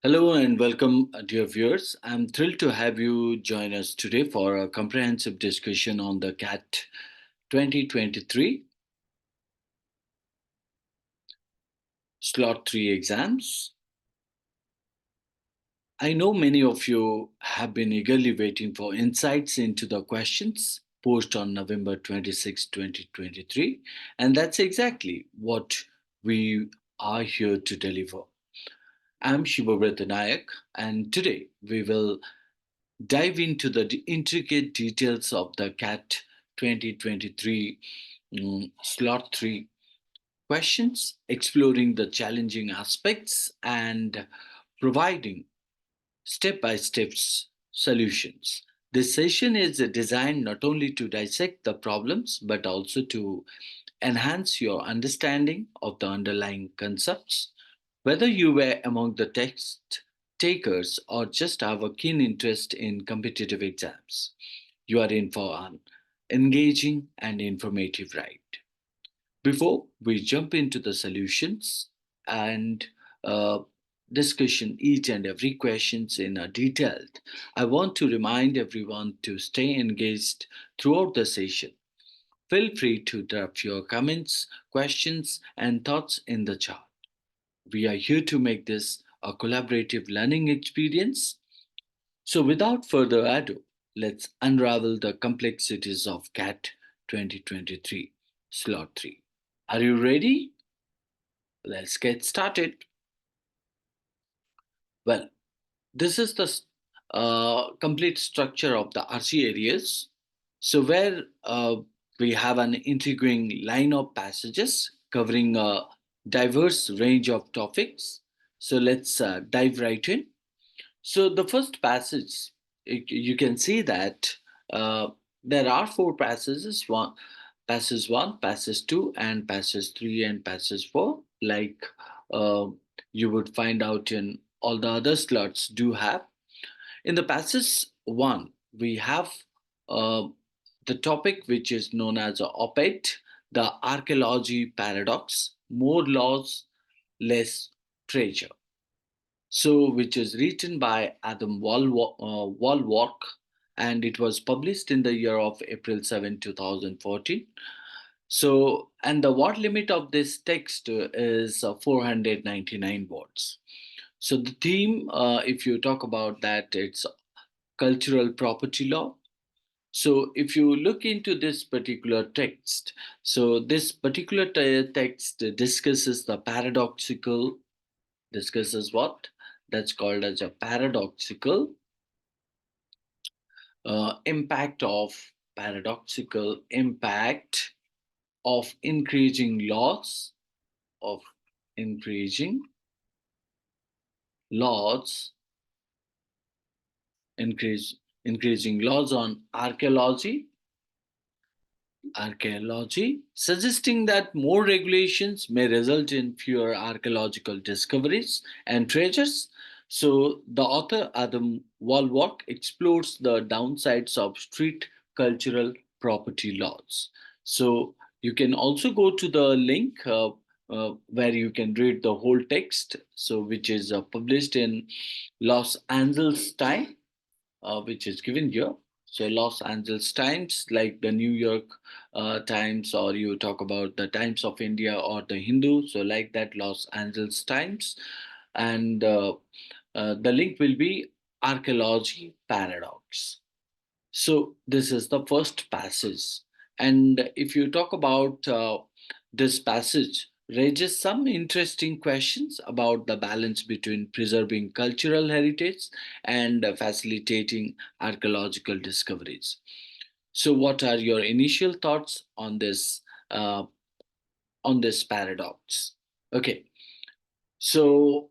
Hello and welcome, dear viewers. I'm thrilled to have you join us today for a comprehensive discussion on the CAT 2023 Slot 3 exams. I know many of you have been eagerly waiting for insights into the questions posed on November 26, 2023, and that's exactly what we are here to deliver. I'm Shibabrata Nayak, and today we will dive into the intricate details of the CAT 2023 Slot 3 questions, exploring the challenging aspects and providing step by step solutions. This session is designed not only to dissect the problems but also to enhance your understanding of the underlying concepts. Whether you were among the test takers or just have a keen interest in competitive exams, you are in for an engaging and informative ride. Before we jump into the solutions and uh, discussion each and every questions in a detailed, I want to remind everyone to stay engaged throughout the session. Feel free to drop your comments, questions, and thoughts in the chat. We are here to make this a collaborative learning experience. So, without further ado, let's unravel the complexities of CAT 2023 Slot 3. Are you ready? Let's get started. Well, this is the complete structure of the RC areas. So, where we have an intriguing line of passages covering a diverse range of topics. So, let's dive right in. So, the first passage, you can see that uh, there are four passages passage 1, passage 2, and passage 3, and passage 4, like uh, you would find out in all the other slots do have. In the passage 1, we have uh, the topic which is known as a op-ed, the archaeology paradox, more laws, less treasure. So, which is written by Adam Walwark, and it was published in the year of April 7, 2014. So, and the word limit of this text is 499 words. So, the theme, if you talk about that, it's cultural property law. So, if you look into this particular text, so this particular text discusses the paradoxical, discusses what? That's called as a paradoxical paradoxical impact of increasing laws of increasing laws increase increasing laws on archaeology, suggesting that more regulations may result in fewer archaeological discoveries and treasures. So, the author Adam Walwark explores the downsides of strict cultural property laws. So, you can also go to the link where you can read the whole text, so which is published in Los Angeles Times, which is given here. So Los Angeles Times, like the New York Times, or you talk about the Times of India or the Hindu. So like that, Los Angeles Times, and the link will be archaeology paradox. So this is the first passage, and if you talk about this passage, raises some interesting questions about the balance between preserving cultural heritage and facilitating archaeological discoveries. So, what are your initial thoughts uh, on this paradox? Okay, so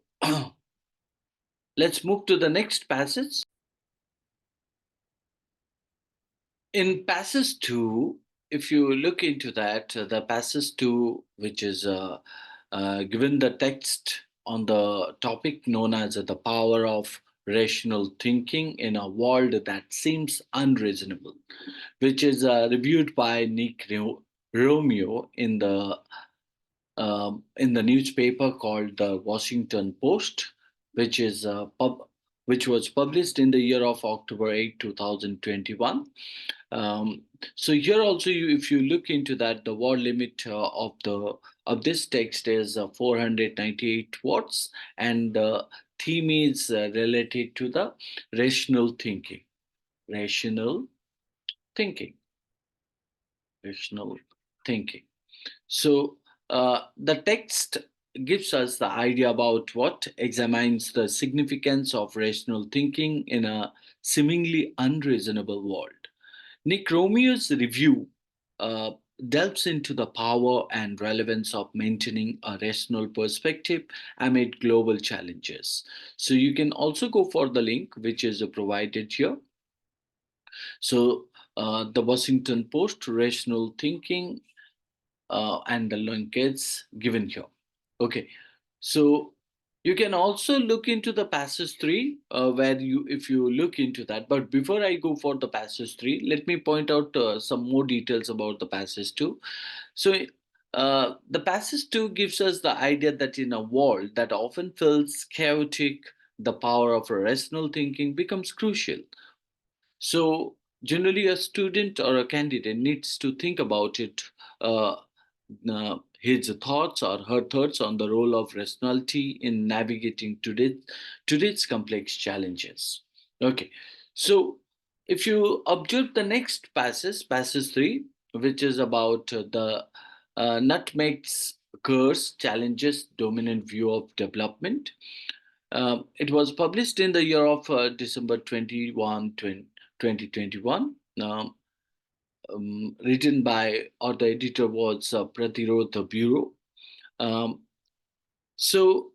let's move to the next passage. In passage 2, if you look into that, the passage 2, which is given the text on the topic known as the power of rational thinking in a world that seems unreasonable, which is reviewed by Romeo in the newspaper called the Washington Post. which is which was published in the year of October 8, 2021. Um, so here also, if you look into that, the word limit of this text is 498 words, and the theme is related to the rational thinking, rational thinking, rational thinking. So the text gives us the idea about what examines the significance of rational thinking in a seemingly unreasonable world. Nick Romeo's review uh, delves into the power and relevance of maintaining a rational perspective amid global challenges. So you can also go for the link which is provided here. So the Washington Post rational thinking and the link is given here. Okay, so you can also look into the passage 3 where you if you look into that. But before I go for the passage 3, let me point out some more details about the passage 2. So the passage 2 gives us the idea that in a world that often feels chaotic, the power of rational thinking becomes crucial. So generally, a student or a candidate needs to think about it, uh, his thoughts or her thoughts on the role of rationality in navigating today's complex challenges. Okay, so if you observe the next passage, passage 3, which is about the nutmeg's curse challenges dominant view of development. It was published in the year of December 2021. Written by, or the editor was Pratirotha Bureau. Um, so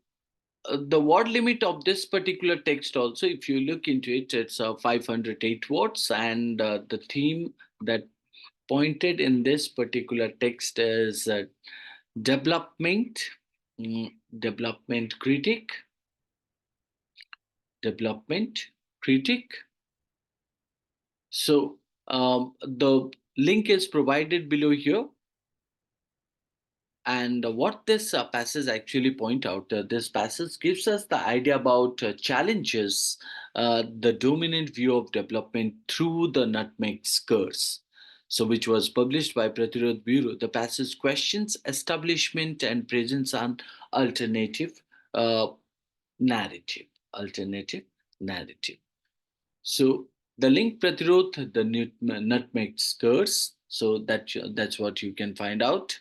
the word limit of this particular text also, if you look into it, it's 508 words, and the theme that pointed in this particular text is development, development critic, development critic. So the link is provided below here. And what this passage actually point out, this passage gives us the idea about challenges, the dominant view of development through the nutmeg's curse. So, which was published by Pratirudh Bureau. The passage questions establishment and presents an alternative uh, narrative. Alternative narrative. So the link Pratirudh, the nutmeg's curse. So that's what you can find out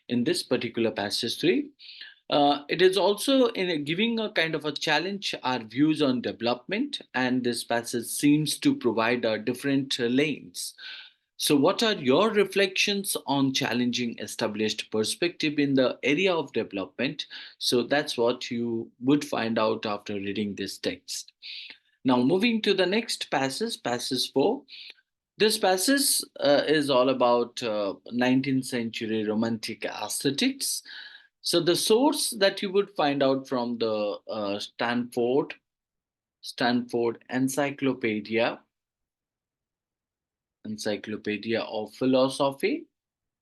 in this particular passage 3. It is also giving a kind of a challenge our views on development, and this passage seems to provide different lanes. So, what are your reflections on challenging established perspective in the area of development? So, that's what you would find out after reading this text. Now, moving to the next passage, passage 4. This passage is all about 19th century romantic aesthetics. So the source that you would find out from the Stanford Encyclopedia of Philosophy,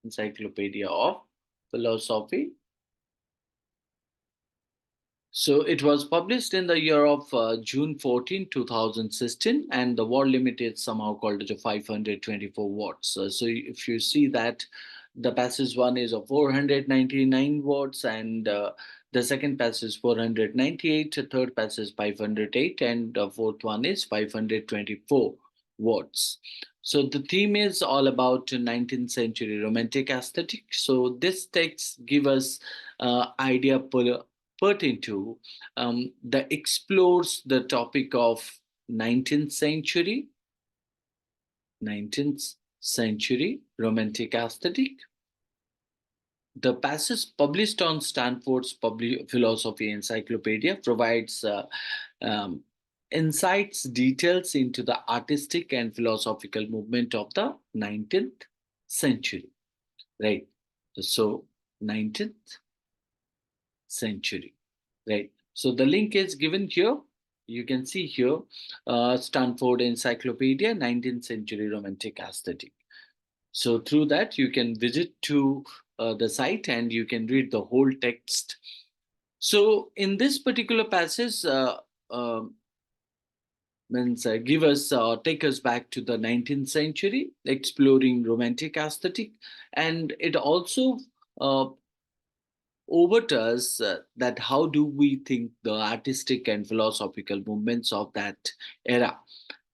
Encyclopedia of Philosophy. So it was published in the year of June 14, 2016, and the word limit is somehow called to 524 words. So if you see that the passage 1 is of 499 words, and the second passage 498, the third passage 508, and the fourth one is 524 words. So the theme is all about 19th century romantic aesthetic. So this text give us idea pertain to that explores the topic of 19th century 19th century romantic aesthetic. The passage published on Stanford's Philosophy Encyclopedia provides insights, details into the artistic and philosophical movement of the 19th century. Right. So, 19th century. Right. So the link is given here. You can see here, Stanford Encyclopedia, 19th Century Romantic Aesthetic. So through that, you can visit to the site and you can read the whole text So in this particular passage, uh, means give us take us back to the 19th century, exploring romantic aesthetic, and it also uh, overtures that how do we think the artistic and philosophical movements of that era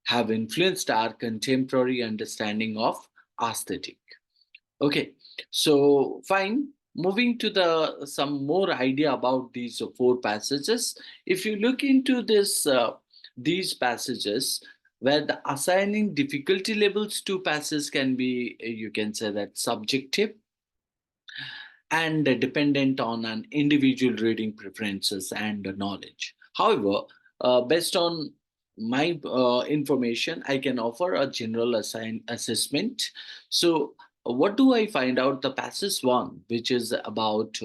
have influenced our contemporary understanding of aesthetic. Okay, so fine. Moving to the some more idea about these four passages. If you look into this, these passages, where the assigning difficulty levels to passages can be, you can say that subjective and dependent on an individual reading preferences and knowledge. However, based on my information, I can offer a general assessment. So, what do I find out? The passage one, which is about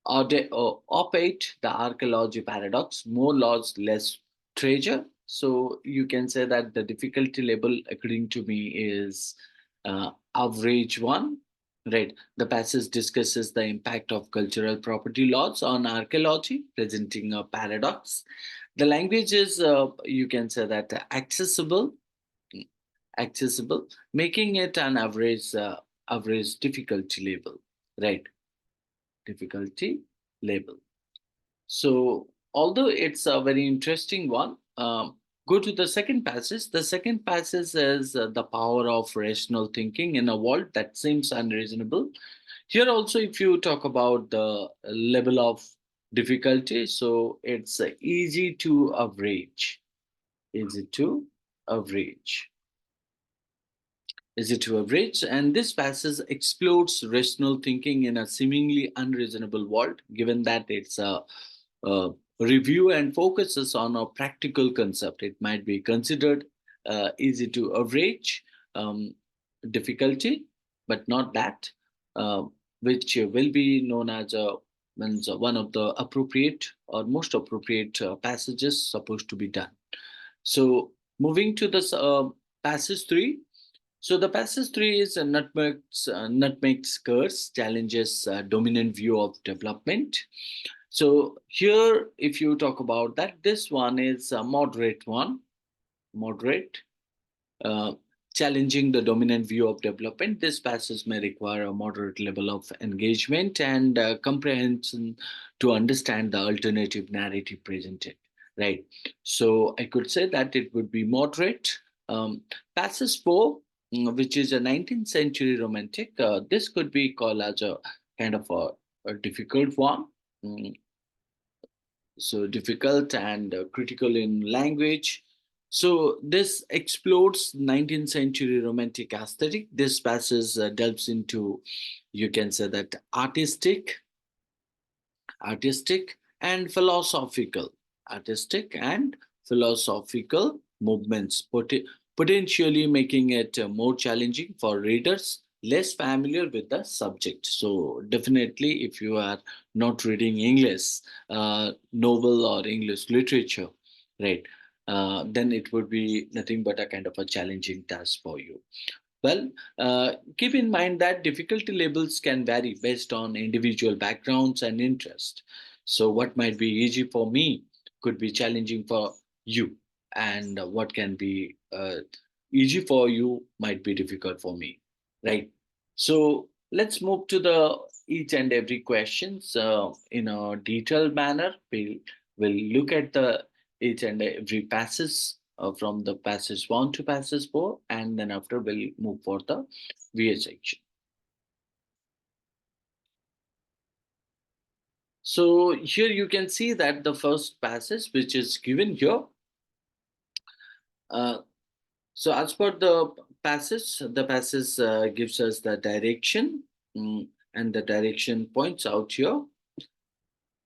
op8, the archaeology paradox, more laws, less treasure. So you can say that the difficulty level, according to me, is average one. Right. The passage discusses the impact of cultural property laws on archaeology, presenting a paradox. The language is, you can say that, accessible, making it an average difficulty level. Right. Difficulty level. So, although it's a very interesting one, go to the second passage. The second passage is the power of rational thinking in a world that seems unreasonable. Here, also, if you talk about the level of difficulty, so it's easy to average. Easy to average. Is it to average? And this passage explores rational thinking in a seemingly unreasonable world, given that it's a review and focuses on a practical concept. It might be considered easy to average um, difficulty, but not that, uh, which will be known as means one of the appropriate or most appropriate passages supposed to be done. So, moving to this passage three, so the passage three is Nutmeg's curse challenges dominant view of development. So here, if you talk about that, this one is a moderate one, moderate, uh, challenging the dominant view of development. This passage may require a moderate level of engagement and comprehension to understand the alternative narrative presented. Right. So I could say that it would be moderate. Passage four, which is a 19th century romantic. This could be called as a kind of a difficult one. Mm, so difficult and critical in language. So this explores 19th century romantic aesthetic. This passage delves into, you can say that, artistic and philosophical, artistic and philosophical movements, potentially making it more challenging for readers less familiar with the subject. So definitely, if you are not reading English novel or English literature, right, then it would be nothing but a kind of a challenging task for you. Well, keep in mind that difficulty levels can vary based on individual backgrounds and interest. So, what might be easy for me could be challenging for you, and what can be easy for you might be difficult for me, right? So, let's move to the each and every questions in a detailed manner. We'll look at the each and every passage from the passage 1 to passage 4, and then after we'll move for the VA section. So here you can see that the first passage which is given here, uh, so as per the passage gives us the direction, and the direction points out here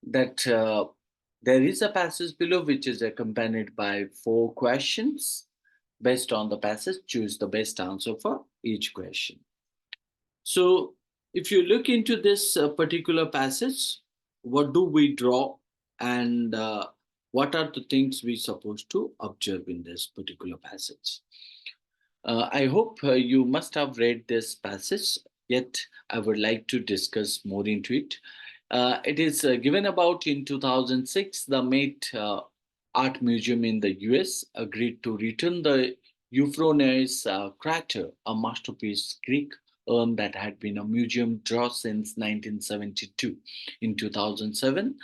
that there is a passage below which is accompanied by four questions. Based on the passage, choose the best answer for each question. So, if you look into this particular passage, what do we draw, and what are the things we supposed to observe in this particular passage? I hope you must have read this passage, yet I would like to discuss more into it. It is given about in 2006. The Met Art Museum in the US agreed to return the Euphroneus crater, a masterpiece Greek urn that had been a museum draw since 1972. In 2007,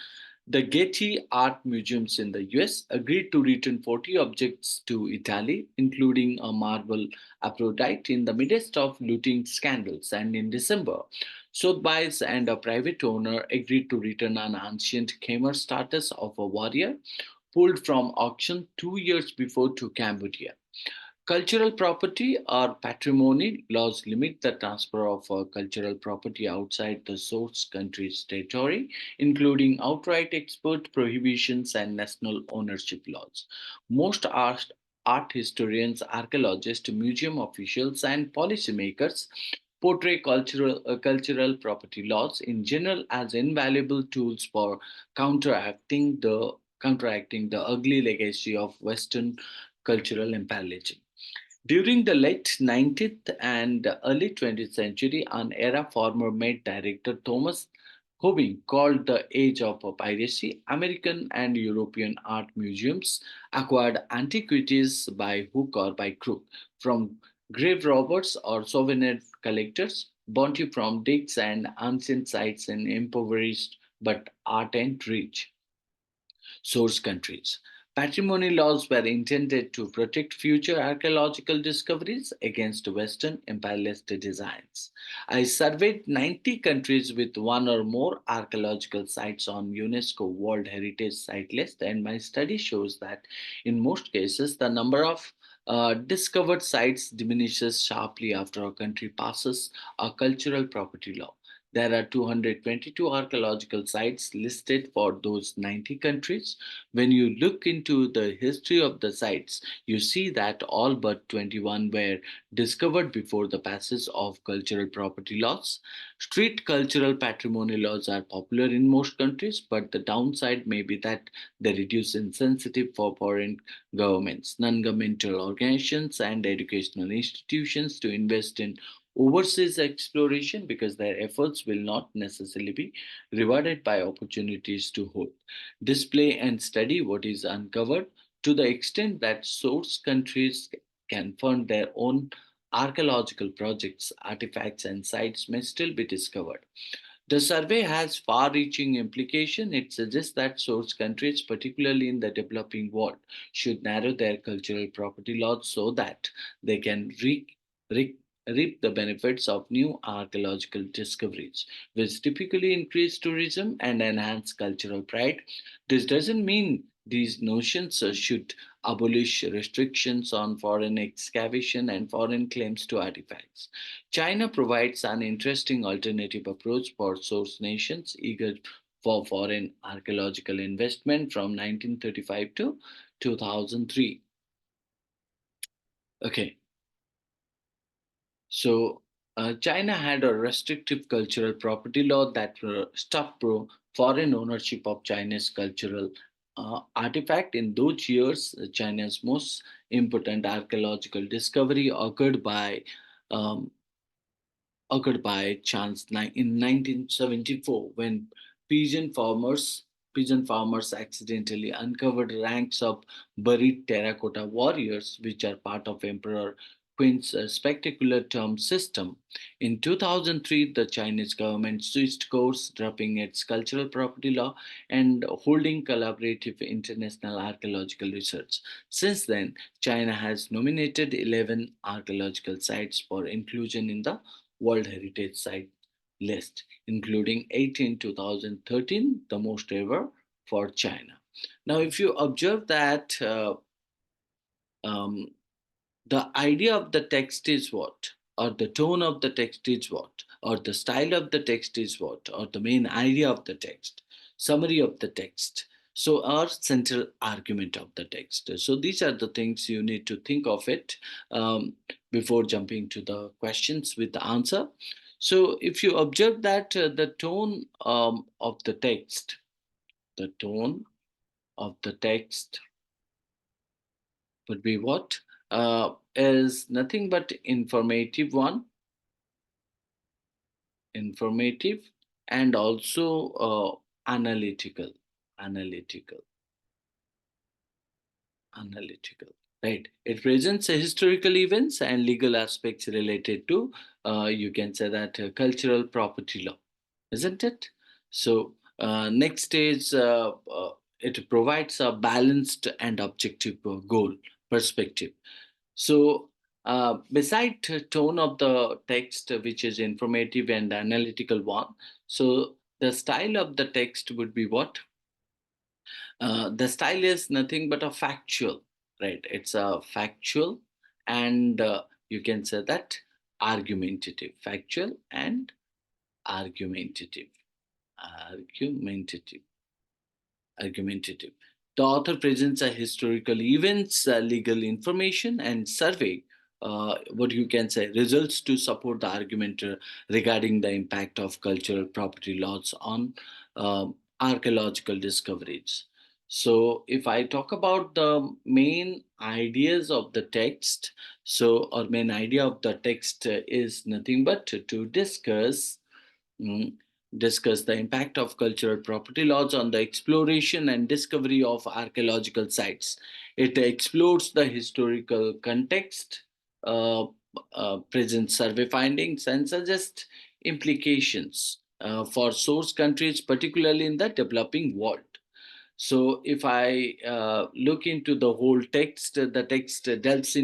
the Getty Art Museums in the US agreed to return 40 objects to Italy, including a marble Aphrodite in the midst of looting scandals. And in December, Sotheby's and a private owner agreed to return an ancient Khmer status of a warrior pulled from auction 2 years before to Cambodia. Cultural property or patrimony laws limit the transfer of cultural property outside the source country's territory, including outright export prohibitions and national ownership laws. Most art historians, archaeologists, museum officials, and policymakers portray cultural property laws in general as invaluable tools for counteracting the ugly legacy of Western cultural imperialism. During the late 19th and early 20th century, an era former Met director Thomas Hobbing called the age of piracy, American and European art museums acquired antiquities by hook or by crook from grave robbers or souvenir collectors, bounty from digs and ancient sites in impoverished but ardent rich source countries. Patrimony laws were intended to protect future archaeological discoveries against Western imperialist designs. I surveyed 90 countries with one or more archaeological sites on UNESCO World Heritage Site list, and my study shows that in most cases the number of discovered sites diminishes sharply after a country passes a cultural property law. There are 222 archaeological sites listed for those 90 countries. When you look into the history of the sites, you see that all but 21 were discovered before the passage of cultural property laws. Street cultural patrimony laws are popular in most countries, but the downside may be that they reduce incentive for foreign governments, non governmental organizations, and educational institutions to invest in overseas exploration because their efforts will not necessarily be rewarded by opportunities to hold, display, and study what is uncovered to the extent that source countries can fund their own archaeological projects, artifacts, and sites may still be discovered. The survey has far reaching implications. It suggests that source countries, particularly in the developing world, should narrow their cultural property laws so that they can re- reap the benefits of new archaeological discoveries, which typically increase tourism and enhance cultural pride. This doesn't mean these notions should abolish restrictions on foreign excavation and foreign claims to artifacts. China provides an interesting alternative approach for source nations eager for foreign archaeological investment from 1935 to 2003. Okay, so China had a restrictive cultural property law that stopped foreign ownership of Chinese cultural artifact. In those years, China's most important archaeological discovery um, occurred by chance in 1974 when pigeon farmers pigeon farmers accidentally uncovered ranks of buried terracotta warriors which are part of Emperor Qin's spectacular tomb system. In 2003, the Chinese government switched course, dropping its cultural property law and holding collaborative international archaeological research. Since then, China has nominated 11 archaeological sites for inclusion in the World Heritage Site list, including 8 in 2013, the most ever for China. Now, if you observe that um, the idea of the text is what, or the tone of the text is what, or the style of the text is what, or the main idea of the text, summary of the text. So, our central argument of the text. So, these are the things you need to think of it before jumping to the questions with the answer. So, if you observe that the tone of the tone of the text would be what? Is nothing but informative one, informative and also analytical, analytical, analytical. Right. It presents historical events and legal aspects related to, you can say that, cultural property law, isn't it? So, next is it provides a balanced and objective goal perspective. So, beside the tone of the text, which is informative and analytical one, so the style of the text would be what? The style is nothing but a factual, right? It's a factual and you can say that argumentative, factual and argumentative, argumentative, argumentative. The author presents a historical events, legal information, and survey. What you can say results to support the argument regarding the impact of cultural property laws on archaeological discoveries. So, if I talk about the main ideas of the text, so or main idea of the text is nothing but to discuss mm, discuss the impact of cultural property laws on the exploration and discovery of archaeological sites. It explores the historical context, uh, present survey findings, and suggests implications for source countries, particularly in the developing world. So if I look into the whole text, the text delves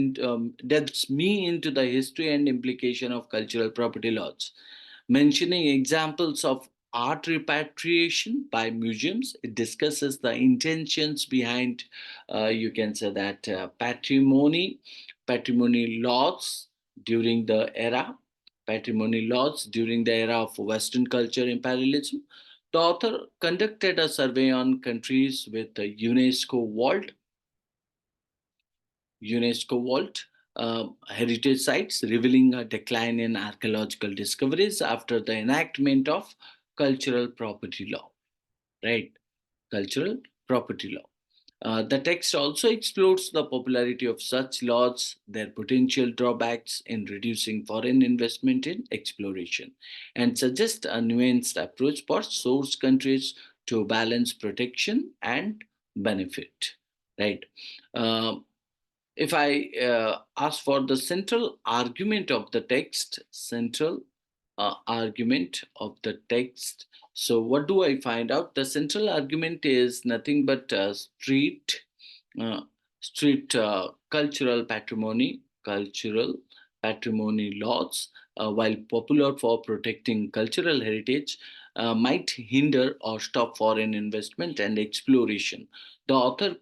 me into the history and implication of cultural property laws, mentioning examples of art repatriation by museums. It discusses the intentions behind, you can say that, patrimony laws during the era, patrimony laws during the era of Western culture imperialism. The author conducted a survey on countries with the UNESCO World heritage sites, revealing a decline in archaeological discoveries after the enactment of cultural property law. Right, cultural property law. The text also explores the popularity of such laws, their potential drawbacks in reducing foreign investment in exploration, and suggests a nuanced approach for source countries to balance protection and benefit. Right. Um, if I ask for the central argument of the text, central argument of the text. So, what do I find out? The central argument is nothing but uh, street cultural patrimony laws, while popular for protecting cultural heritage, might hinder or stop foreign investment and exploration. The author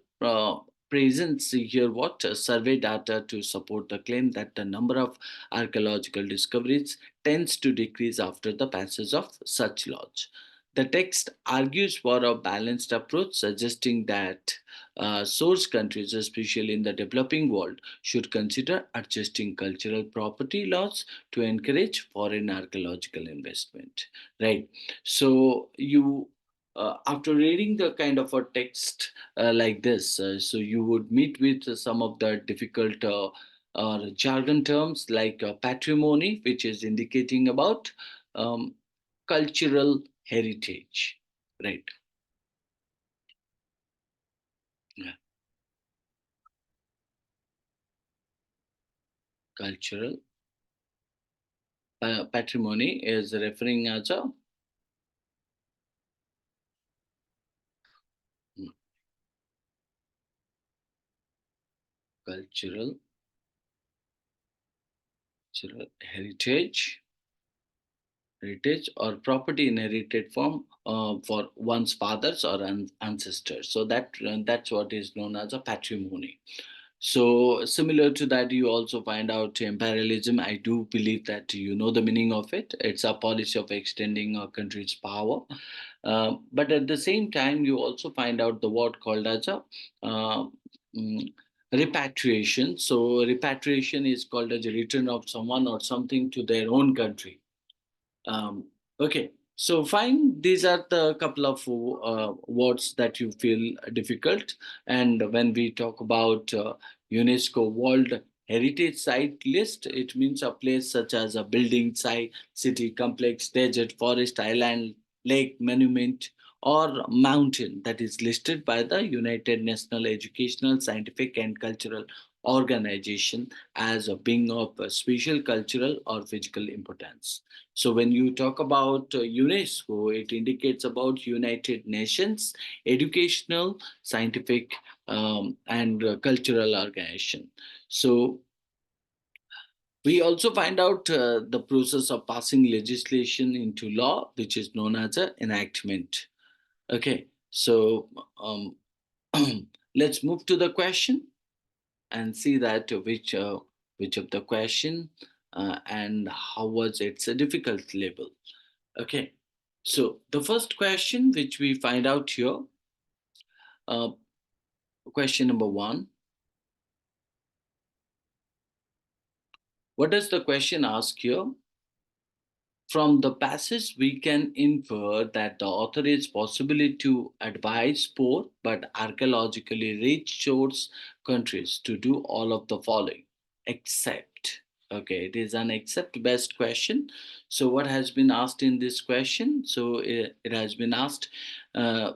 presents here what survey data to support the claim that the number of archaeological discoveries tends to decrease after the passage of such laws. The text argues for a balanced approach, suggesting that source countries, especially in the developing world, should consider adjusting cultural property laws to encourage foreign archaeological investment. Right. So you. After reading the kind of a text like this, so you would meet with some of the difficult jargon terms like patrimony, which is indicating about um, cultural heritage, right? Yeah. Cultural patrimony is referring as a mm, cultural, cultural heritage or property inherited from for one's fathers or ancestors. So that's what is known as a patrimony. So similar to that, you also find out imperialism. I do believe that you know the meaning of it. It's a policy of extending a country's power. But at the same time, you also find out the word called as a uh, mm, repatriation. So repatriation is called as a return of someone or something to their own country. Okay, so fine. These are the couple of words that you feel difficult. And when we talk about UNESCO World Heritage Site list, it means a place such as a building site, city complex, desert, forest, island, lake, monument, or mountain that is listed by the United National Educational, Scientific, and Cultural Organization as a being of a special cultural or physical importance. So when you talk about UNESCO, it indicates about United Nations Educational, Scientific, and Cultural Organization. So we also find out the process of passing legislation into law, which is known as an enactment. Okay, so um, let's move to the question and see that which of the question and how was its a difficult level. Okay, so the first question which we find out here, uh, question number one. What does the question ask here? From the passage, we can infer that the author is possibly to advise poor but archaeologically rich source countries to do all of the following, except. Okay, it is an except best question. So, what has been asked in this question? So, it has been asked uh,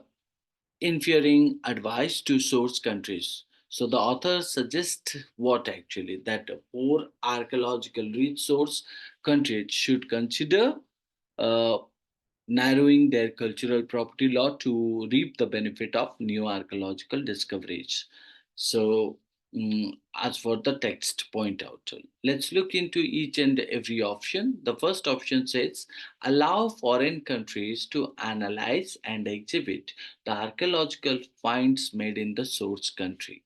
inferring advice to source countries. So the author suggests what actually that a poor archaeological resource countries should consider uh, narrowing their cultural property law to reap the benefit of new archaeological discoveries. So, as for the text point out, let's look into each and every option. The first option says allow foreign countries to analyze and exhibit the archaeological finds made in the source country,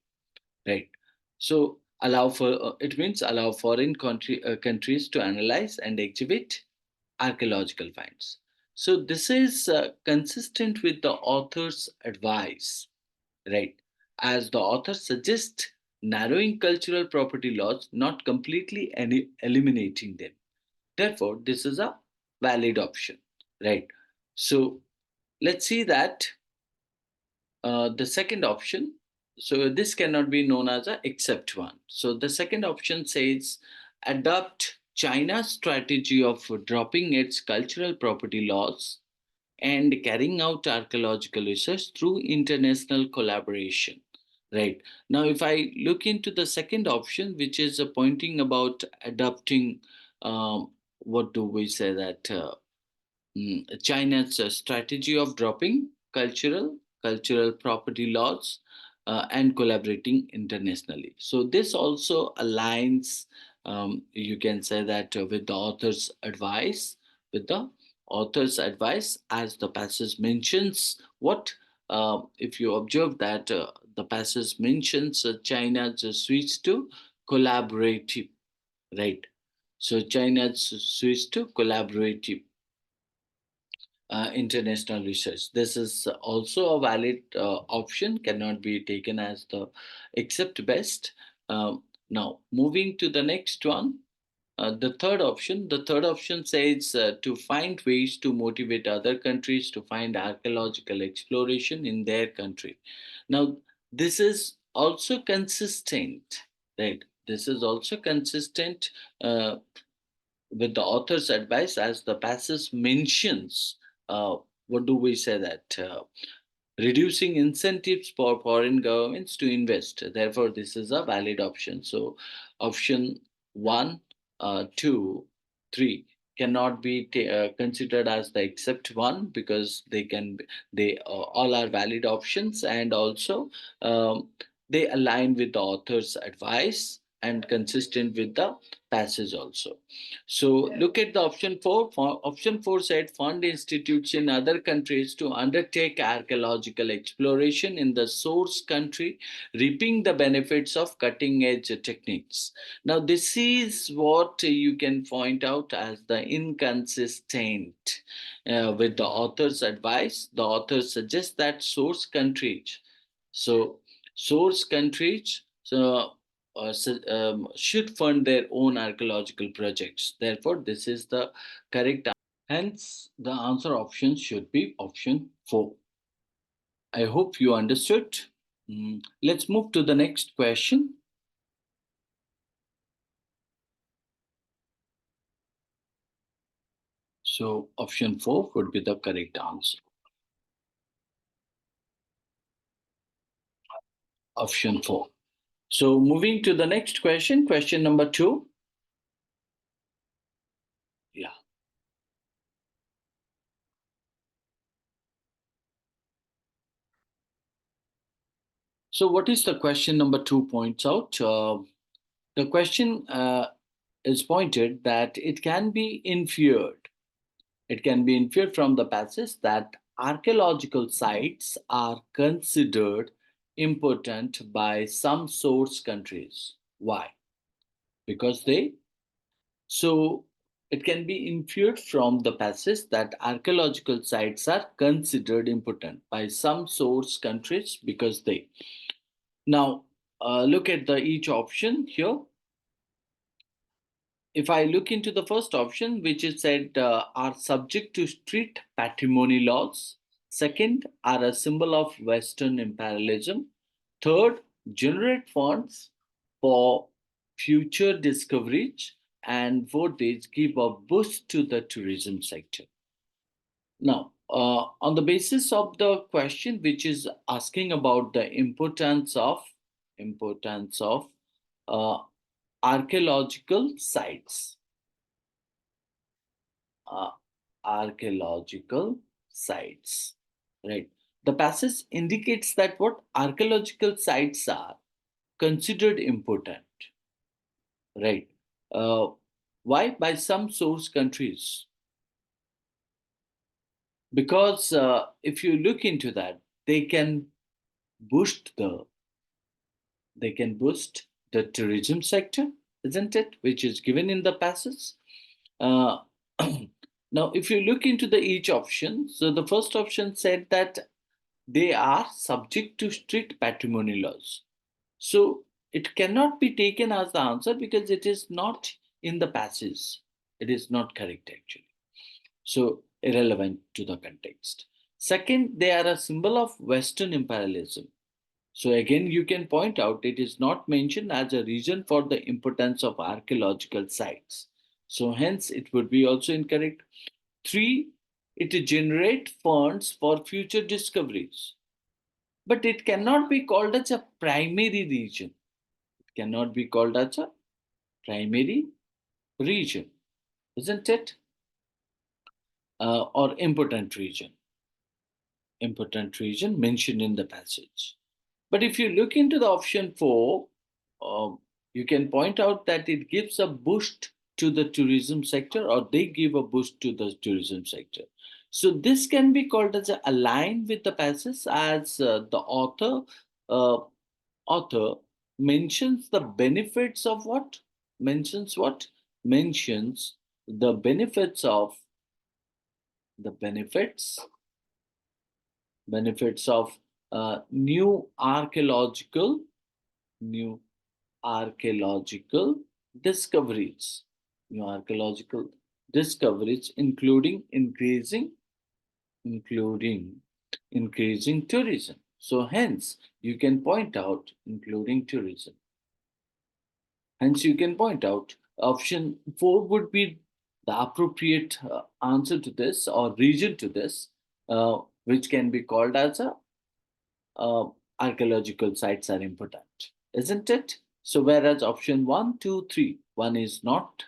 right? So, allow for it means allow foreign countries to analyze and exhibit archaeological finds. So, this is consistent with the author's advice, right? As the author suggests, narrowing cultural property laws, not completely eliminating them. Therefore, this is a valid option, right? So, let's see that the second option, so this cannot be known as a except one. So the second option says adopt China's strategy of dropping its cultural property laws and carrying out archaeological research through international collaboration. Right. Now, if I look into the second option, which is pointing about adopting, what do we say that? China's strategy of dropping cultural property laws and collaborating internationally. So this also aligns, you can say that with the author's advice, with the author's advice, as the passage mentions what. If you observe that the passage mentions China's switch to collaborative, right? So China's switch to collaborative international research. This is also a valid option, cannot be taken as the except best. Now, moving to the next one, the third option says to find ways to motivate other countries to find archaeological exploration in their country. Now, this is also consistent, right? This is also consistent uh, with the author's advice, as the passage mentions, what do we say that reducing incentives for foreign governments to invest. Therefore, this is a valid option. So, option one, two, three cannot be considered as the except one, because they all are valid options, and also they align with the author's advice and consistent with the passage also. So look at the option four. Option four said fund institutes in other countries to undertake archaeological exploration in the source country, reaping the benefits of cutting edge techniques. Now, this is what you can point out as the inconsistent with the author's advice. The author suggests that so source countries, should fund their own archaeological projects. Therefore, this is the correct. Hence, the answer option should be option 4. I hope you understood. Let's move to the next question. So option 4 would be the correct answer. Option 4. So moving to the next question, question number 2. Yeah. So what is the question number 2 points out? The question is pointed that it can be inferred. It can be inferred from the passage that archaeological sites are considered important by some source countries. Why? Because they. So it can be inferred from the passage that archaeological sites are considered important by some source countries because they. Now, look at the each option here. If I look into the first option, which is said are subject to strict patrimony laws. Second, are a symbol of Western imperialism. Third, generate funds for future discoveries. And fourth is give a boost to the tourism sector. Now, on the basis of the question, which is asking about the importance of uh, archaeological sites, uh, archaeological sites, right? The passage indicates that what archaeological sites are considered important, right? Uh, why? By some source countries, because if you look into that, they can boost the they can boost the tourism sector, isn't it? Which is given in the passage. Uh, now, if you look into the each option, so the first option said that they are subject to strict patrimony laws. So it cannot be taken as the answer because it is not in the passage. It is not correct actually. So irrelevant to the context. Second, they are a symbol of Western imperialism. So again, you can point out it is not mentioned as a reason for the importance of archaeological sites. So hence it would be also incorrect. Three, it generate funds for future discoveries. But it cannot be called as a primary region. It cannot be called as a primary region, isn't it? Or important region mentioned in the passage. But if you look into the option 4, um, you can point out that it gives a boost to the tourism sector, or they give a boost to the tourism sector. So this can be called as a aligned with the passage as uh, author mentions the benefits of what? Mentions what? Mentions the benefits of new archaeological discoveries, new archaeological discoveries, including increasing tourism. So hence you can point out including tourism. Hence you can point out option 4 would be the appropriate answer to this or region to this, which can be called as a uh, archaeological sites are important, isn't it? So, whereas option one, two, three, one is not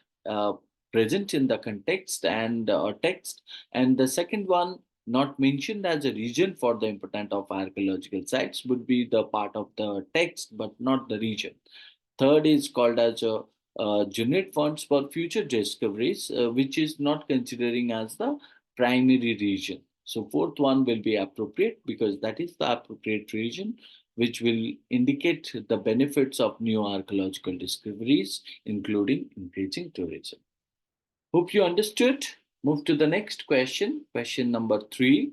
present in the context and text, and the second one not mentioned as a region for the importance of archaeological sites would be the part of the text, but not the region. Third is called as a generate funds for future discoveries, which is not considering as the primary region. So fourth one will be appropriate because that is the appropriate region which will indicate the benefits of new archaeological discoveries, including increasing tourism. Hope you understood. Move to the next question, question number 3.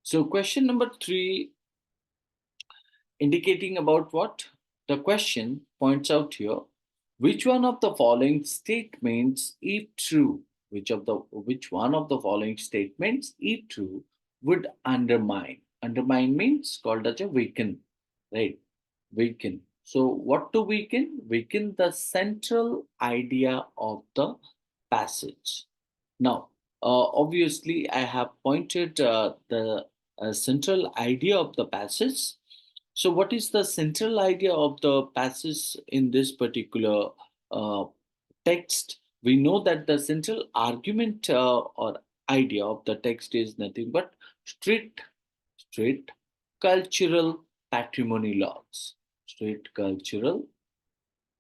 So question number 3 indicating about what? The question points out here. Which one of the following statements, if true, which one of the following statements, if true, would undermine? Undermine means called as a weaken, right? Weaken. So what to weaken? Weaken the central idea of the passage. Now, Obviously, I have pointed the central idea of the passage. So, what is the central idea of the passage in this particular uh, text? We know that the central argument or idea of the text is nothing but strict, strict cultural patrimony laws. Strict cultural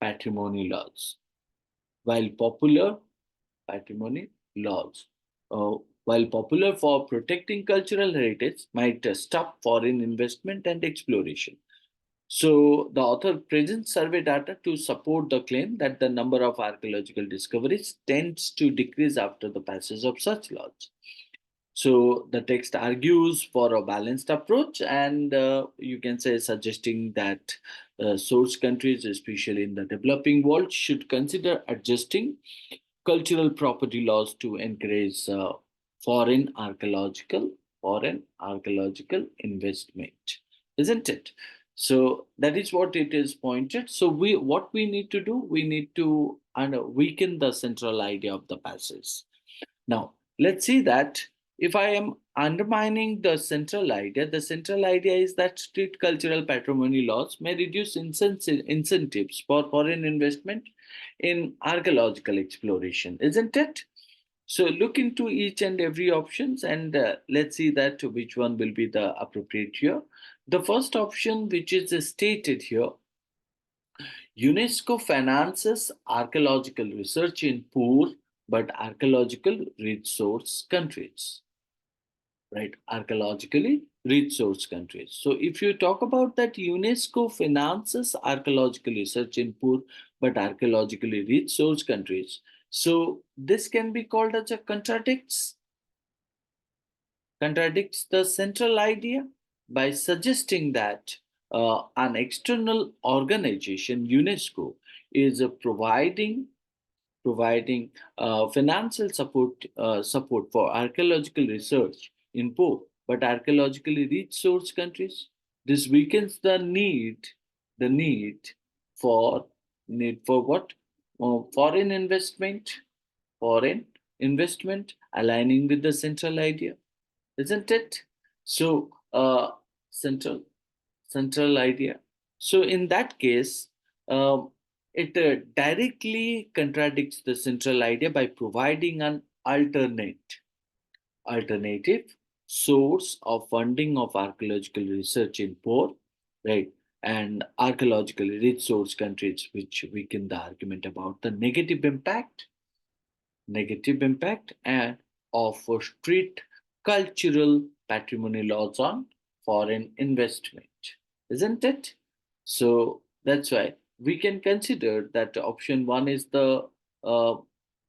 patrimony laws. While popular patrimony laws. Uh, while popular for protecting cultural heritage, might stop foreign investment and exploration. So, the author presents survey data to support the claim that the number of archaeological discoveries tends to decrease after the passage of such laws. So, the text argues for a balanced approach, and you can say suggesting that source countries, especially in the developing world, should consider adjusting cultural property laws to encourage foreign archaeological foreign archaeological investment, isn't it? So that is what it is pointed. So we what we need to do, we need to weaken the central idea of the passage. Now, let's see that if I am undermining the central idea is that strict cultural patrimony laws may reduce incentives for foreign investment in archaeological exploration, isn't it? So look into each and every options and let's see that which one will be the appropriate here. The first option, which is stated here, UNESCO finances archaeological research in poor but archaeological resource countries, right? Archaeologically resource countries. So if you talk about that, UNESCO finances archaeological research in poor but archaeologically resource countries. So this can be called as a contradicts the central idea by suggesting that an external organization, UNESCO, is providing financial support for archaeological research in poor but archaeologically rich source countries. This weakens the for need for what? Foreign foreign investment, aligning with the central idea, isn't it? So, central central idea. So, in that case, it directly contradicts the central idea by providing an alternative source of funding of archaeological research in poor, right, and archaeologically rich source countries, which weaken the argument about the negative impact and of strict cultural patrimony laws on foreign investment, isn't it? So that's why we can consider that option one is the uh,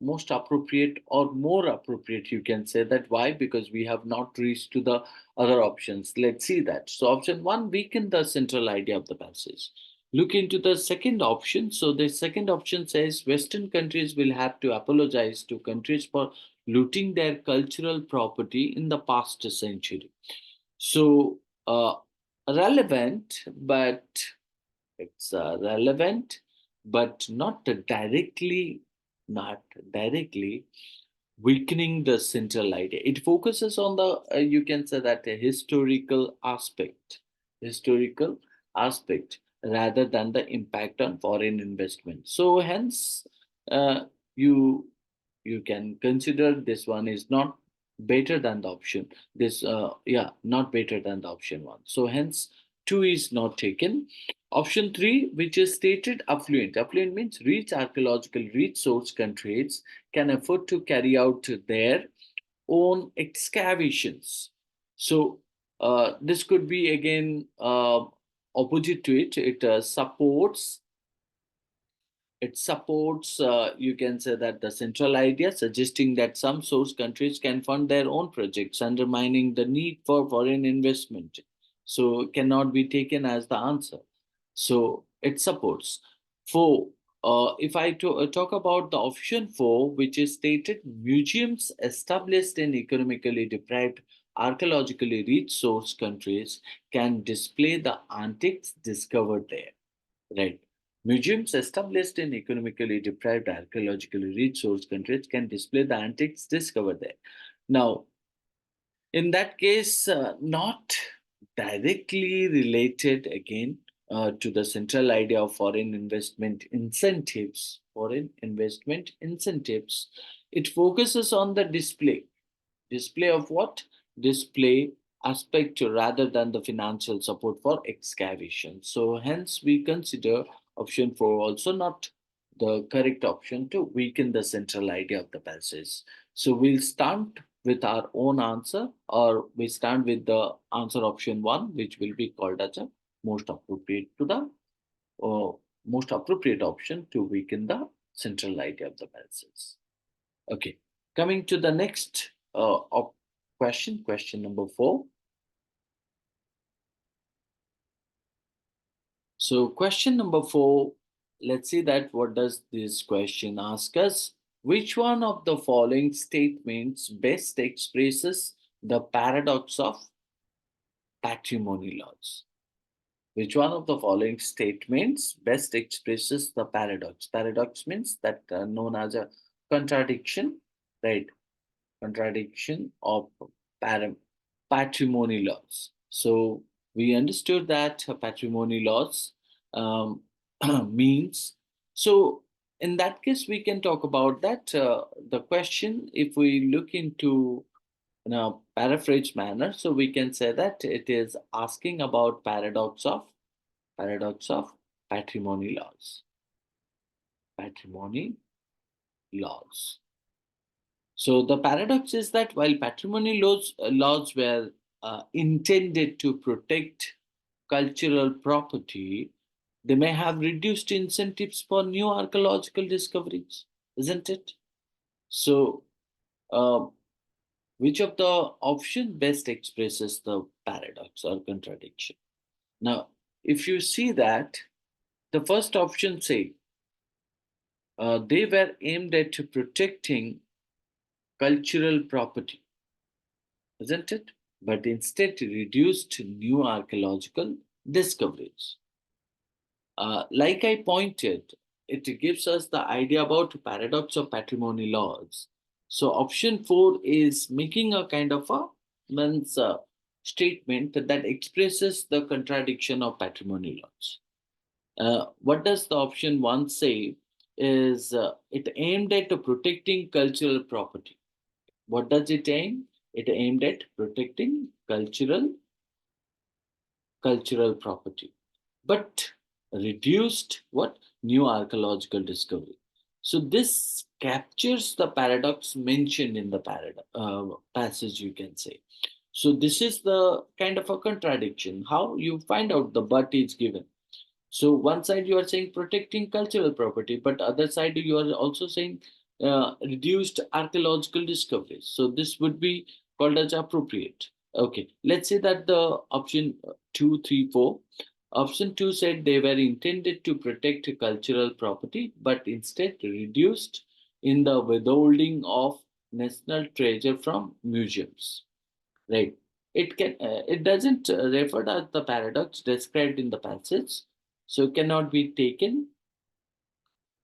most appropriate or more appropriate. You can say that. Why? Because we have not reached to the other options. Let's see that. So option one weaken the central idea of the passage. Look into the second option. So the second option says Western countries will have to apologize to countries for looting their cultural property in the past century. So relevant, but it's relevant, but not directly weakening the central idea. It focuses on the, you can say that a historical aspect rather than the impact on foreign investment. So hence, uh, you you can consider this one is not better than the option. This, not better than the option one. So hence, two is not taken. Option three, which is stated affluent. Affluent means rich archaeological resource countries can afford to carry out their own excavations. So this could be again opposite to it. It supports, you can say that the central idea, suggesting that some source countries can fund their own projects, undermining the need for foreign investment. So it cannot be taken as the answer. So it supports. Four, if I talk about the option four, which is stated museums established in economically deprived, archaeologically rich source countries can display the antiques discovered there. Right. Museums established in economically deprived, archaeologically resource countries can display the antiques discovered there. Now, in that case, not directly related again to the central idea of foreign investment incentives. Foreign investment incentives. It focuses on the display. Display of what? Display aspect rather than the financial support for excavation. So hence we consider option 4 also not the correct option to weaken the central idea of the passage. So we'll start with our own answer, or we stand with the answer option 1, which will be called as a most appropriate to the uh, most appropriate option to weaken the central idea of the passage. Okay, coming to the next question, question number 4. So, question number 4, let's see that what does this question ask us? Which one of the following statements best expresses the paradox of patrimony laws? Which one of the following statements best expresses the paradox? Paradox means that known as a contradiction, right? Contradiction of param- patrimony laws. So we understood that patrimony laws um, means. So in that case, we can talk about that. The question, if we look into in a paraphrase manner, so we can say that it is asking about paradox of patrimony laws. Patrimony laws. So the paradox is that while patrimony laws were intended to protect cultural property, they may have reduced incentives for new archaeological discoveries, isn't it? So, uh, which of the option best expresses the paradox or contradiction? Now, if you see that, the first option say they were aimed at protecting cultural property, isn't it? But instead reduced to new archaeological discoveries. Like I pointed, it gives us the idea about paradox of patrimony laws. So option 4 is making a kind of a means statement that expresses the contradiction of patrimony laws. What does the option 1 say? Is it aimed at protecting cultural property? What does it aim? It aimed at protecting cultural property, but reduced what? New archaeological discovery. So this captures the paradox mentioned in the passage, you can say. So this is the kind of a contradiction. How you find out the but is given. So one side you are saying protecting cultural property, but other side you are also saying reduced archaeological discoveries. So this would be called as appropriate. Okay, let's say that the option 2, 3, 4. Option 2 said they were intended to protect cultural property, but instead reduced in the withholding of national treasure from museums. Right. It doesn't refer to the paradox described in the passage, so cannot be taken.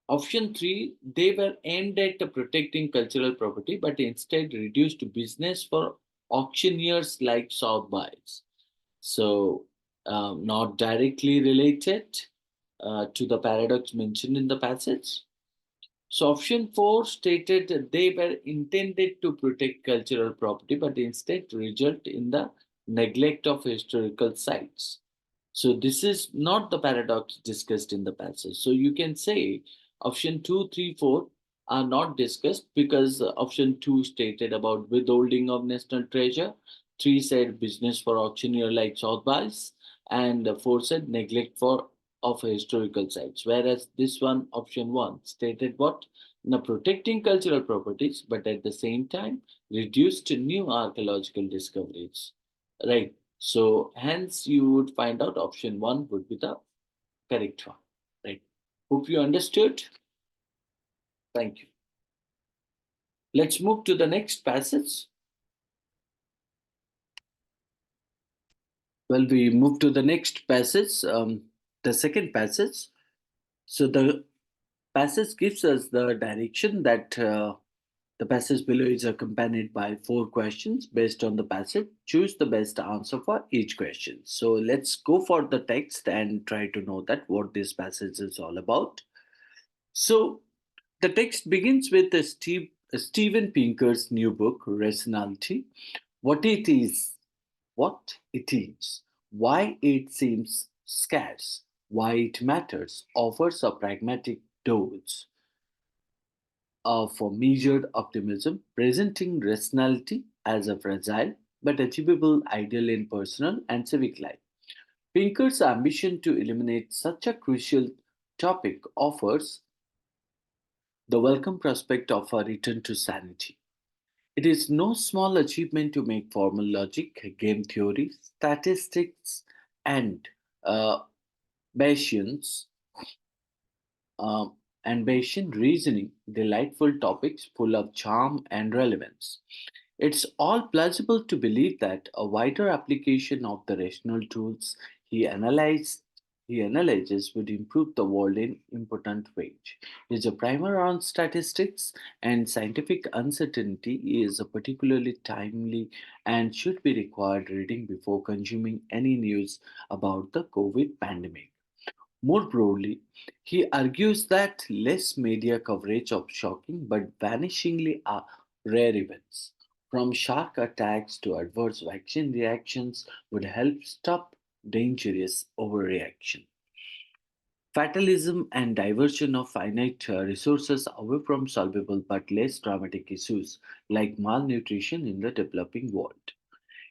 Option 3, they were aimed at protecting cultural property, but instead reduced to business for auctioneers like Sotheby's. So, not directly related to the paradox mentioned in the passage. So option 4 stated that they were intended to protect cultural property, but instead result in the neglect of historical sites. So this is not the paradox discussed in the passage. So you can say option 2, 3, 4 are not discussed because option 2 stated about withholding of national treasure, 3 said business for auctioneer like Sotheby's, and 4 said neglect for of historical sites. Whereas this one, option 1, stated what? Now protecting cultural properties, but at the same time reduced to new archaeological discoveries. Right. So hence you would find out option 1 would be the correct one. Right. Hope you understood. Thank you. Let's move to the next passage. Well, we move to the next passage, the second passage. So the passage gives us the direction that the passage below is accompanied by four questions. Based on the passage, choose the best answer for each question. So let's go for the text and try to know that what this passage is all about. So the text begins with Steven Pinker's new book, Rationality. What it is, what it is, why it seems scarce, why it matters, offers a pragmatic dose for measured optimism, presenting rationality as a fragile but achievable ideal in personal and civic life. Pinker's ambition to eliminate such a crucial topic offers the welcome prospect of a return to sanity. It is no small achievement to make formal logic, game theory, statistics, and uh, Bayesian's um, and Bayesian reasoning delightful topics full of charm and relevance. It's all plausible to believe that a wider application of the rational tools he analyzed he analyzes would improve the world in important ways. His primer on statistics and scientific uncertainty is particularly timely and should be required reading before consuming any news about the COVID pandemic. More broadly, he argues that less media coverage of shocking but vanishingly rare events, from shark attacks to adverse vaccine reactions, would help stop dangerous overreaction. Fatalism and diversion of finite resources away from solvable but less dramatic issues like malnutrition in the developing world.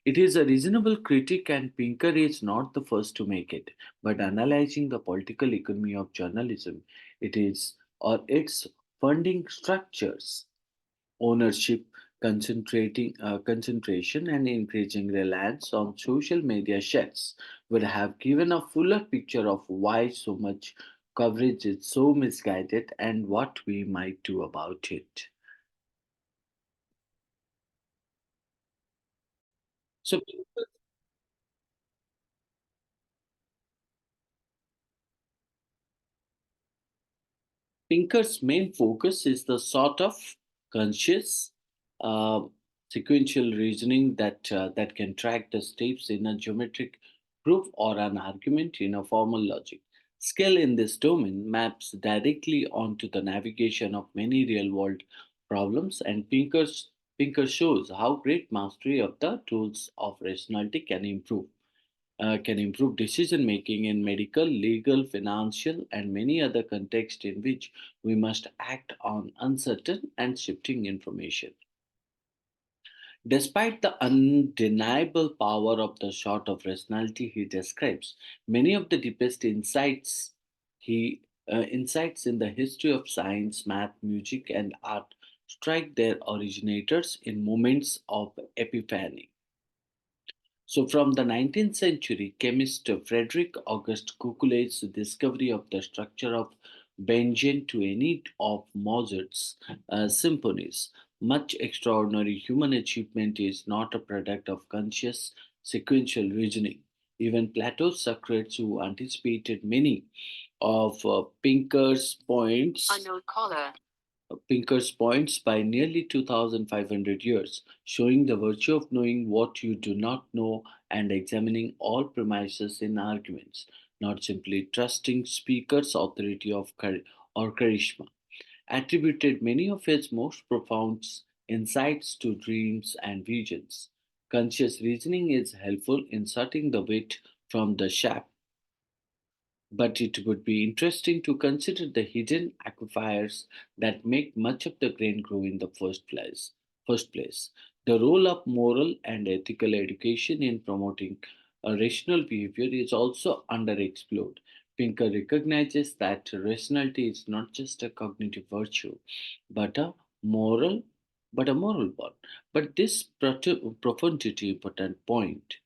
It is a reasonable critique, and Pinker is not the first to make it. But analyzing the political economy of journalism, it is or its funding structures, ownership, concentration, and increasing reliance on social media shares would have given a fuller picture of why so much coverage is so misguided and what we might do about it. So, Pinker's main focus is the sort of conscious, uh, sequential reasoning that can track the steps in a geometric proof or an argument in a formal logic. Skill in this domain maps directly onto the navigation of many real-world problems, and Pinker shows how great mastery of the tools of rationality can improve decision making in medical, legal, financial, and many other contexts in which we must act on uncertain and shifting information. Despite the undeniable power of the shot of rationality he describes, many of the deepest insights in the history of science, math, music, and art strike their originators in moments of epiphany. So, from the 19th century, chemist Frederick August Kukulet's discovery of the structure of benzene to any of Mozart's symphonies, much extraordinary human achievement is not a product of conscious sequential reasoning. Even Plato's Socrates, who anticipated many of Pinker's points by nearly 2,500 years, showing the virtue of knowing what you do not know and examining all premises in arguments, not simply trusting speakers' authority or charisma. Attributed many of his most profound insights to dreams and visions. Conscious reasoning is helpful in sorting the wheat from the chaff, but it would be interesting to consider the hidden aquifers that make much of the grain grow in the First place, the role of moral and ethical education in promoting a rational behavior is also underexplored. Pinker recognizes that rationality is not just a cognitive virtue, but a moral, but a moral one. But this profundity important point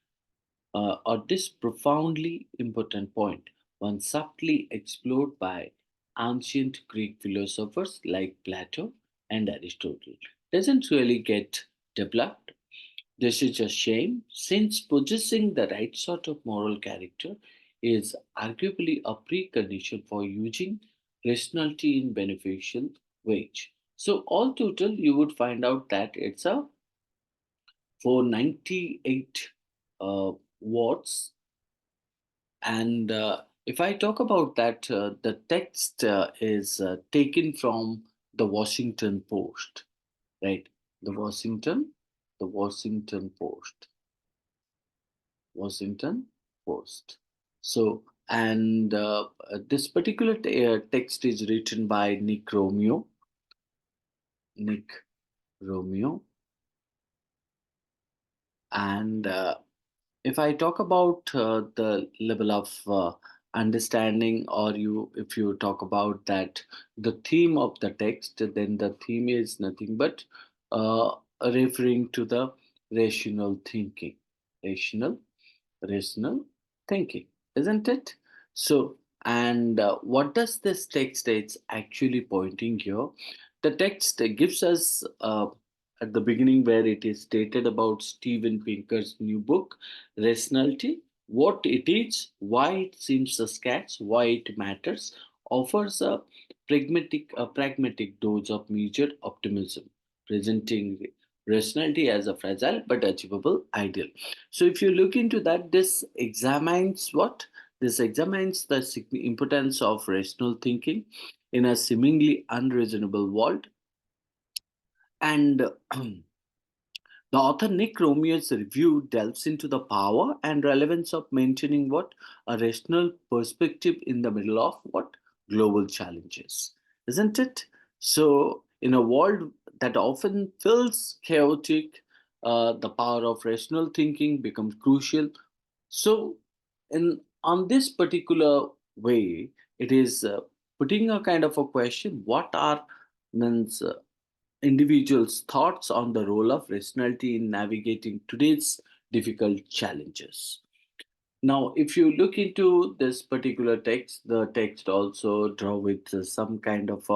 or this profoundly important point, one subtly explored by ancient Greek philosophers like Plato and Aristotle, doesn't really get developed. This is a shame, since possessing the right sort of moral character is arguably a precondition for using rationality in beneficial wage. So all total, you would find out that it's a 498 watts. And if I talk about that, the text is taken from the Washington Post, right? The Washington Post, Washington Post. So, and this particular text is written by Nick Romeo, and if I talk about the level of understanding, or if you talk about that, the theme of the text, then the theme is nothing but uh, referring to the rational thinking, rational rational thinking, isn't it? So, and what does this text is actually pointing here? The text gives us at the beginning where it is stated about Steven Pinker's new book, Rationality, what it is, why it seems a sketch, why it matters, offers a pragmatic dose of measured optimism, presenting rationality as a fragile but achievable ideal. So if you look into that, this examines what? This examines the importance of rational thinking in a seemingly unreasonable world. And the author Nick Romeo's review delves into the power and relevance of maintaining what? A rational perspective in the middle of what? Global challenges. Isn't it? So, in a world that often feels chaotic, the power of rational thinking becomes crucial. So, in on this particular way, it is putting a kind of a question: what are means individuals' thoughts on the role of rationality in navigating today's difficult challenges? Now, if you look into this particular text, the text also draw with some kind of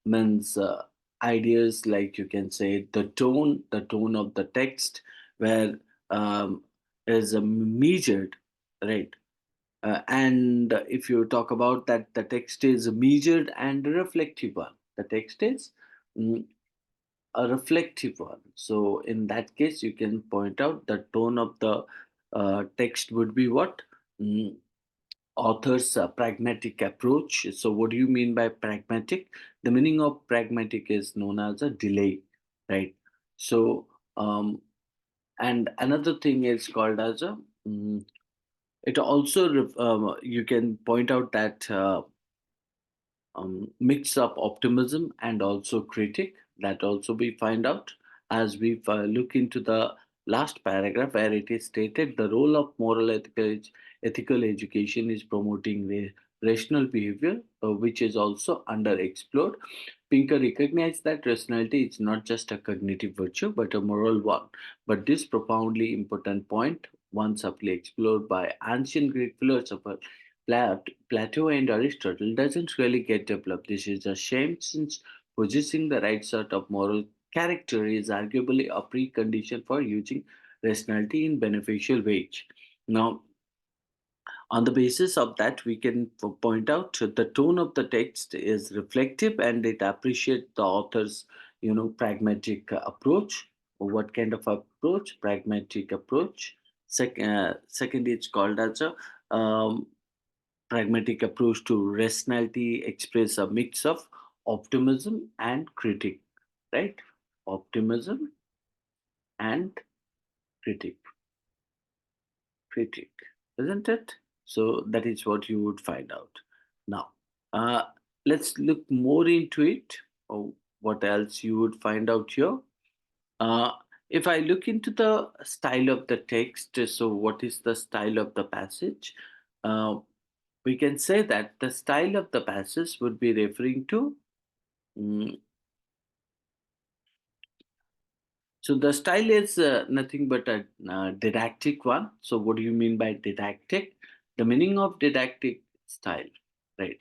means ideas, like you can say the tone of the text, where um, is measured, right? And if you talk about that, the text is measured and reflective one. The text is mm, a reflective one. So in that case, you can point out the tone of the text would be what? Mm, author's pragmatic approach. So what do you mean by pragmatic? The meaning of pragmatic is known as a delay, right? So and another thing is called as a it also you can point out that mix up optimism and also critic, that also we find out as we look into the last paragraph where it is stated the role of ethical education is promoting rational behavior, which is also underexplored. Pinker recognized that rationality is not just a cognitive virtue but a moral one. But this profoundly important point, once aptly explored by ancient Greek philosophers Plato and Aristotle, doesn't really get developed. This is a shame, since possessing the right sort of moral character is arguably a precondition for using rationality in beneficial ways. Now, on the basis of that, we can point out the tone of the text is reflective and it appreciates the author's, pragmatic approach. What kind of approach? Pragmatic approach. Second, it's called as a pragmatic approach to rationality, express a mix of optimism and critique, right? Optimism and critique, critique, isn't it? So that is what you would find out. Now, uh, let's look more into it. What else you would find out here? Uh, if I look into the style of the text, so what is the style of the passage? Uh, we can say that the style of the passage would be referring to. mm, so the style is nothing but a didactic one. So what do you mean by didactic? The meaning of didactic style, right?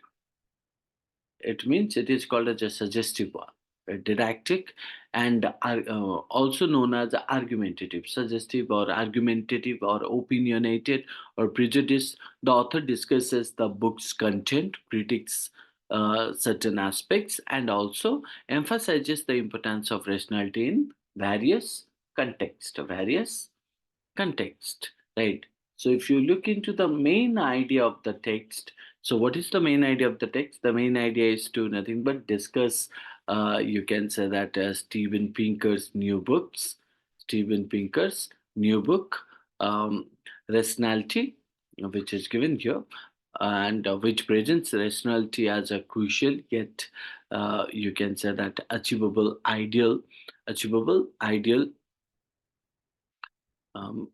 It means it is called as a suggestive one, didactic, and also known as argumentative, suggestive or argumentative or opinionated or prejudiced. The author discusses the book's content, critiques certain aspects, and also emphasizes the importance of rationality in various context, right? So if you look into the main idea of the text, so what is the main idea of the text? The main idea is to nothing but discuss, you can say that, Steven Pinker's new book, um, Rationality, which is given here, and which presents rationality as a crucial yet, you can say that, achievable ideal, um,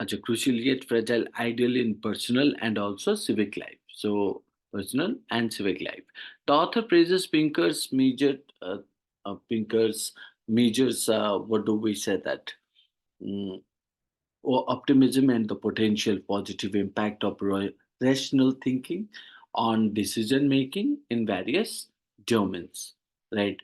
as a crucial yet fragile ideal in personal and also civic life. So, personal and civic life. The author praises Pinker's measures. What do we say that? Mm, Optimism and the potential positive impact of rational thinking on decision making in various domains. Right.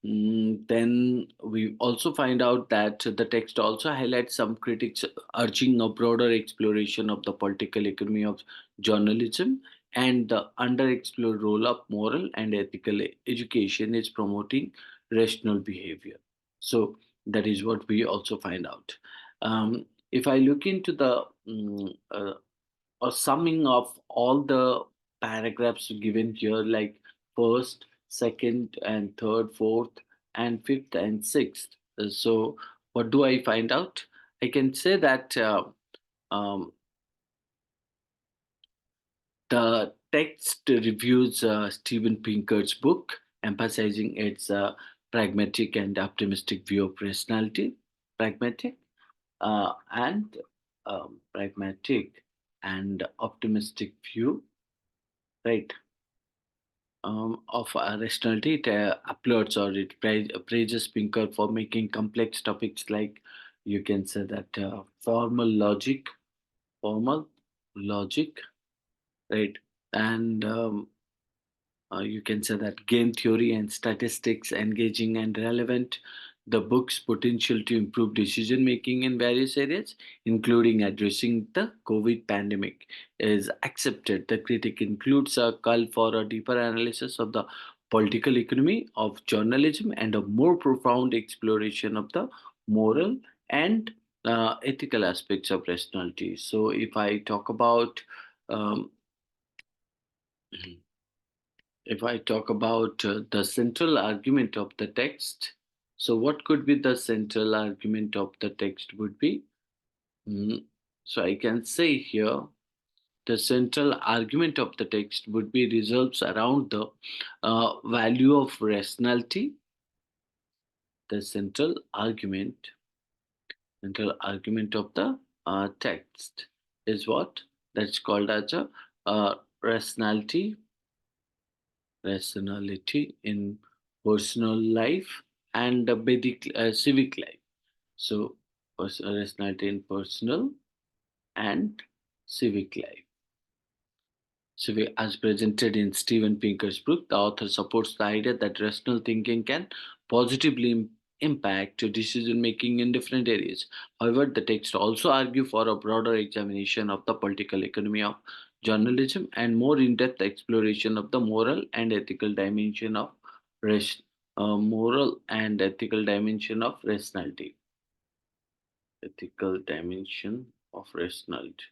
Then we also find out that the text also highlights some critics urging a broader exploration of the political economy of journalism, and the underexplored role of moral and ethical education is promoting rational behavior. So that is what we also find out. If I look into the a summing of all the paragraphs given here, like first, second, and third, fourth, and fifth, and sixth. So, what do I find out? I can say that um, the text reviews Steven Pinker's book, emphasizing its pragmatic and optimistic view of personality, pragmatic and pragmatic and optimistic view, right? Of rationality. It applauds or it praises Pinker for making complex topics like, you can say that, formal logic, right? And you can say that game theory and statistics engaging and relevant. The book's potential to improve decision making in various areas, including addressing the COVID pandemic, is accepted. The critic includes a call for a deeper analysis of the political economy of journalism and a more profound exploration of the moral and ethical aspects of rationality. So, if I talk about um, if I talk about the central argument of the text, so what could be the central argument of the text would be? Mm, So I can say here the central argument of the text would be resolves around the value of rationality. The central argument of the text is what that's called as a rationality rationality in personal life and the civic life. So, rationality in personal and civic life. So, as presented in Steven Pinker's book, the author supports the idea that rational thinking can positively impact decision making in different areas. However, the text also argue for a broader examination of the political economy of journalism and more in-depth exploration of the moral and ethical dimension of rationality. Ethical dimension of rationality,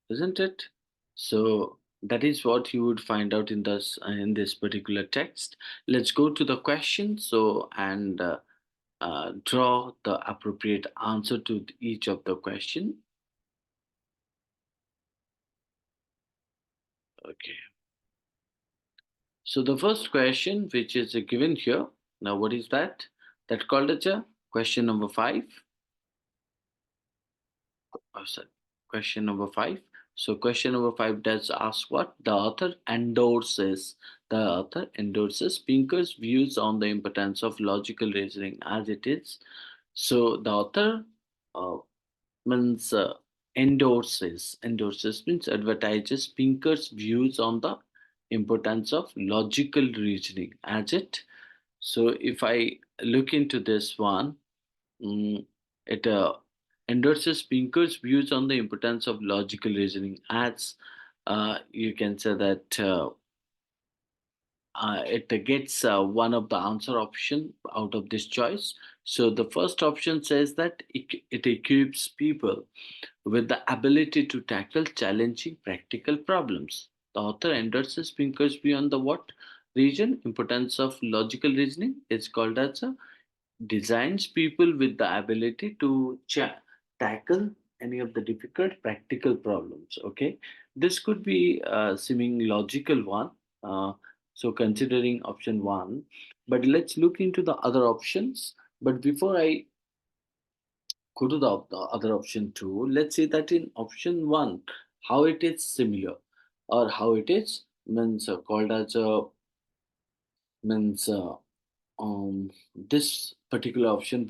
isn't it? So that is what you would find out in this particular text. Let's go to the question. So and draw the appropriate answer to each of the question. Okay. So the first question, which is given here, now what is that? That called as a question number five. Oh, sorry. Question number five. So question number five does ask what the author endorses Pinker's views on the importance of logical reasoning as it is. So the author uh, means endorses means advertises Pinker's views on the importance of logical reasoning as it. So if I look into this one, mm, it endorses Pinker's views on the importance of logical reasoning. As you can say that it gets one of the answer option out of this choice. So the first option says that it equips people with the ability to tackle challenging practical problems. The author endorses Pinker's view on the what region importance of logical reasoning is called as a designs people with the ability to tackle any of the difficult practical problems. Okay, this could be a seeming logical one. So considering option one, but let's look into the other options. But before I go to the other option two, let's say that in option one, how it is similar or how it is means called as a means this particular option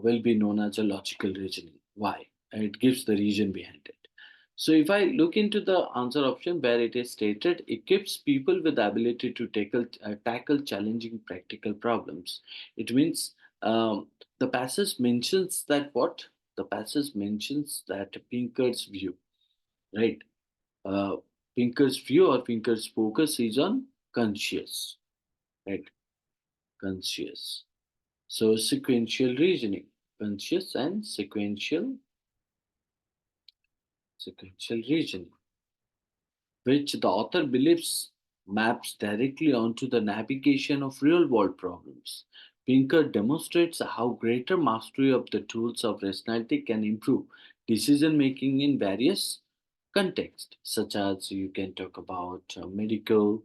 will be known as a logical reasoning. Why? It gives the reason behind it. So if I look into the answer option where it is stated, equips people with the ability to tackle challenging practical problems. It means the passage mentions that what? The passage mentions that Pinker's view, right? Uh, Pinker's view or Pinker's focus is on conscious, right? Conscious. So sequential reasoning, conscious and sequential reasoning, which the author believes maps directly onto the navigation of real world problems. Pinker demonstrates how greater mastery of the tools of rationality can improve decision making in various contexts, such as you can talk about medical,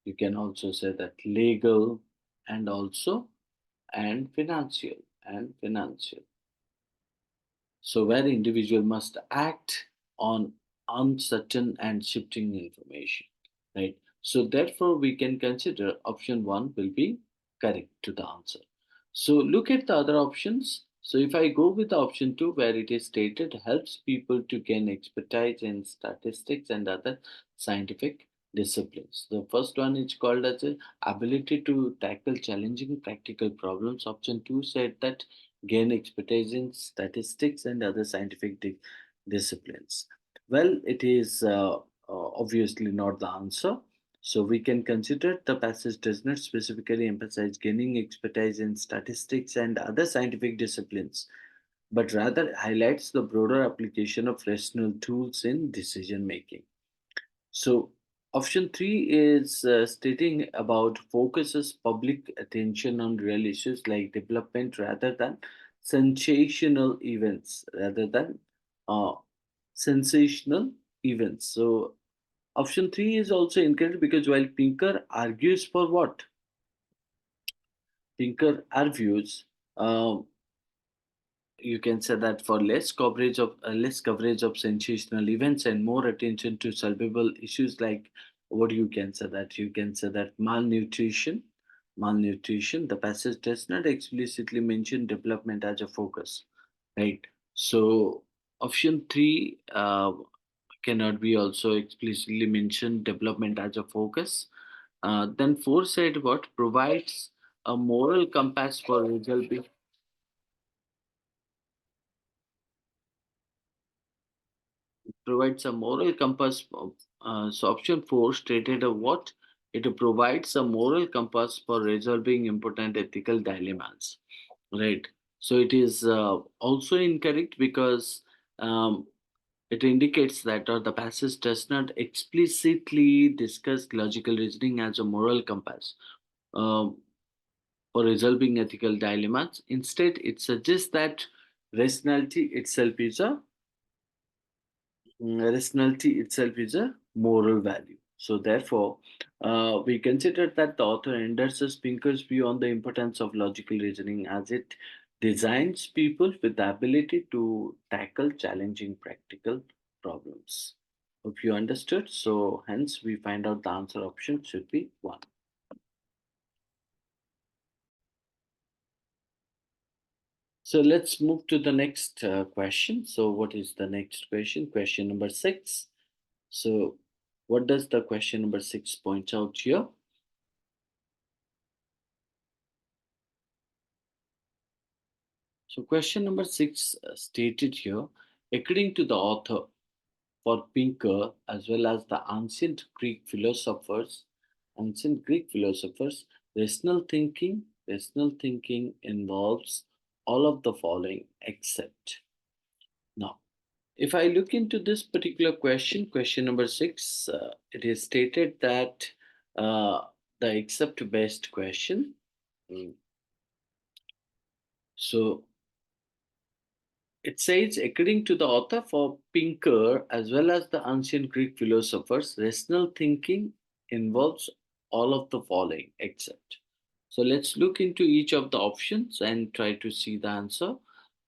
you can also say that legal, and also and financial. So where the individual must act on uncertain and shifting information, right? So therefore, we can consider option one will be correct to the answer. So look at the other options. So if I go with the option two, where it is stated helps people to gain expertise in statistics and other scientific disciplines. The first one is called as a ability to tackle challenging practical problems. Option two said that gain expertise in statistics and other scientific disciplines. Well, it is obviously not the answer. So we can consider the passage does not specifically emphasize gaining expertise in statistics and other scientific disciplines, but rather highlights the broader application of rational tools in decision making. So, option three is stating about focuses public attention on real issues like development rather than sensational events, rather than uh, sensational events. So, option three is also incorrect because while Pinker argues for what? Pinker argues you can say that for less coverage of sensational events and more attention to solvable issues like what you can say that malnutrition. The passage does not explicitly mention development as a focus, right? So option 3 cannot be also explicitly mentioned development as a focus. Then 4 said what provides a moral compass for result provides a moral compass. So option 4 stated a what? It provides a moral compass for resolving important ethical dilemmas. Right. So it is also incorrect because it indicates that or the passage does not explicitly discuss logical reasoning as a moral compass um, for resolving ethical dilemmas. Instead, it suggests that rationality itself is a rationality itself is a moral value. So, therefore, we consider that the author endorses Pinker's view on the importance of logical reasoning as it designs people with the ability to tackle challenging practical problems. Hope you understood. So, hence, we find out the answer option should be one. So, let's move to the next question. So, what is the next question? Question number six. So, what does the question number six point out here? So, question number 6 stated here, according to the author, for Pinker as well as the ancient Greek philosophers, rational thinking involves all of the following except. Now, if I look into this particular question, question number 6, it is stated that uh, the except based question. Mm, So it says, according to the author, for Pinker as well as the ancient Greek philosophers, rational thinking involves all of the following except. So let's look into each of the options and try to see the answer.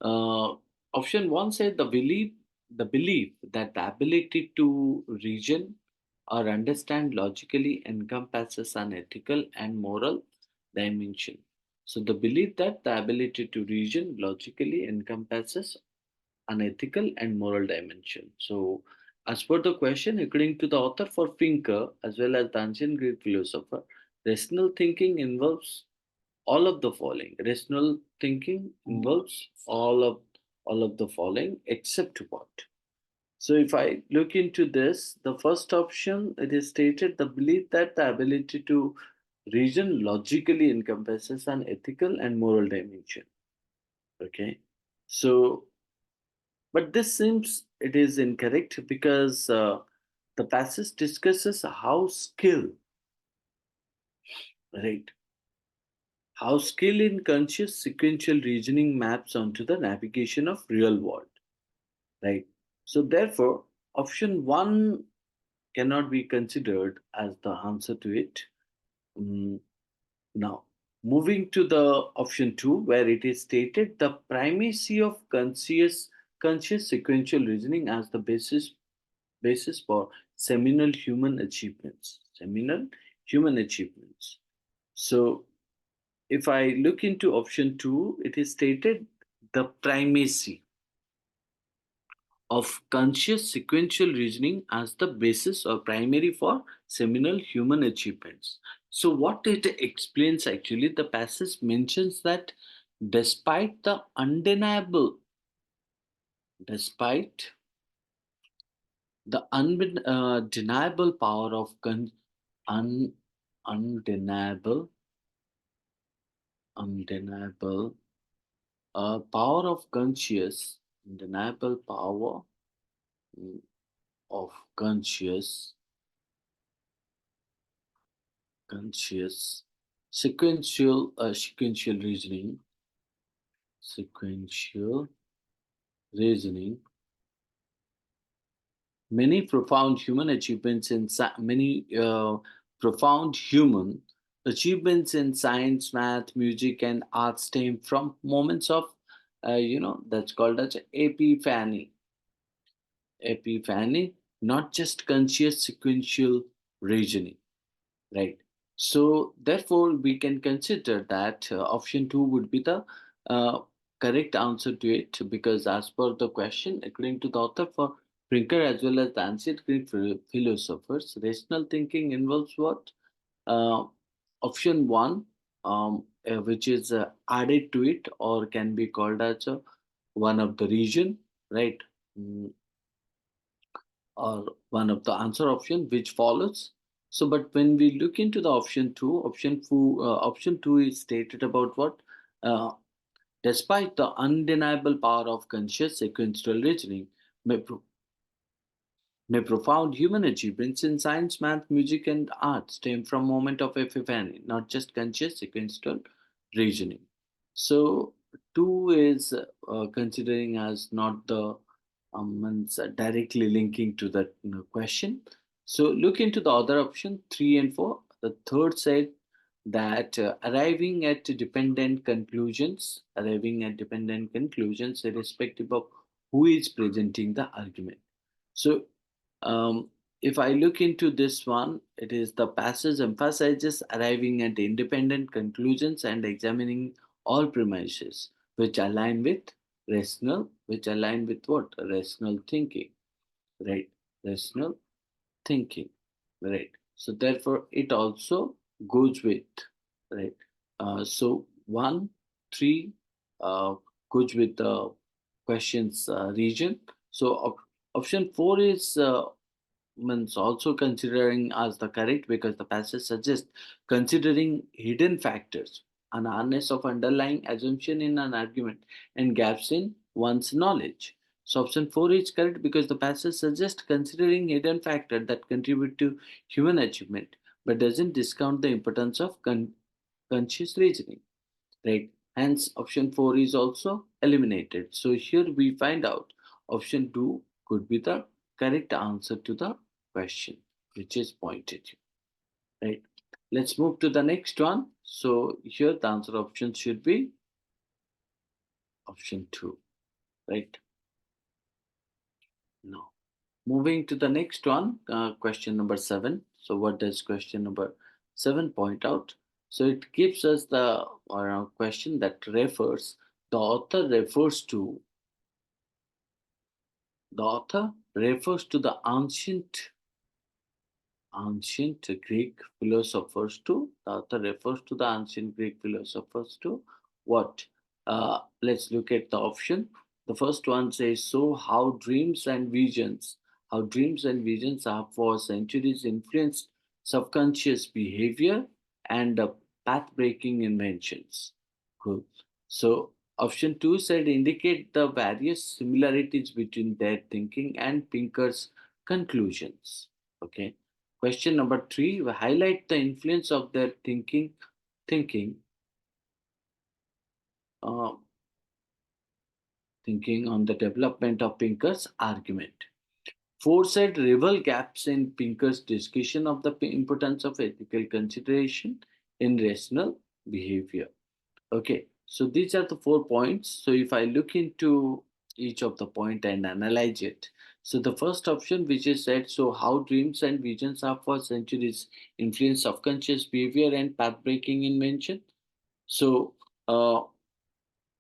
Option one said the belief that the ability to reason or understand logically encompasses an ethical and moral dimension. So the belief that the ability to reason logically encompasses an ethical and moral dimension. So, as per the question, according to the author, for Pinker as well as the ancient Greek philosopher, rational thinking involves all of the following. Rational thinking involves all of the following except what? So if I look into this, the first option, it is stated the belief that the ability to reason logically encompasses an ethical and moral dimension. Okay. So but this seems it is incorrect because the passage discusses right, how skill in conscious sequential reasoning maps onto the navigation of real world, right? So therefore, option one cannot be considered as the answer to it. Mm, Now, moving to the option two, where it is stated the primacy of conscious sequential reasoning as the basis for seminal human achievements. Seminal human achievements. So, if I look into option two, it is stated the primacy of conscious sequential reasoning as the basis or primary for seminal human achievements. So, what it explains actually, the passage mentions that despite the despite the undeniable power of un, undeniable undeniable power of undeniable power mm, of conscious sequential sequential reasoning. Many profound human achievements in many profound human achievements in science, math, music, and art stem from moments of, that's called as epiphany, not just conscious sequential reasoning, right? So therefore, we can consider that option two would be the uh, correct answer to it because, as per the question, according to the author, for Brinker as well as the ancient Greek philosophers, rational thinking involves what? Uh, Option one, which is added to it or can be called as one of the region, right? Mm, or one of the answer option which follows. So, but when we look into the option two is stated about what? Uh, Despite the undeniable power of conscious sequential reasoning, may, pro- may profound human achievements in science, math, music, and art stem from moment of epiphany, not just conscious sequential reasoning. So, two is considering as not the means directly linking to that question. So look into the other option, three and four. The third said that arriving at dependent conclusions, irrespective of who is presenting the argument. So um, if I look into this one, it is the passage emphasizes arriving at independent conclusions and examining all premises which align with what? Rational thinking, right? Rational thinking, right? So therefore, it also goes with, right? So one, three, uh, goes with the questions region. So option 4 is means also considering as the correct because the passage suggests considering hidden factors, an harness of underlying assumption in an argument and gaps in one's knowledge. So option 4 is correct because the passage suggests considering hidden factors that contribute to human achievement but doesn't discount the importance of conscious reasoning, right? Hence option 4 is also eliminated. So here we find out option 2 could be the correct answer to the question which is pointed here, right? Let's move to the next one. So here the answer option should be option 2, right? No. Moving to the next one, question number 7. So what does question number 7 point out? So it gives us the question that refers, the author refers to the author refers to the ancient Greek philosophers too. The author refers to the ancient Greek philosophers too. What? Let's look at the option. The first one says, so how dreams and visions have for centuries influenced subconscious behavior and path-breaking inventions. Good. So option 2 said indicate the various similarities between their thinking and Pinker's conclusions. Okay. Question number 3, we highlight the influence of their thinking, uh, thinking on the development of Pinker's argument. 4 said reveal gaps in Pinker's discussion of the importance of ethical consideration in rational behavior. Okay, so these are the 4 points. So if I look into each of the point and analyze it, so the first option which is said, so how dreams and visions have for centuries influenced subconscious behavior and path-breaking invention. So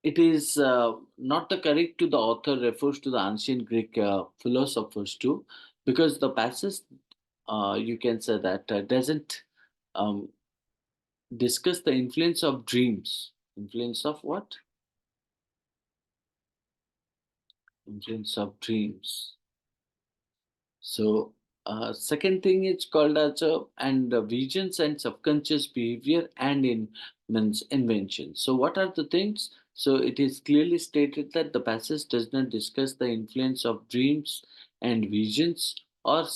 it is not the correct to the author refers to the ancient Greek philosophers too, because the passage you can say that doesn't um, discuss the influence of dreams. Influence of what? Influence of dreams. So, second thing it's called as visions and subconscious behavior and in means invention. So, what are the things? So, it is clearly stated that the passage does not discuss the influence of dreams and visions or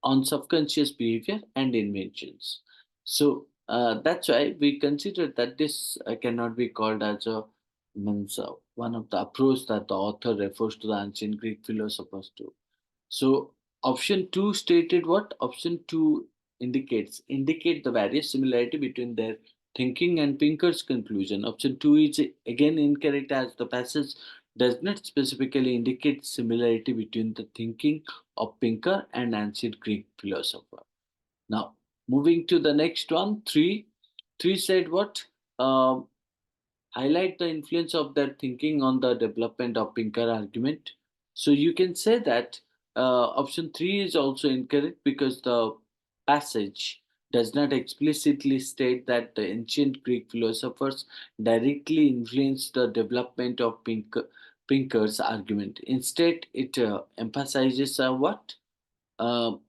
on subconscious behavior and inventions. So that's why we consider that this cannot be called as a means one of the approach that the author refers to the ancient Greek philosophers to. So option 2 stated what? Option 2 indicate the various similarity between their thinking and Pinker's conclusion. Option 2 is again incorrect as the passage does not specifically indicate similarity between the thinking of Pinker and ancient Greek philosopher. Now moving to the next one, 3. 3 said what? Um highlight the influence of their thinking on the development of Pinker argument. So you can say that option 3 is also incorrect because the passage does not explicitly state that the ancient Greek philosophers directly influenced the development of Pinker's argument. Instead, it emphasizes what?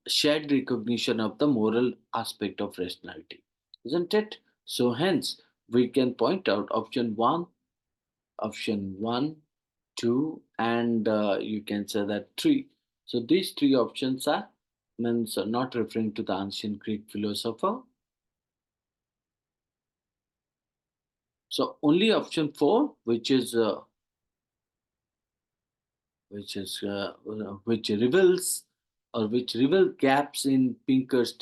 Shared recognition of the moral aspect of rationality, isn't it? So, hence, we can point out option 1, 2, and you can say that 3. So, these 3 options are means not referring to the ancient Greek philosopher. So, only option 4, which reveals or which reveal gaps in Pinker's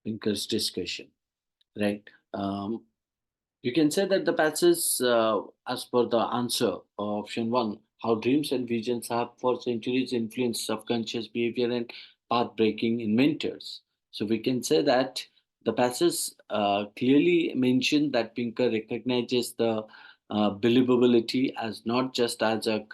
Pinker's discussion, right? Um, you can say that the passage, as per the answer option 1, how dreams and visions have for centuries influenced subconscious behavior and path breaking inventors. So we can say that the passage clearly mentioned that Pinker recognizes the believability as not just as a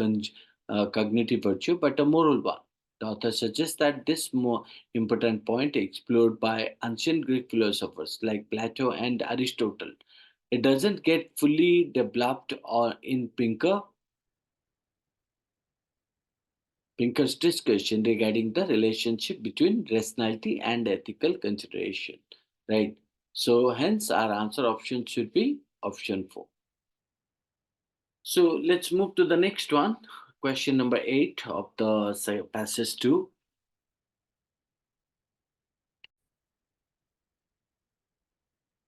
cognitive virtue but a moral one. The author suggests that this more important point explored by ancient Greek philosophers like Plato and Aristotle. It doesn't get fully developed or in Pinker's discussion regarding the relationship between rationality and ethical consideration. Right. So hence our answer option should be option 4. So let's move to the next one. Question number 8 of the passage 2.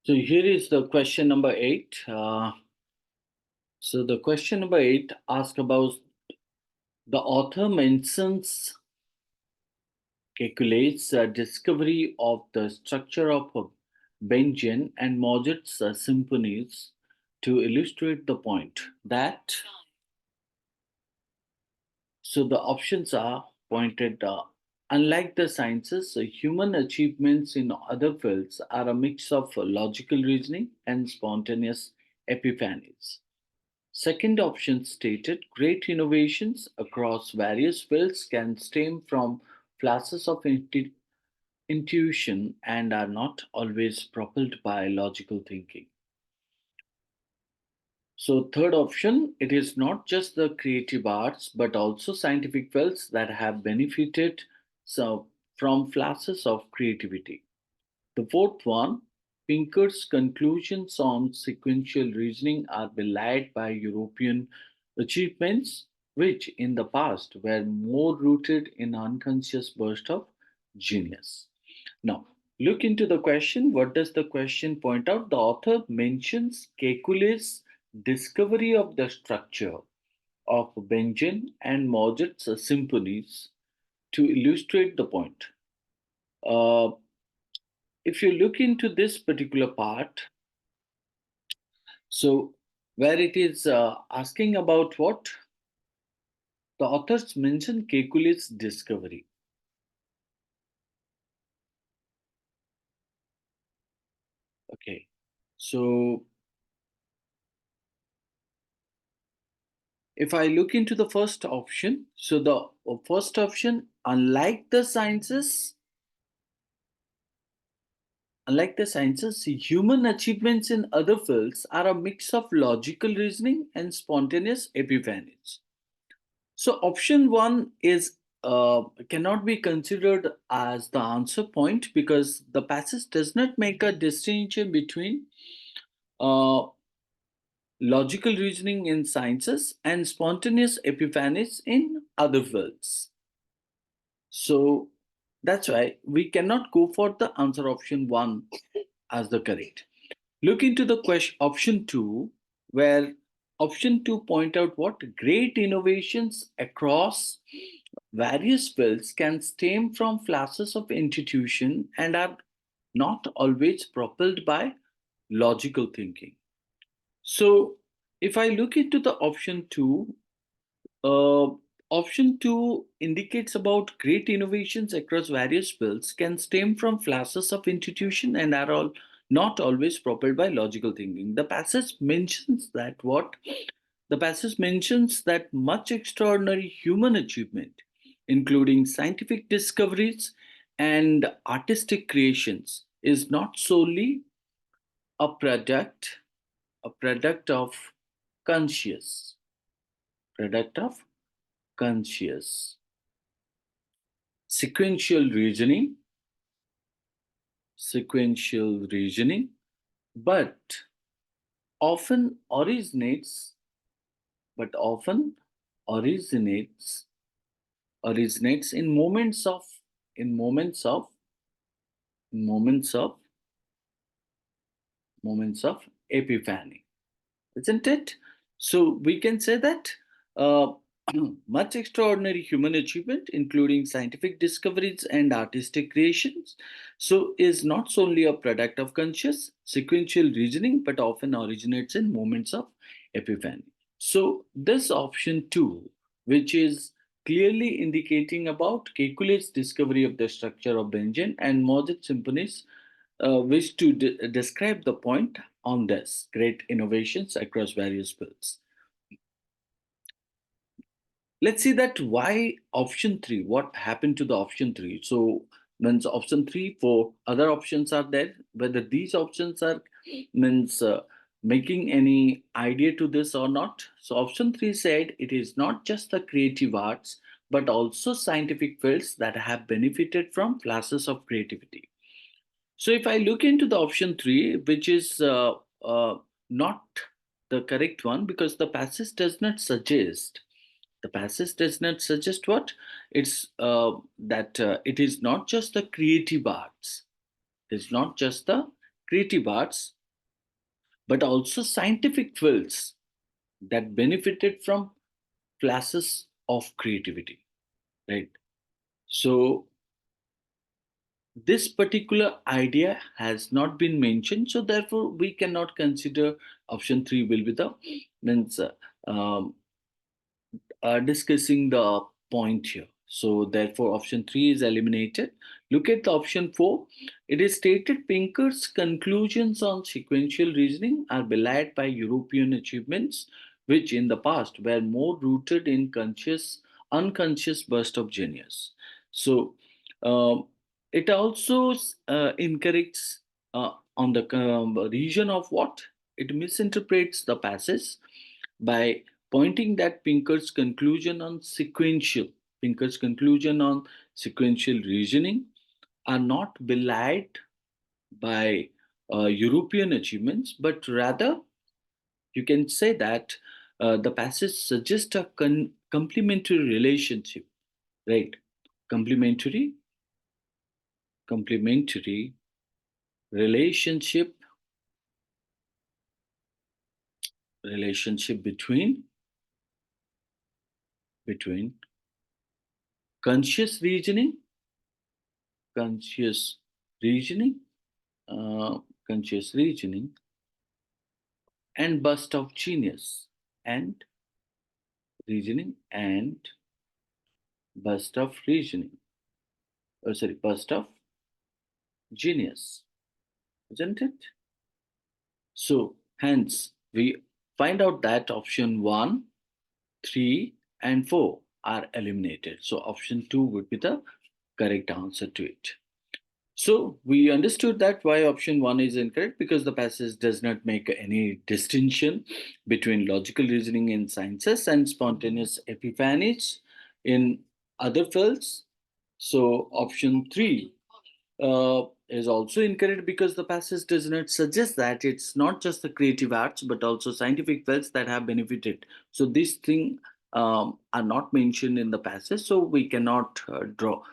So here is the question number 8. So the question number 8 asks about the author mentions calculates a discovery of the structure of Benjamin and Mozart's symphonies to illustrate the point that so the options are pointed. Unlike the sciences, human achievements in other fields are a mix of logical reasoning and spontaneous epiphanies. Second option stated great innovations across various fields can stem from flashes of intuition and are not always propelled by logical thinking. So, third option, it is not just the creative arts but also scientific fields that have benefited so, from flashes of creativity. The fourth one, Pinker's conclusions on sequential reasoning are belied by European achievements, which in the past were more rooted in unconscious bursts of genius. Now, look into the question. What does the question point out? The author mentions Kekule's discovery of the structure of Benjamin and Mozart's symphonies to illustrate the point. Uh, if you look into this particular part, so where it is asking about what the authors mention Kekule's discovery. Okay, so if I look into the first option, so the first option, unlike the sciences, human achievements in other fields are a mix of logical reasoning and spontaneous epiphanies. So option one is cannot be considered as the answer point because the passage does not make a distinction between uh, logical reasoning in sciences and spontaneous epiphanies in other fields. So that's why we cannot go for the answer option one as the correct. Look into the question option two, where option two point out what great innovations across various fields can stem from flashes of intuition and are not always propelled by logical thinking. So, if I look into the option two, uh, option two indicates about great innovations across various fields can stem from flashes of intuition and are all not always propelled by logical thinking. The passage mentions that much extraordinary human achievement, including scientific discoveries and artistic creations, is not solely a product of conscious product of conscious sequential reasoning sequential reasoning but often originates but often originates originates in moments of epiphany, isn't it? So we can say that uh, much extraordinary human achievement, including scientific discoveries and artistic creations, so is not solely a product of conscious sequential reasoning, but often originates in moments of epiphany. So this option two, which is clearly indicating about Kekule's discovery of the structure of Benjamin and Mozart symphonies, wish to describe the point on this great innovations across various fields. Let's see that why option 3, what happened to the option 3. So means option 3, 4 other options are there, whether these options are means making any idea to this or not. So option 3 said it is not just the creative arts but also scientific fields that have benefited from flashes of creativity. So if I look into the option 3, which is not the correct one, because the passage does not suggest, the passage does not suggest what? It's that it is not just the creative arts. It's not just the creative arts, but also scientific fields that benefited from flashes of creativity, right? So this particular idea has not been mentioned, so therefore we cannot consider option 3 will be the means um, discussing the point here. So therefore option 3 is eliminated. Look at the option 4. It is stated Pinker's conclusions on sequential reasoning are belied by European achievements, which in the past were more rooted in unconscious burst of genius. So um, it also incorrects on the region of what? It misinterprets the passage by pointing that Pinker's conclusion on sequential reasoning are not belied by European achievements, but rather you can say that the passage suggests a complementary relationship, right? Complementary, complementary relationship, relationship between conscious reasoning, conscious reasoning, uh, conscious reasoning, and burst of genius, and reasoning, and burst of reasoning. Oh, sorry, burst of genius, isn't it? So, hence, we find out that option 1, 3, and 4 are eliminated. So, option 2 would be the correct answer to it. So we understood that why option 1 is incorrect, because the passage does not make any distinction between logical reasoning in sciences and spontaneous epiphanies in other fields. So option 3 is also incorrect because the passage does not suggest that it's not just the creative arts but also scientific fields that have benefited. So these things are not mentioned in the passage, so we cannot draw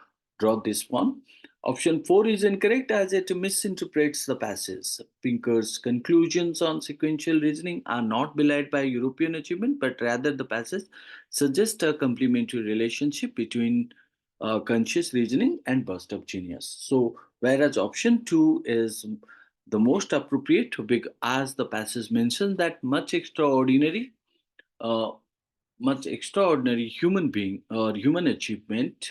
this one. Option 4 is incorrect as it misinterprets the passage. Pinker's conclusions on sequential reasoning are not belied by European achievement, but rather the passage suggests a complementary relationship between conscious reasoning and burst of genius. So, whereas option 2 is the most appropriate, as the passage mentions that uh, much extraordinary human being or human achievement,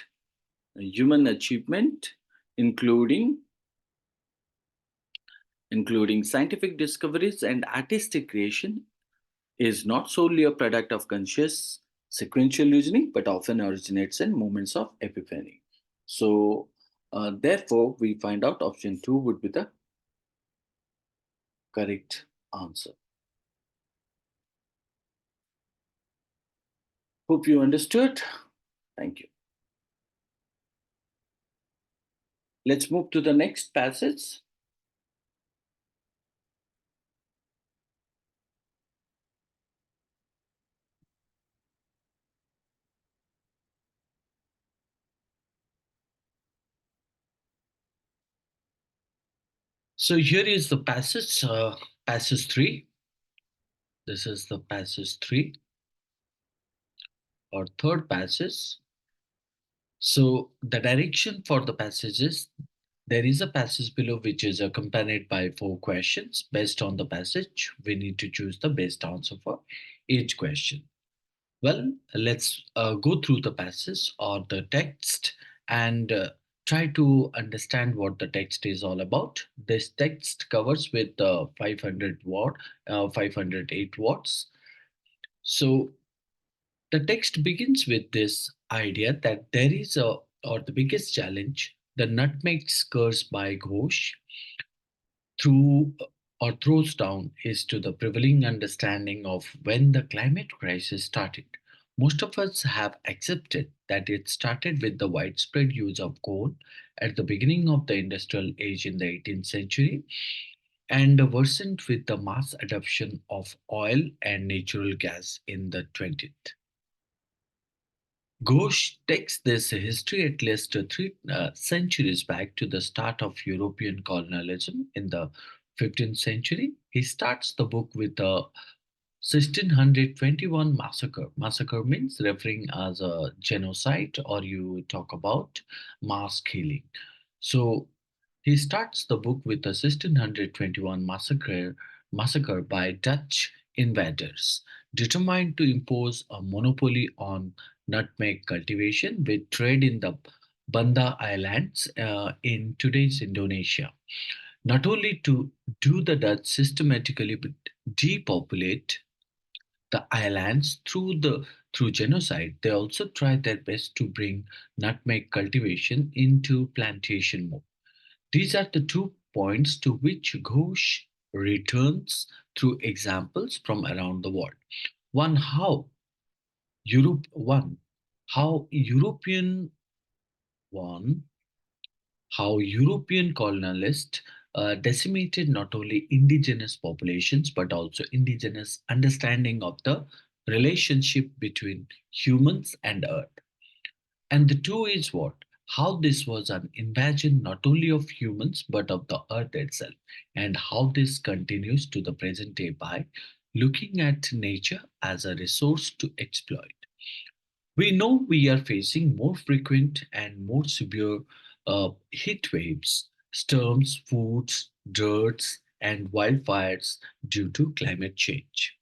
including scientific discoveries and artistic creation, is not solely a product of conscious sequential reasoning, but often originates in moments of epiphany. So, therefore, we find out option 2 would be the correct answer. Hope you understood. Thank you. Let's move to the next passage. So here is the passage, passage 3. This is the passage 3 or third passage. So the direction for the passage is there is a passage below which is accompanied by 4 questions. Based on the passage, we need to choose the best answer for each question. Well, let's go through the passage or the text and try to understand what the text is all about. This text covers with 508 words. So The text begins with this idea that there is a, or the biggest challenge, the nutmeg curse by Ghosh, through or throws down is to the prevailing understanding of when the climate crisis started. Most of us have accepted that it started with the widespread use of coal at the beginning of the industrial age in the 18th century and worsened with the mass adoption of oil and natural gas in the 20th. Ghosh takes this history at least three centuries back to the start of European colonialism in the 15th century. He starts the book with the 1621 massacre. Massacre means referring as a genocide, or you talk about mass killing. So he starts the book with a 1621 massacre by Dutch invaders, determined to impose a monopoly on nutmeg cultivation with trade in the Banda Islands in today's Indonesia. Not only to do the Dutch systematically depopulate the islands through genocide, they also tried their best to bring nutmeg cultivation into plantation mode. These are the 2 points to which Ghosh returns through examples from around the world. One, one, how European one, how European colonialists decimated not only indigenous populations but also indigenous understanding of the relationship between humans and earth. And the two is what? How this was an invasion not only of humans but of the earth itself, and how this continues to the present day by looking at nature as a resource to exploit. We know we are facing more frequent and more severe heat waves, storms, floods, droughts, and wildfires due to climate change.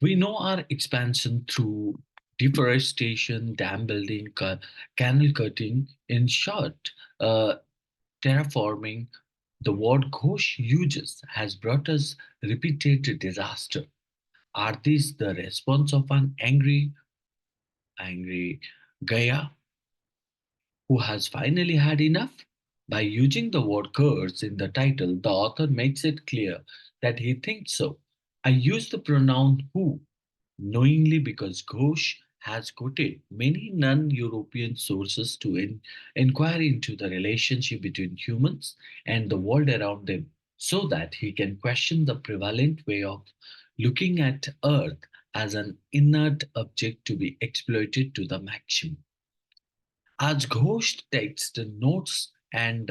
We know our expansion through deforestation, dam building, canal cutting, in short, terraforming, the word Ghosh uses has brought us repeated disaster. Are these the response of an angry Gaia who has finally had enough? By using the word curse in the title, the author makes it clear that he thinks so. I use the pronoun who knowingly because Ghosh has quoted many non European sources to inquire into the relationship between humans and the world around them so that he can question the prevalent way of looking at Earth as an inert object to be exploited to the maximum. As Ghosh text, notes, and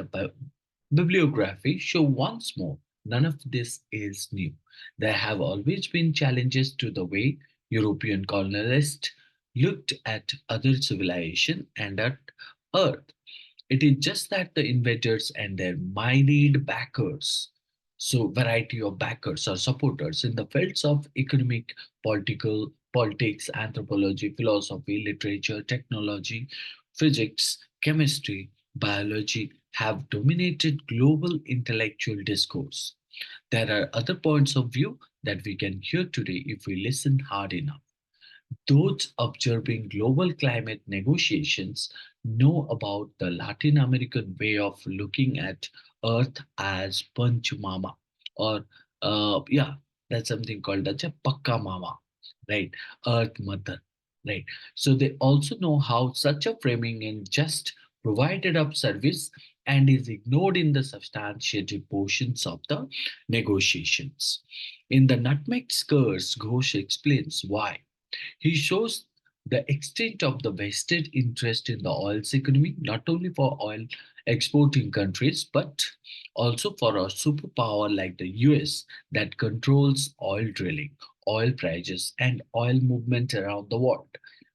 bibliography show once more, none of this is new. There have always been challenges to the way European colonialists looked at other civilization and at Earth. It is just that the invaders and their myriad backers, so variety of backers or supporters in the fields of economic, politics, anthropology, philosophy, literature, technology, physics, chemistry, biology have dominated global intellectual discourse. There are other points of view that we can hear today if we listen hard enough. Those observing global climate negotiations know about the Latin American way of looking at Earth as Panch Mama, or yeah, that's something called as a Pakka Mama, right? Earth Mother, right? So they also know how such a framing is just provided up service and is ignored in the substantiated portions of the negotiations. In the Nutmeg Curse, Ghosh explains why he shows the extent of the vested interest in the oil's economy, not only for oil exporting countries, but also for a superpower like the US that controls oil drilling, oil prices, and oil movement around the world.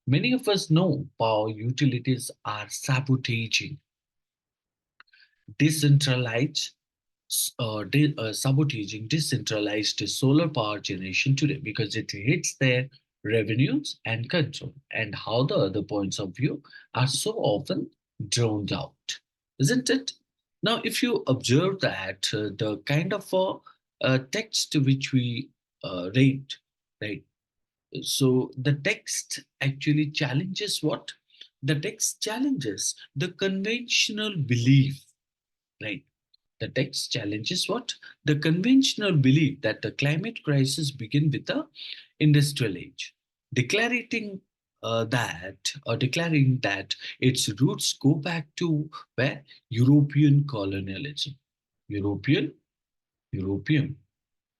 Many of us know power utilities are sabotaging decentralized sabotaging decentralized solar power generation today because it hits their revenues and control, and how the other points of view are so often drowned out, isn't it? Now, if you observe that the kind of text which we read, right? So the text actually challenges what? The text challenges the conventional belief, right? The text challenges what? The conventional belief that the climate crisis began with the industrial age, declaring declaring that its roots go back to where? European colonialism. European European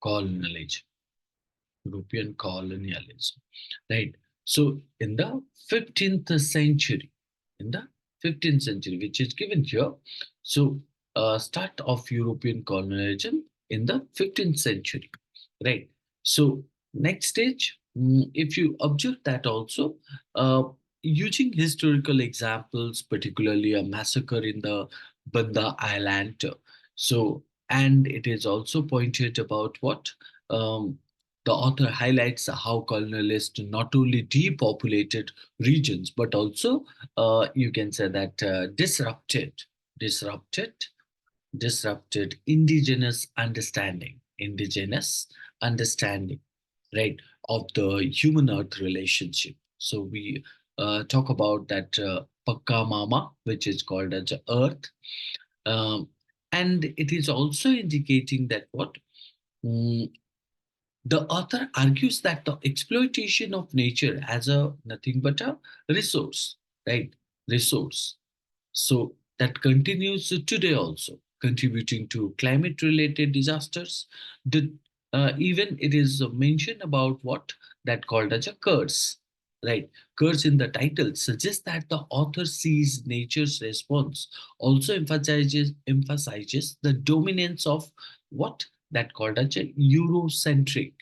colonialism. European colonialism, right? So in the 15th century, in the 15th century, which is given here, so start of European colonialism in the 15th century, right? So next stage, if you observe that also, uh, using historical examples, particularly a massacre in the Banda Island, so and it is also pointed about what the author highlights how colonialists not only depopulated regions but also you can say that disrupted disrupted indigenous understanding, right, of the human earth relationship. So we talk about that pakka mama, which is called as earth, um, and it is also indicating that what. Mm, the author argues that the exploitation of nature as a nothing but a resource, right? Resource. So that continues today also, contributing to climate related disasters. The, even it is mentioned about what that called as a curse, right? Curse in the title suggests that the author sees nature's response, also emphasizes the dominance of what that called as a Eurocentric,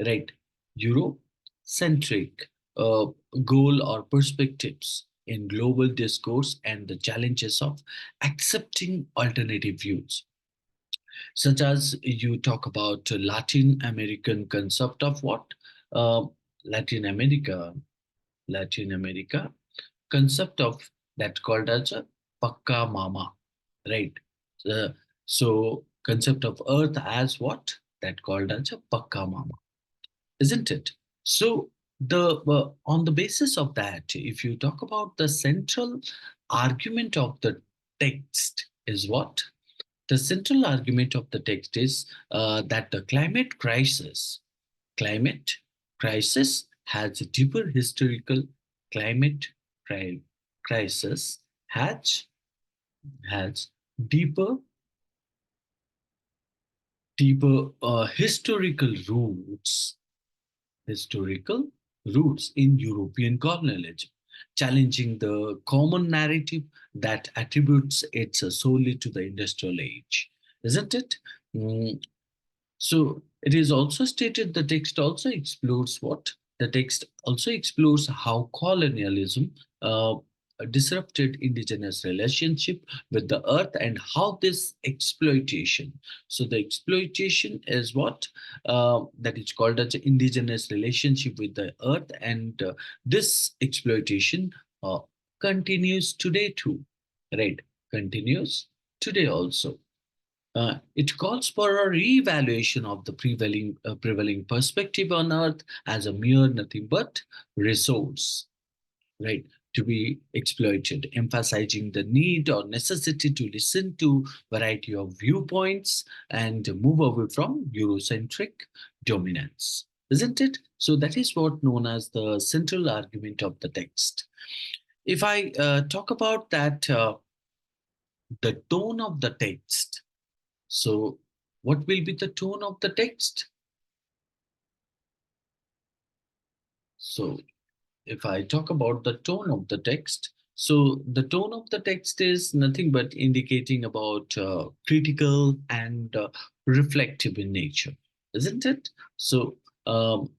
right? Eurocentric uh, goal or perspectives in global discourse and the challenges of accepting alternative views, such as you talk about Latin American concept of what? Uh, Latin America, Latin America concept of that called as a pakka mama, right? Uh, so concept of earth as what? That called as a pakka mama, isn't it? So the on the basis of that, if you talk about the central argument of the text is what? The central argument of the text is that the climate crisis has a deeper historical climate cri- crisis has deeper historical historical roots in European colonialism, challenging the common narrative that attributes it solely to the industrial age, isn't it? Mm, so it is also stated the text also explores what? The text also explores how colonialism disrupted indigenous relationship with the earth and how this exploitation. So the exploitation is what? That is called as indigenous relationship with the earth, and this exploitation continues today too, right? Continues today also. It calls for a re-evaluation of the prevailing perspective on Earth as a mere nothing but resource, right, to be exploited, emphasizing the need or necessity to listen to variety of viewpoints and move away from Eurocentric dominance, isn't it? So that is what known as the central argument of the text. If I talk about that, the tone of the text. So, what will be the tone of the text? So, if I talk about the tone of the text, so the tone of the text is nothing but indicating about critical and reflective in nature, isn't it? So,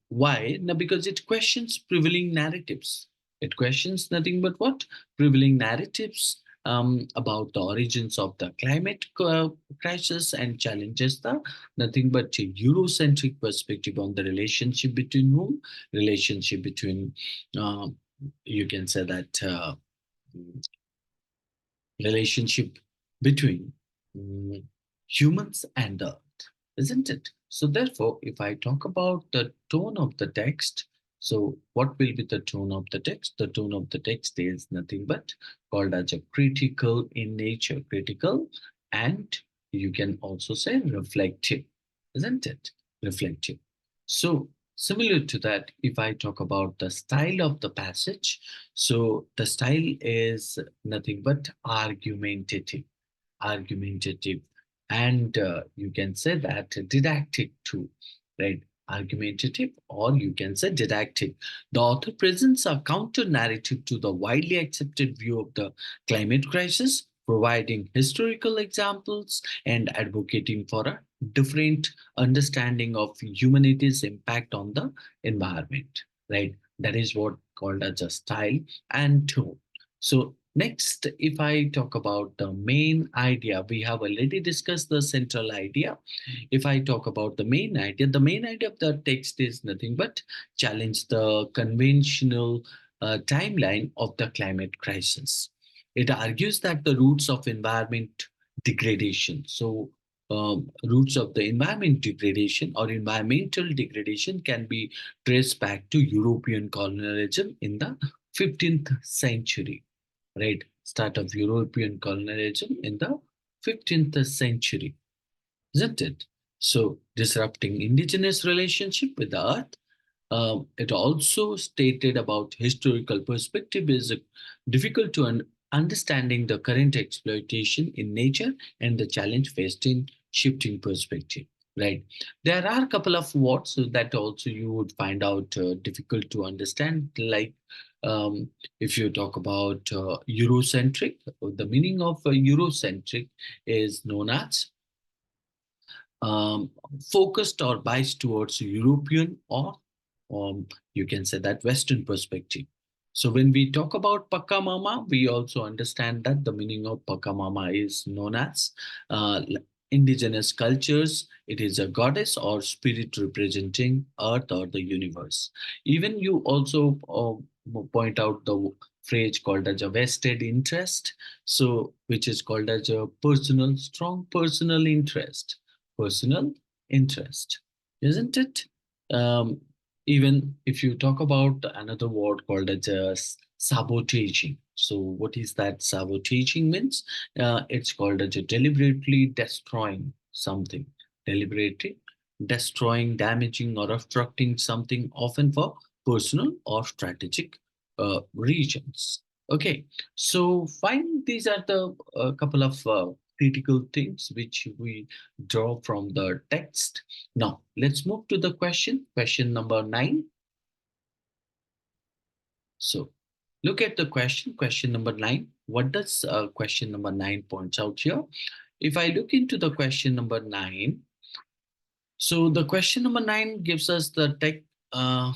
why? Now, because it questions prevailing narratives. It questions nothing but what? Prevailing narratives about the origins of the climate crisis and challenges the nothing but a Eurocentric perspective on the relationship between whom? Relationship between uh, you can say that relationship between mm, humans and the earth, isn't it? So therefore, if I talk about the tone of the text, So what will be the tone of the text? The tone of the text is nothing but called as a critical in nature, critical, and you can also say reflective, isn't it? Reflective. So similar to that, if I talk about the style of the passage, so the style is nothing but argumentative, and you can say that didactic too, right? Argumentative, or you can say didactic. The author presents a counter narrative to the widely accepted view of the climate crisis, providing historical examples and advocating for a different understanding of humanity's impact on the environment, right? That is what called as a style and tone. So next, if I talk about the main idea, we have already discussed the central idea. If I talk about the main idea of the text is nothing but challenge the conventional timeline of the climate crisis. It argues that the roots of environment degradation, roots of the environment degradation or environmental degradation can be traced back to European colonialism in the 15th century, right? Start of European colonialism in the 15th century, isn't it? So disrupting indigenous relationship with the earth. It also stated about historical perspective is difficult to understanding the current exploitation in nature and the challenge faced in shifting perspective. Right. There are a couple of words that also you would find out difficult to understand, like um, if you talk about Eurocentric, the meaning of Eurocentric is known as um, focused or biased towards European or you can say that Western perspective. So when we talk about Pakamama, we also understand that the meaning of Pakamama is known as indigenous cultures. It is a goddess or spirit representing earth or the universe. Even you also point out the phrase called as a vested interest, so which is called as a strong personal personal interest, isn't it? Um, Even if you talk about another word called as sabotaging. So, what is that sabotaging means? It's called as a deliberately destroying something, deliberately destroying, damaging, or obstructing something, often for personal or strategic regions. Okay, so fine. These are the couple of critical things which we draw from the text. Now, let's move to the question number 9. So, look at the question number 9. What does question number 9 points out here? If I look into the question number 9, so the question number 9 gives us the uh,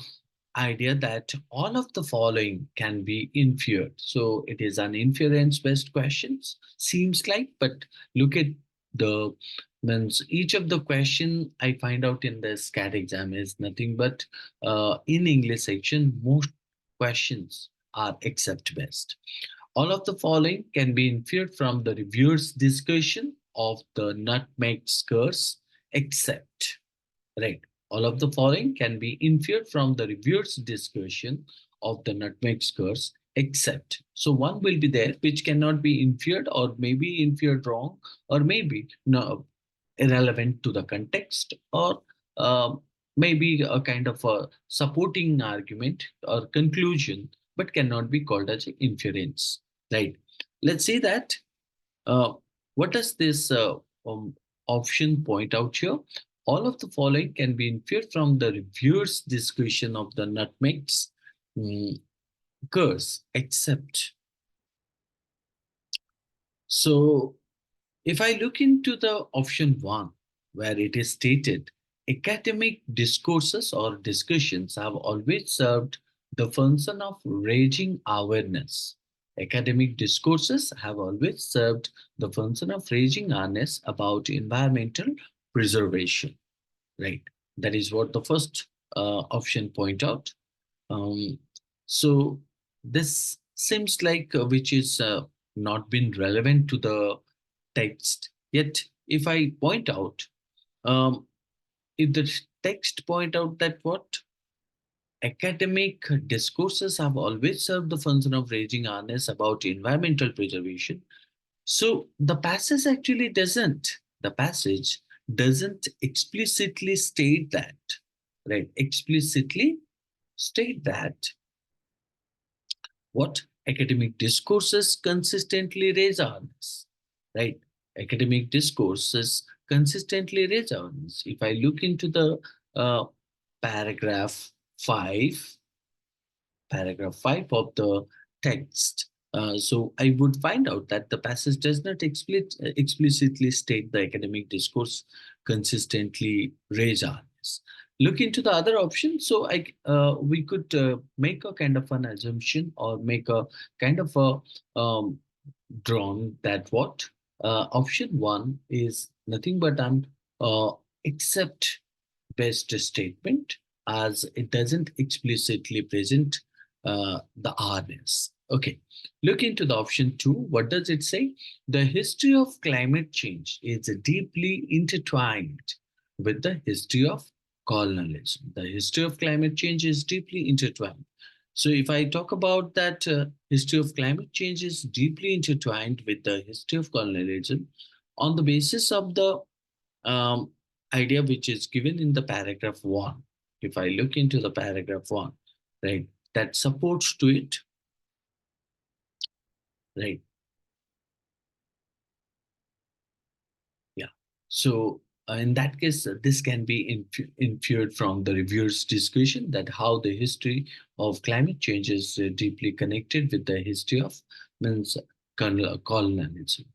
idea that all of the following can be inferred. So it is an inference-based questions, seems like, but look at the means each of the question I find out in the SCAT exam is nothing but in English section, most questions are except based. All of the following can be inferred from the reviewer's discussion of the nutmeg curse except. Right. All of the following can be inferred from the reviewer's discussion of the nutmeg curse, except. So one will be there which cannot be inferred or maybe inferred wrong or maybe no, irrelevant to the context or uh, maybe a kind of a supporting argument or conclusion but cannot be called as inference. Right. Let's see that uh, what does this option point out here? All of the following can be inferred from the reviewer's discussion of the nutmeg's mm, curse, except. So, if I look into the option 1, where it is stated, academic discourses or discussions have always served the function of raising awareness. Academic discourses have always served the function of raising awareness about environmental preservation, right? That is what the first option point out. Um, so this seems like which is not been relevant to the text. Yet, if I point out, um, if the text point out that what academic discourses have always served the function of raising awareness about environmental preservation. So the passage doesn't explicitly state that, right? Explicitly state that what academic discourses consistently raise awareness, right? Academic discourses consistently raise awareness. If I look into the uh, paragraph 5, paragraph 5 of the text. So I would find out that the passage does not explicitly state the academic discourse consistently raise awareness. Look into the other option. So we could make a kind of an assumption or make a kind of a drawn that what option one is nothing but an except best statement, as it doesn't explicitly present the awareness. Okay, look into the option two. What does it say? The history of climate change is deeply intertwined with the history of colonialism. The history of climate change is deeply intertwined. So if I talk about that history of climate change is deeply intertwined with the history of colonialism on the basis of the um, idea which is given in the paragraph 1. If I look into the paragraph 1, right, that supports to it, right? Yeah. So in that case, this can be inferred from the reviewer's discussion that how the history of climate change is deeply connected with the history of means colonialism.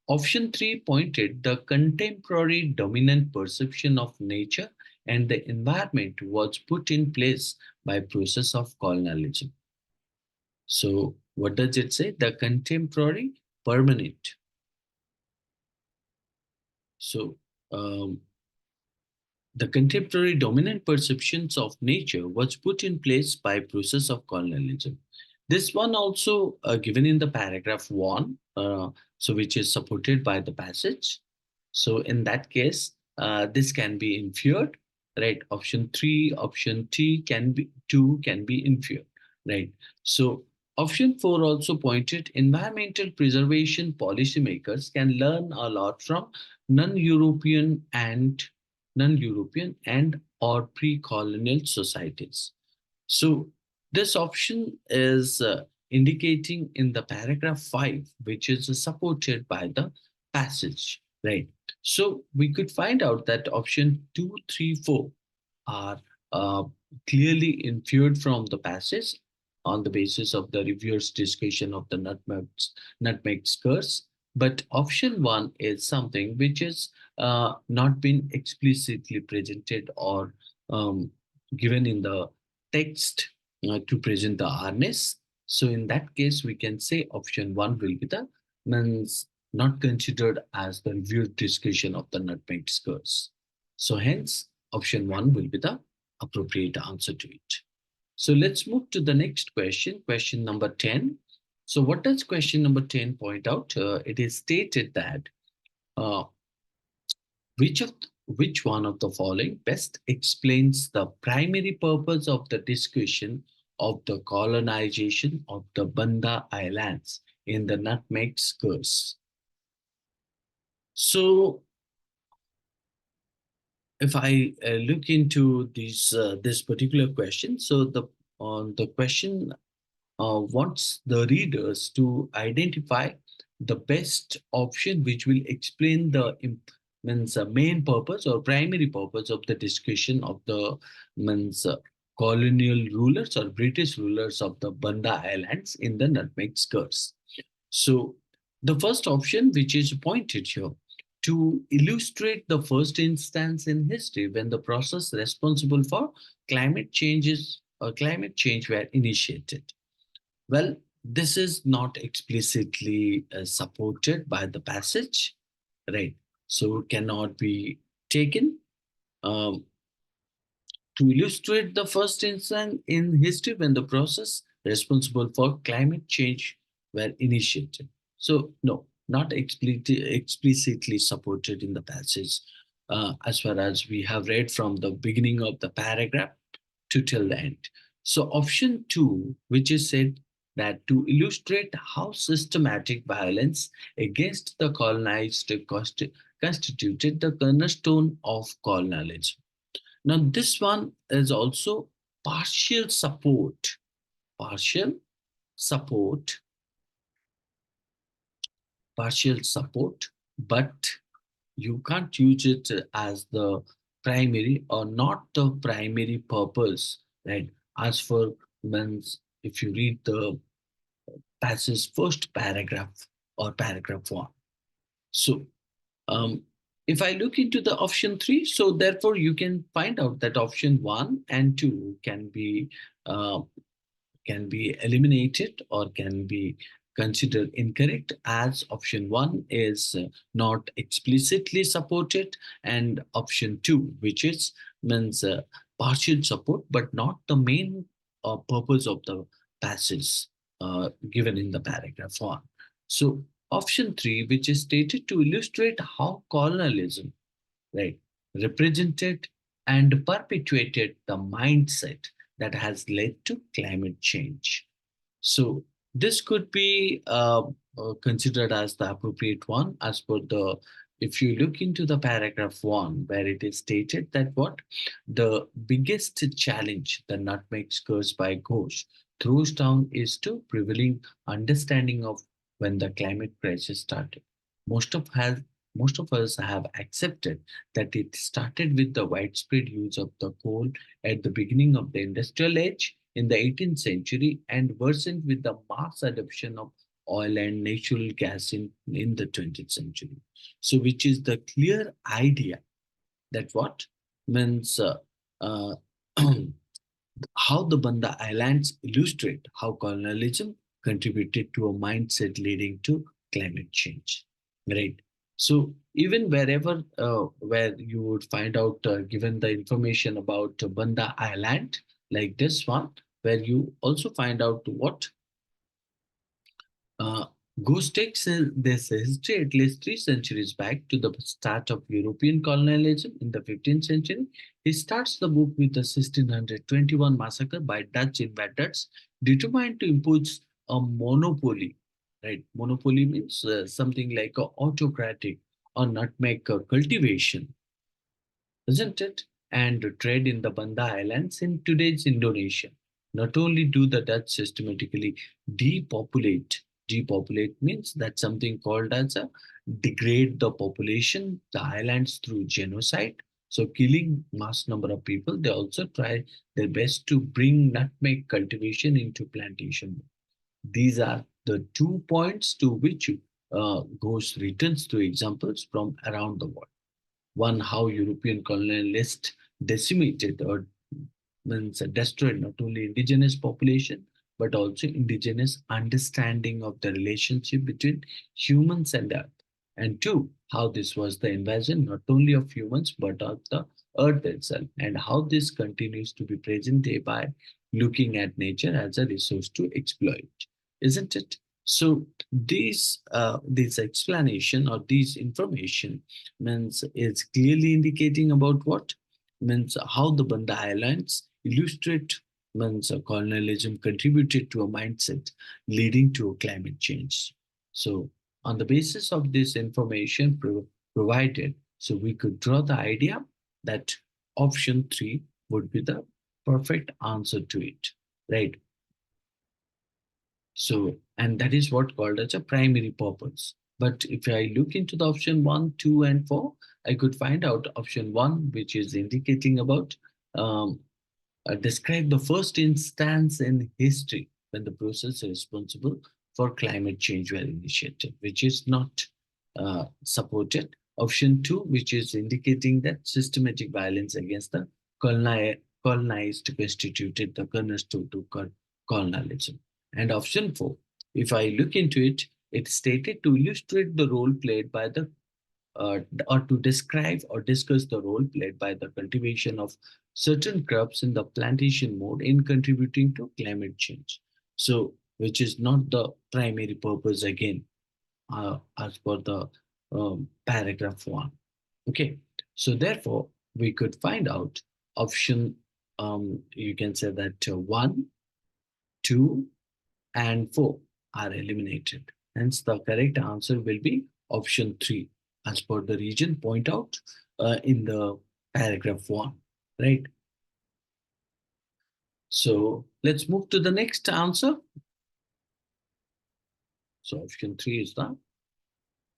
Option 3 pointed the contemporary dominant perception of nature and the environment was put in place by process of colonialism. So what does it say? The contemporary permanent. So um, the contemporary dominant perceptions of nature was put in place by process of colonialism. This one also given in the paragraph 1, so which is supported by the passage. So in that case, this can be inferred, right? Option 3, option T can be 2 can be inferred, right? So option 4 also pointed environmental preservation policymakers can learn a lot from non-European and non-European and or pre-colonial societies. So this option is indicating in the paragraph 5, which is supported by the passage, right? So we could find out that option 2, 3, 4 are uh, clearly inferred from the passage on the basis of the reviewer's discussion of the nutmeg curse. But option 1 is something which is not been explicitly presented or um, given in the text to present the harness. So in that case, we can say option 1 will be the means not considered as the review discussion of the nutmeg curse. So hence, option 1 will be the appropriate answer to it. So let's move to the next question, question number 10. So what does question number 10 point out? It is stated that uh, which one of the following best explains the primary purpose of the discussion of the colonization of the Banda Islands in the Nutmeg Curse? So if I look into this particular question, so the question wants the readers to identify the best option which will explain the means main purpose or primary purpose of the discussion of the means colonial rulers or British rulers of the Banda Islands in the Nutmeg Curse. So the first option, which is pointed here, to illustrate the first instance in history when the process responsible for climate change were initiated. Well, this is not explicitly supported by the passage, right? So cannot be taken. Um, to illustrate the first instance in history when the process responsible for climate change were initiated. So no, not explicitly supported in the passage as far as we have read from the beginning of the paragraph to till the end. So option two, which is said that to illustrate how systematic violence against the colonized constituted the cornerstone of colonialism. Now, this one is also partial support, partial support, partial support, but you can't use it as the primary or not the primary purpose, right? As for means, if you read the passage first paragraph or paragraph one. So, um, if I look into the option three, so therefore you can find out that option one and two uh, can be eliminated or can be considered incorrect, as option one is not explicitly supported, and option two, which is means partial support but not the main purpose of the passage given in the paragraph one. So option three, which is stated to illustrate how colonialism, right, represented and perpetuated the mindset that has led to climate change. So this could be considered as the appropriate one as per the, if you look into the paragraph one, where it is stated that what the biggest challenge the nutmeg curse by Ghosh throws down is to prevailing understanding of when the climate crisis started. Most of has most of us have accepted that it started with the widespread use of the coal at the beginning of the industrial age in the 18th century and worsened with the mass adoption of oil and natural gas in the 20th century. So, which is the clear idea that what means uh, how the Banda Islands illustrate how colonialism contributed to a mindset leading to climate change, right? So even wherever where you would find out given the information about Banda Island, like this one, where you also find out what uh, Goose takes this history at least 3 centuries back to the start of European colonialism in the 15th century. He starts the book with the 1621 massacre by Dutch invaders determined to impose a monopoly. Right? Monopoly means something like a autocratic or nutmeg cultivation, isn't it? And trade in the Banda Islands in today's Indonesia. Not only do the Dutch systematically depopulate means that something called as a degrade the population, the islands through genocide. So killing mass number of people, they also try their best to bring nutmeg cultivation into plantation. These are the 2 points to which Ghosh returns to examples from around the world. One, how European colonialists decimated or means destroyed not only indigenous population but also indigenous understanding of the relationship between humans and earth. And two, how this was the invasion not only of humans but of the earth itself, and how this continues to be present day by looking at nature as a resource to exploit, isn't it? So this explanation or this information means is clearly indicating about what means how the Banda Islands illustrate means colonialism contributed to a mindset leading to climate change. So on the basis of this information provided, so we could draw the idea that option three would be the perfect answer to it, right? So, and that is what called as a primary purpose. But if I look into the option one, two, and four, I could find out option one, which is indicating about um, describe the first instance in history when the process responsible for climate change were initiated, which is not supported. Option two, which is indicating that systematic violence against the colonized constituted the cornerstone to colonialism. And option four, if I look into it, it's stated to illustrate the role played by the uh, or to describe or discuss the role played by the cultivation of certain crops in the plantation mode in contributing to climate change. So, which is not the primary purpose again, as per the paragraph one. Okay, so therefore, we could find out option you can say that 1, 2, and 4 are eliminated. Hence, the correct answer will be option 3, as per the region point out in the paragraph 1, right? So let's move to the next answer. So option 3 is the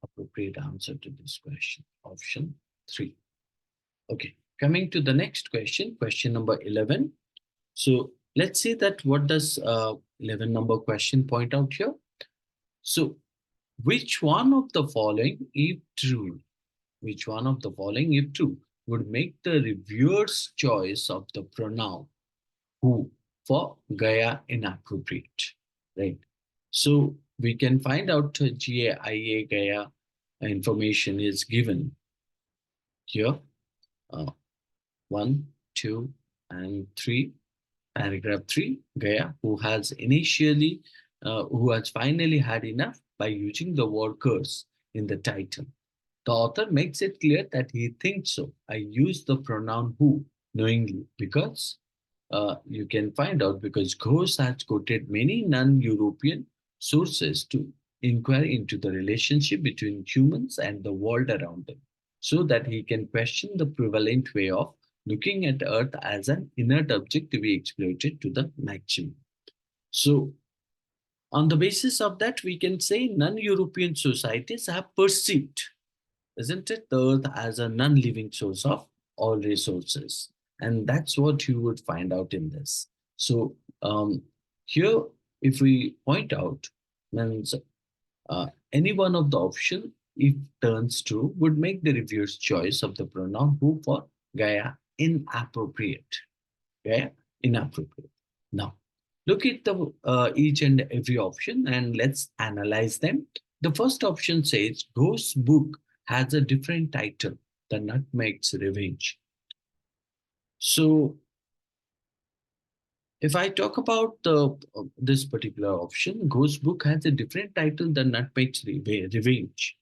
appropriate answer to this question. Option 3. Okay, coming to the next question, question number 11. So let's see that what does 11 number question point out here. So which one of the following, if true, which one of the following, if true, would make the reviewer's choice of the pronoun who for Gaya inappropriate, right? So we can find out GAIA Gaya information is given here. Uh, 1, 2, and 3. Paragraph 3, Gaya, who has finally had enough by using the word curse in the title. The author makes it clear that he thinks so. I use the pronoun who knowingly because you can find out because Ghosh has quoted many non-European sources to inquire into the relationship between humans and the world around them, so that he can question the prevalent way of looking at Earth as an inert object to be exploited to the maximum. So, on the basis of that, we can say non-European societies have perceived, isn't it, the Earth as a non-living source of all resources. And that's what you would find out in this. So here, if we point out, means any one of the option, if turns true, would make the reviewer's choice of the pronoun who for Gaia inappropriate. Gaia inappropriate. Now, look at the each and every option and let's analyze them. The first option says Ghost's book has a different title, The Nutmeg's Revenge. So if I talk about this particular option, Ghost's book has a different title, The Nutmeg's Revenge.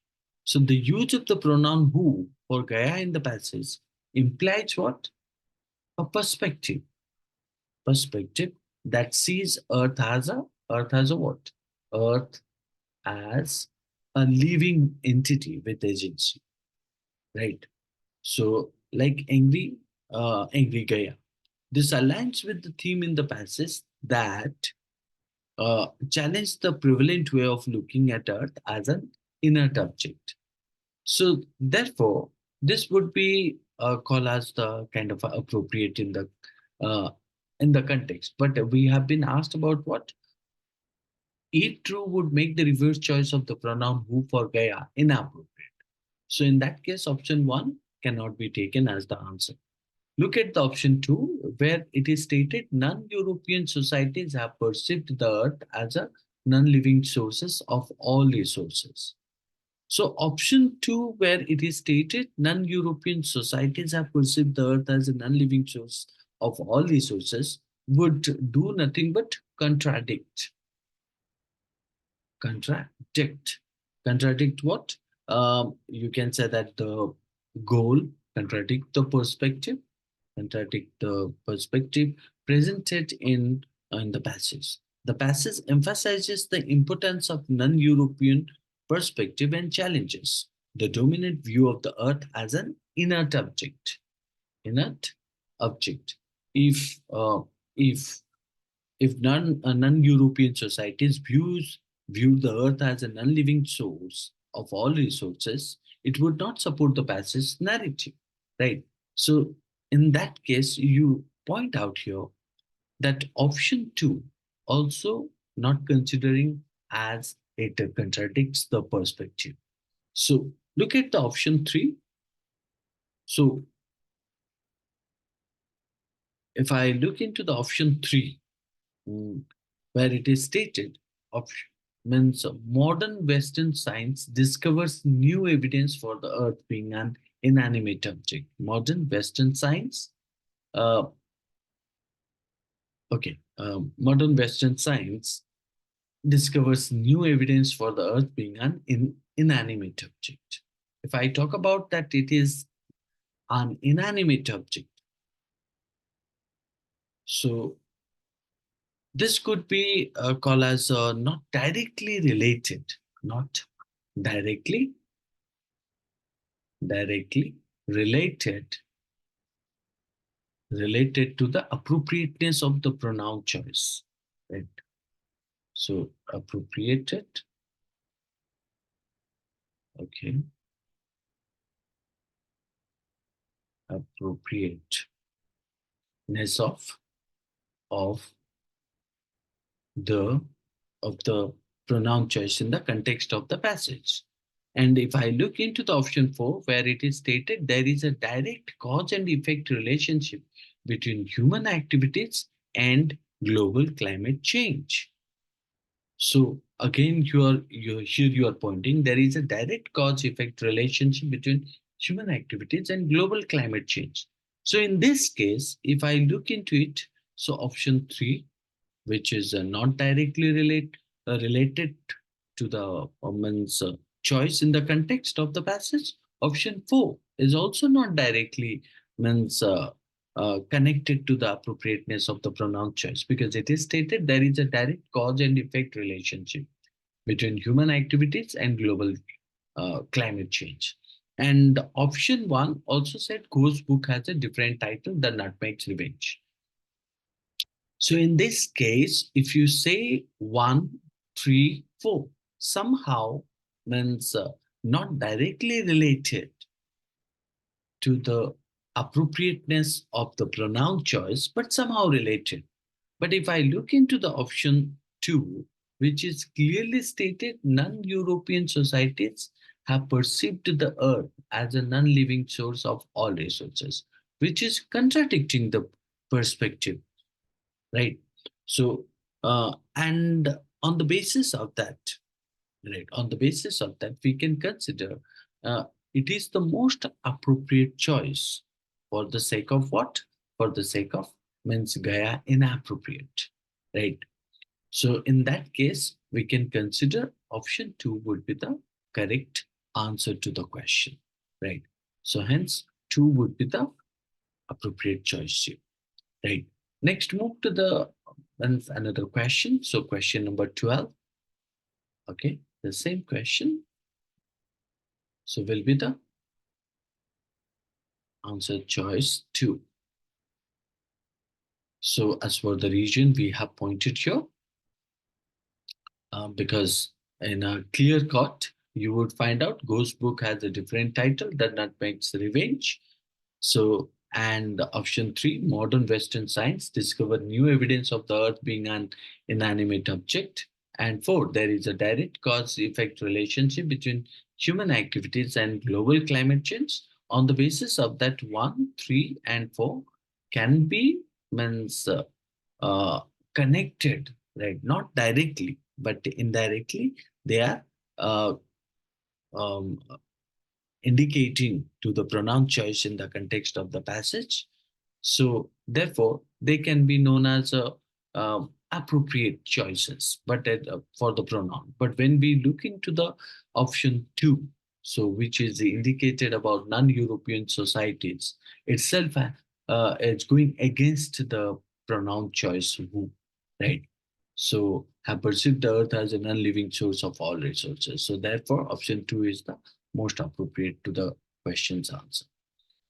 So the use of the pronoun who for Gaia in the passage implies what? A perspective. Perspective that sees Earth as a what? Earth as a living entity with agency, right? So, like angry Gaia. This aligns with the theme in the passage that challenge the prevalent way of looking at Earth as an inert object. So, therefore, this would be called as the kind of appropriate uh, in the context. But we have been asked about what if true would make the reverse choice of the pronoun who for Gaia inappropriate. So in that case, option 1 cannot be taken as the answer. Look at the option 2, where it is stated non-European societies have perceived the earth as a non-living sources of all resources. So option 2, where it is stated non-European societies have perceived the earth as a non-living source of all resources, would do nothing but contradict. Contradict what? You can say that the goal, contradict the perspective, contradict the perspective presented in the passage. The passage emphasizes the importance of non-European perspective and challenges the dominant view of the earth as an inert object. Inert object. If uh, if if non-European societies view the earth as a non-living source of all resources, it would not support the passage narrative, right? So in that case, you point out here that option 2 also not considering as it contradicts the perspective. So look at the option 3. So if I look into the option 3, where it is stated of means modern Western science discovers new evidence for the Earth being an inanimate object. Modern Western science, uh, modern Western science discovers new evidence for the Earth being an inanimate object. If I talk about that, it is an inanimate object. So this could be called as not directly related, not directly, directly related, related to the appropriateness of the pronoun choice, right? So appropriated, okay, appropriateness of the of the pronoun choice in the context of the passage. And if I look into the option 4, where it is stated there is a direct cause and effect relationship between human activities and global climate change. So again, here you are pointing there is a direct cause effect relationship between human activities and global climate change. So in this case, if I look into it, so option 3, which is not directly related to the woman's choice in the context of the passage. Option 4 is also not directly means connected to the appropriateness of the pronoun choice, because it is stated there is a direct cause and effect relationship between human activities and global climate change. And option 1 also said Ghost Book has a different title, The Nutmeg's Revenge. So in this case, if you say 1, 3, 4, somehow means not directly related to the appropriateness of the pronoun choice, but somehow related. But if I look into the option 2, which is clearly stated, non-European societies have perceived the earth as a non-living source of all resources, which is contradicting the perspective, right? So and on the basis of that, right, on the basis of that we can consider uh, it is the most appropriate choice. For the sake of what? For the sake of means gaya inappropriate, right? So in that case we can consider option 2 would be the correct answer to the question, right? So hence 2 would be the appropriate choice here. Right. Next, move to the another question. So question number 12. Okay, the same question. So will be the answer choice 2. So as for the region, we have pointed here because in a clear cut, you would find out Ghost Book has a different title that Nutmeg's Revenge. So, and option 3, modern Western science discover new evidence of the Earth being an inanimate object. And 4, there is a direct cause-effect relationship between human activities and global climate change. On the basis of that, 1, 3, and 4 can be means uh, connected, right? Not directly, but indirectly, they are uh, um, indicating to the pronoun choice in the context of the passage. So, therefore, they can be known as appropriate choices, but for the pronoun. But when we look into the option 2, so which is indicated about non-European societies itself, it's going against the pronoun choice who, right? So have perceived the earth as a non-living source of all resources. So therefore, option 2 is the most appropriate to the question's answer.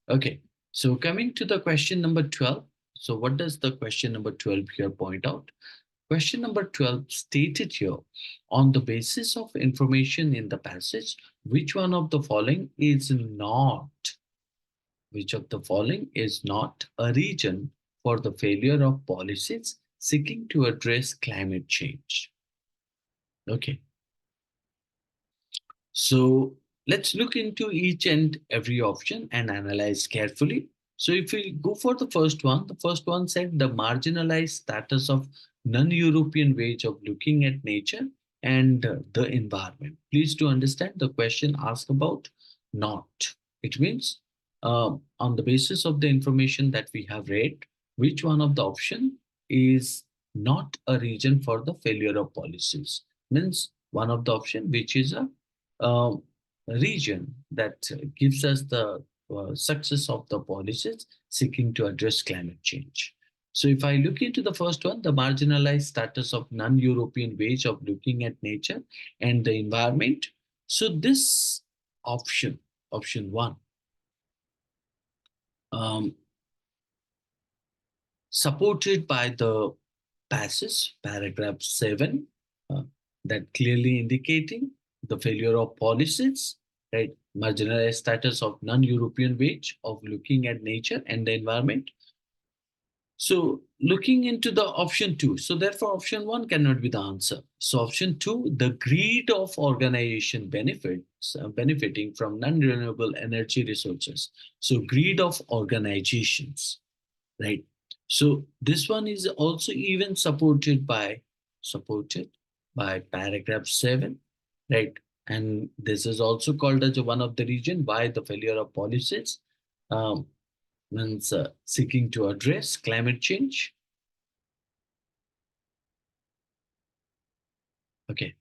Okay, so coming to the question number 12. So what does the question number 12 here point out? Question number 12 stated here, on the basis of information in the passage, which one of the following is not, which of the following is not a reason for the failure of policies seeking to address climate change? Okay, so let's look into each and every option and analyze carefully. So if we go for the first one said the marginalized status of non-European ways of looking at nature and the environment. Please to understand the question asked about not. It means on the basis of the information that we have read, which one of the option is not a reason for the failure of policies? Means one of the option which is a uh, region that gives us the success of the policies seeking to address climate change. So if I look into the first one, the marginalized status of non-European ways of looking at nature and the environment. So this option, option one, um, supported by the passage, paragraph 7, uh, that clearly indicating the failure of policies, right? Marginalized status of non-European ways of looking at nature and the environment. So looking into the option two, so therefore option one cannot be the answer. So option two, the greed of organization benefits benefiting from non-renewable energy resources. So greed of organizations, right? So this one is also even supported by paragraph 7, right? And this is also called as one of the reason why the failure of policies, um, means seeking to address climate change. Okay,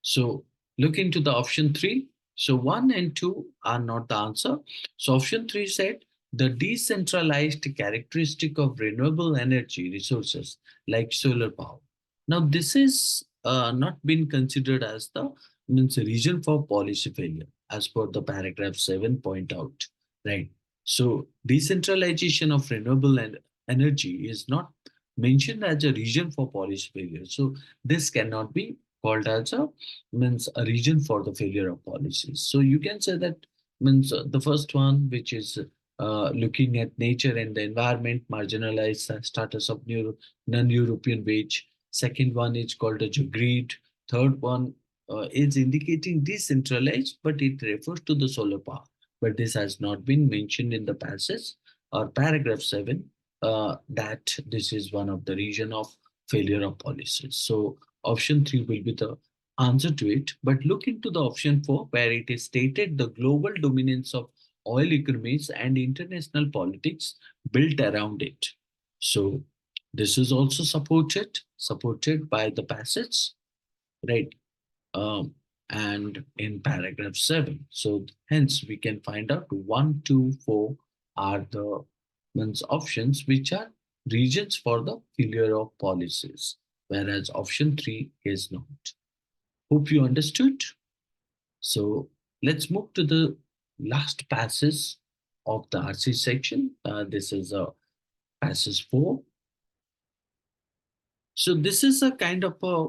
so look into the option three. So one and two are not the answer. So option three said the decentralized characteristic of renewable energy resources like solar power. Now this is not been considered as the means a reason for policy failure as per the paragraph 7 point out, right? So decentralization of renewable energy is not mentioned as a reason for policy failure. So this cannot be called as a means a reason for the failure of policies. So you can say that means the first one, which is looking at nature and the environment, marginalized status of non-European wage. Second one is called as greed. Third one is indicating decentralized, but it refers to the solar power. But this has not been mentioned in the passage or paragraph 7 that this is one of the reason of failure of policies. So option 3 will be the answer to it. But look into the option 4, where it is stated the global dominance of oil economies and international politics built around it. So this is also supported by the passage, right? Um, and in paragraph 7. So hence we can find out 1, 2, 4 are the means options which are regions for the failure of policies, whereas option 3 is not. Hope you understood. So let's move to the last passage of the RC section. This is a passage 4. So this is a kind of a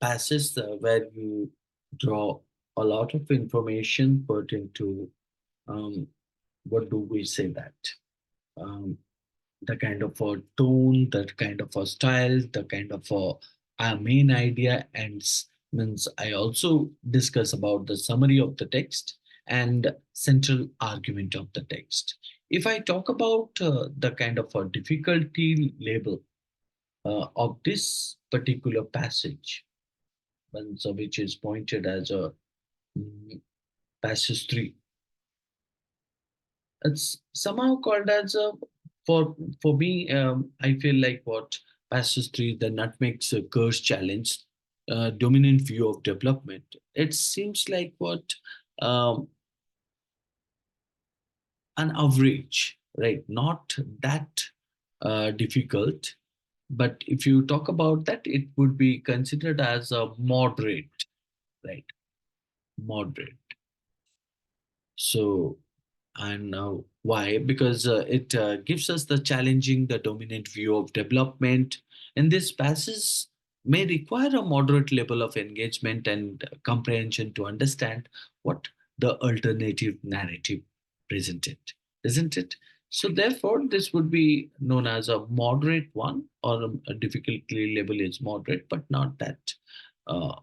passage where you draw a lot of information pertaining to um, what do we say that um, the kind of a tone, the kind of a style, the kind of a main idea, and means I also discuss about the summary of the text and central argument of the text. If I talk about the kind of a difficulty label of this particular passage, so which is pointed as a passage 3, it's somehow called as a for me I feel like what passage 3, the nutmeg's curse challenge, dominant view of development, it seems like what um, an average, right? Not that difficult, but if you talk about that, it would be considered as a moderate, right? Moderate. So, and why? Because it gives us the challenging, the dominant view of development. And this passage may require a moderate level of engagement and comprehension to understand what the alternative narrative presented, isn't it? So, therefore, this would be known as a moderate one, or a difficulty level is moderate, but not that uh,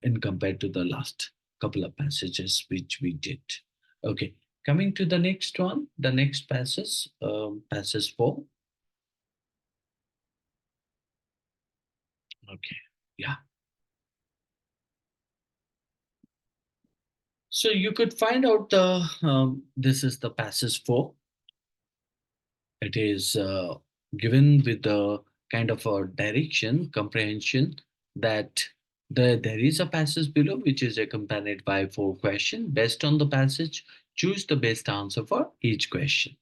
in compared to the last couple of passages which we did. Okay, coming to the next one, the next passage, passage 4. Okay, yeah. So you could find out the this is the passage 4. It is given with the kind of a direction, comprehension that there is a passage below which is accompanied by 4 questions. Based on the passage, choose the best answer for each question.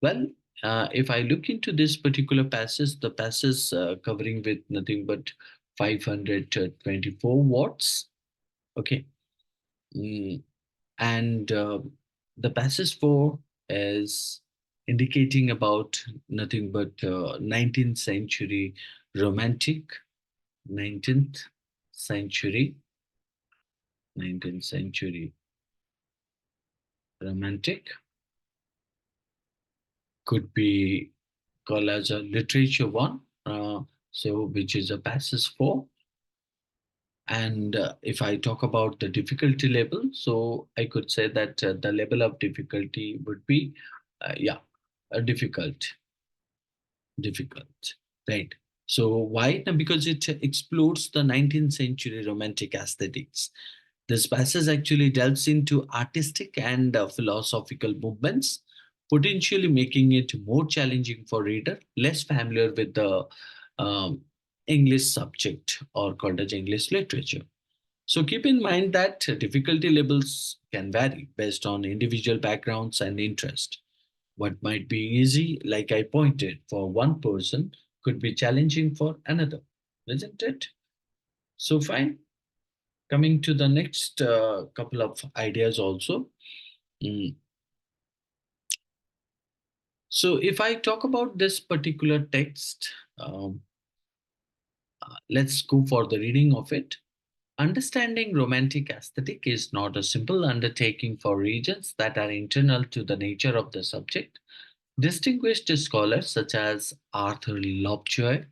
Well, If I look into this particular passage, the passage covering with nothing but 524 watts. Okay. Mm, and the passage 4 is indicating about nothing but 19th century romantic, 19th century, 19th century romantic, could be called as a literature one, so which is a passage 4. And if I talk about the difficulty level, so I could say that the level of difficulty would be, yeah, difficult, difficult, right? So why? Now, because it explores the 19th century romantic aesthetics. This passage actually delves into artistic and philosophical movements, potentially making it more challenging for reader less familiar with the um, English subject or called as English literature. So keep in mind that difficulty levels can vary based on individual backgrounds and interest. What might be easy, like I pointed, for one person could be challenging for another, isn't it? So fine. Coming to the next couple of ideas also. Mm. So if I talk about this particular text, let's go for the reading of it. Understanding romantic aesthetic is not a simple undertaking for reasons that are internal to the nature of the subject. Distinguished scholars such as Arthur Lovejoy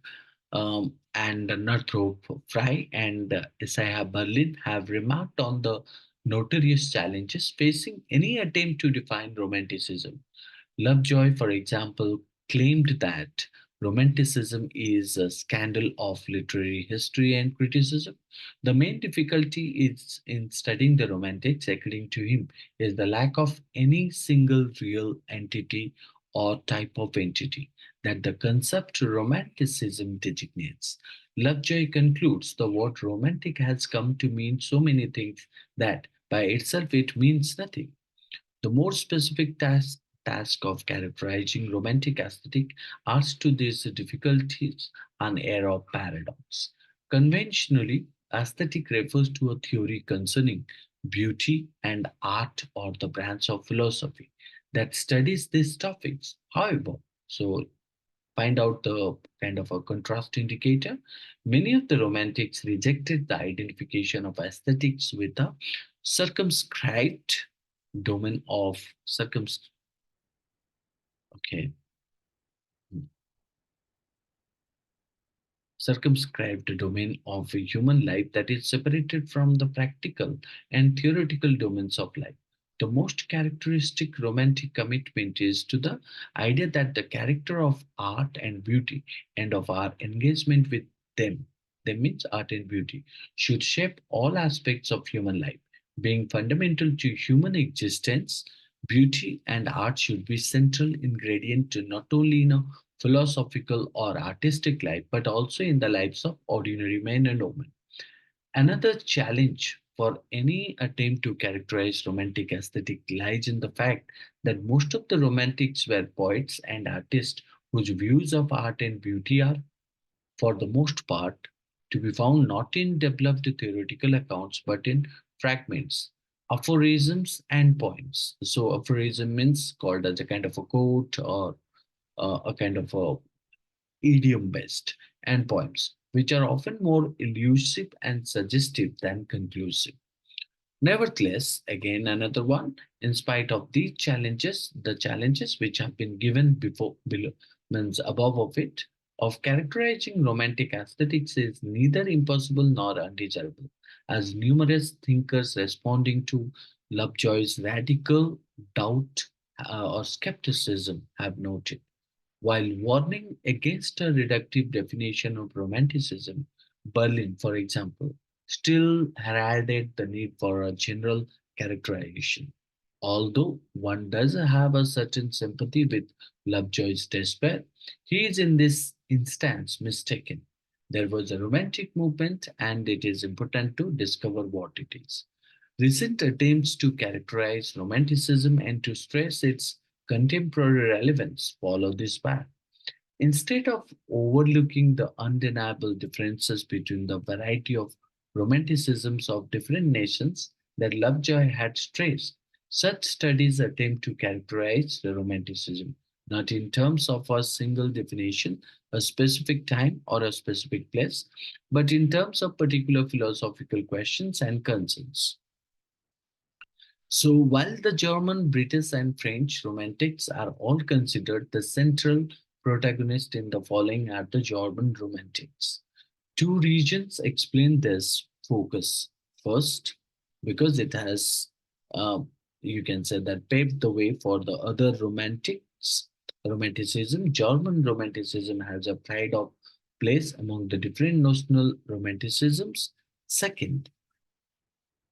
and Northrop Frye and Isaiah Berlin have remarked on the notorious challenges facing any attempt to define romanticism. Lovejoy, for example, claimed that Romanticism is a scandal of literary history and criticism. The main difficulty is in studying the Romantics, according to him, is the lack of any single real entity or type of entity that the concept Romanticism designates. Lovejoy concludes the word romantic has come to mean so many things that by itself it means nothing. The more specific task of characterizing romantic aesthetic adds to these difficulties an air of paradox. Conventionally, aesthetic refers to a theory concerning beauty and art or the branch of philosophy that studies these topics. However, so find out the kind of a contrast indicator. Many of the romantics rejected the identification of aesthetics with a circumscribed domain of okay, circumscribed domain of a human life that is separated from the practical and theoretical domains of life. The most characteristic romantic commitment is to the idea that the character of art and beauty and of our engagement with them, they means art and beauty, should shape all aspects of human life. Being fundamental to human existence, beauty and art should be central ingredient to not only in a philosophical or artistic life, but also in the lives of ordinary men and women. Another challenge for any attempt to characterize romantic aesthetic lies in the fact that most of the romantics were poets and artists whose views of art and beauty are, for the most part, to be found not in developed theoretical accounts but in fragments, aphorisms, and poems. So, aphorism means called as a kind of a quote or a kind of a idiom based, and poems, which are often more elusive and suggestive than conclusive. Nevertheless, again another one, in spite of these challenges, the challenges which have been given before below means above of it, of characterizing romantic aesthetics is neither impossible nor undesirable, as numerous thinkers responding to Lovejoy's radical doubt or skepticism have noted. While warning against a reductive definition of Romanticism, Berlin, for example, still heralded the need for a general characterization. Although one does have a certain sympathy with Lovejoy's despair, he is in this instance mistaken. There was a romantic movement, and it is important to discover what it is. Recent attempts to characterize Romanticism and to stress its contemporary relevance follow this path. Instead of overlooking the undeniable differences between the variety of romanticisms of different nations that Lovejoy had traced, such studies attempt to characterize the romanticism not in terms of a single definition, a specific time, or a specific place, but in terms of particular philosophical questions and concerns. So while the German, British, and French romantics are all considered the central protagonist in the following are the German romantics. Two regions explain this focus. First, because it has, uh, you can say that paved the way for the other romantics, romanticism. German romanticism has a pride of place among the different national romanticisms. Second,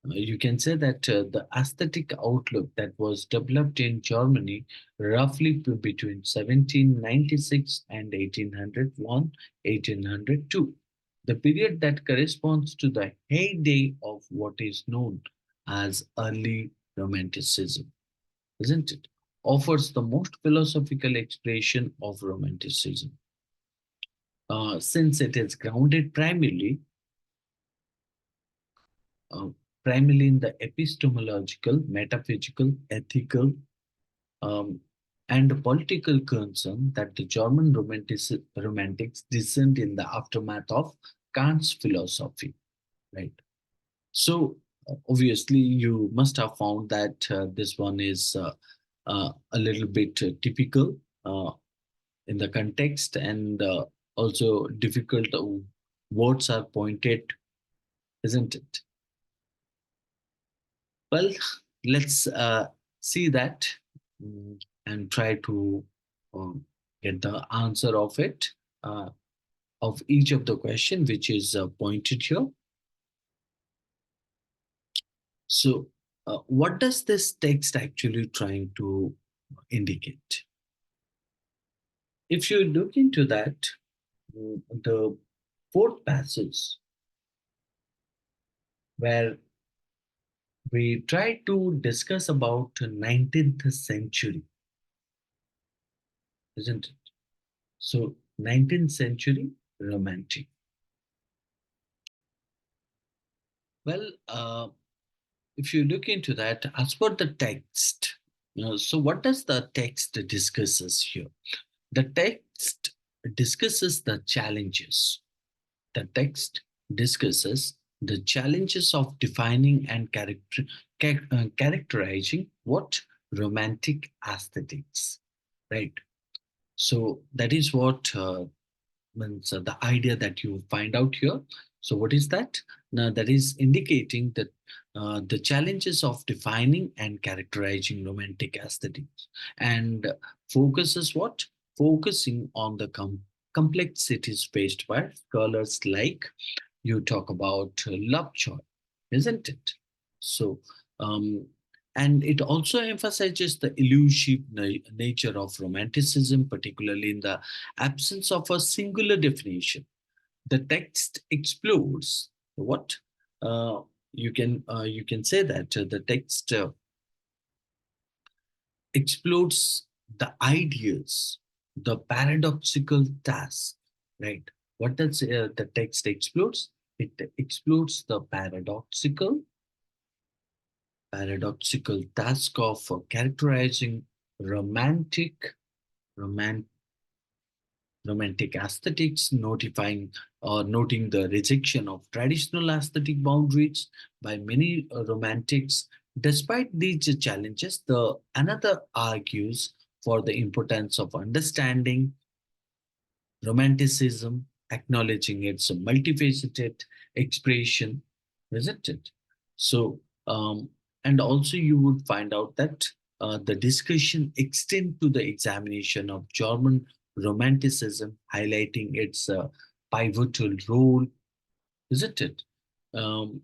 you can say that the aesthetic outlook that was developed in Germany roughly between 1796 and 1801, 1802, the period that corresponds to the heyday of what is known as early Romanticism, isn't it? Offers the most philosophical expression of Romanticism. Since it is grounded uh, primarily in the epistemological, metaphysical, ethical, um, and political concern that the German romantics descend in the aftermath of Kant's philosophy, right? So obviously, you must have found that this one is a little bit typical in the context and also difficult words are pointed, isn't it? Well, let's see that and try to um, get the answer of it, uh, of each of the question which is pointed here. So, what does this text actually trying to indicate? If you look into that, the fourth passage where we try to discuss about 19th century, isn't it? So 19th century romantic. Well, if you look into that, as per the text, so what does the text discusses here? The text discusses the challenges. The text discusses the challenges of defining and characterizing what romantic aesthetics, right? So that is what means the idea that you find out here. So what is that? Now that is indicating that the challenges of defining and characterizing romantic aesthetics and focuses what? Focusing on the complexities faced by scholars like you talk about Lovejoy, isn't it? So, um, and it also emphasizes the elusive nature of romanticism, particularly in the absence of a singular definition. The text explores what you can say that the text explores the ideas, the paradoxical task, right? What does the text explores? It explores the paradoxical task of characterizing romantic roman, romantic aesthetics, noting the rejection of traditional aesthetic boundaries by many romantics. Despite these challenges, the another argues for the importance of understanding romanticism, acknowledging its multifaceted expression, isn't it? So, and also you would find out that the discussion extend to the examination of German romanticism, highlighting its pivotal role, isn't it? Um,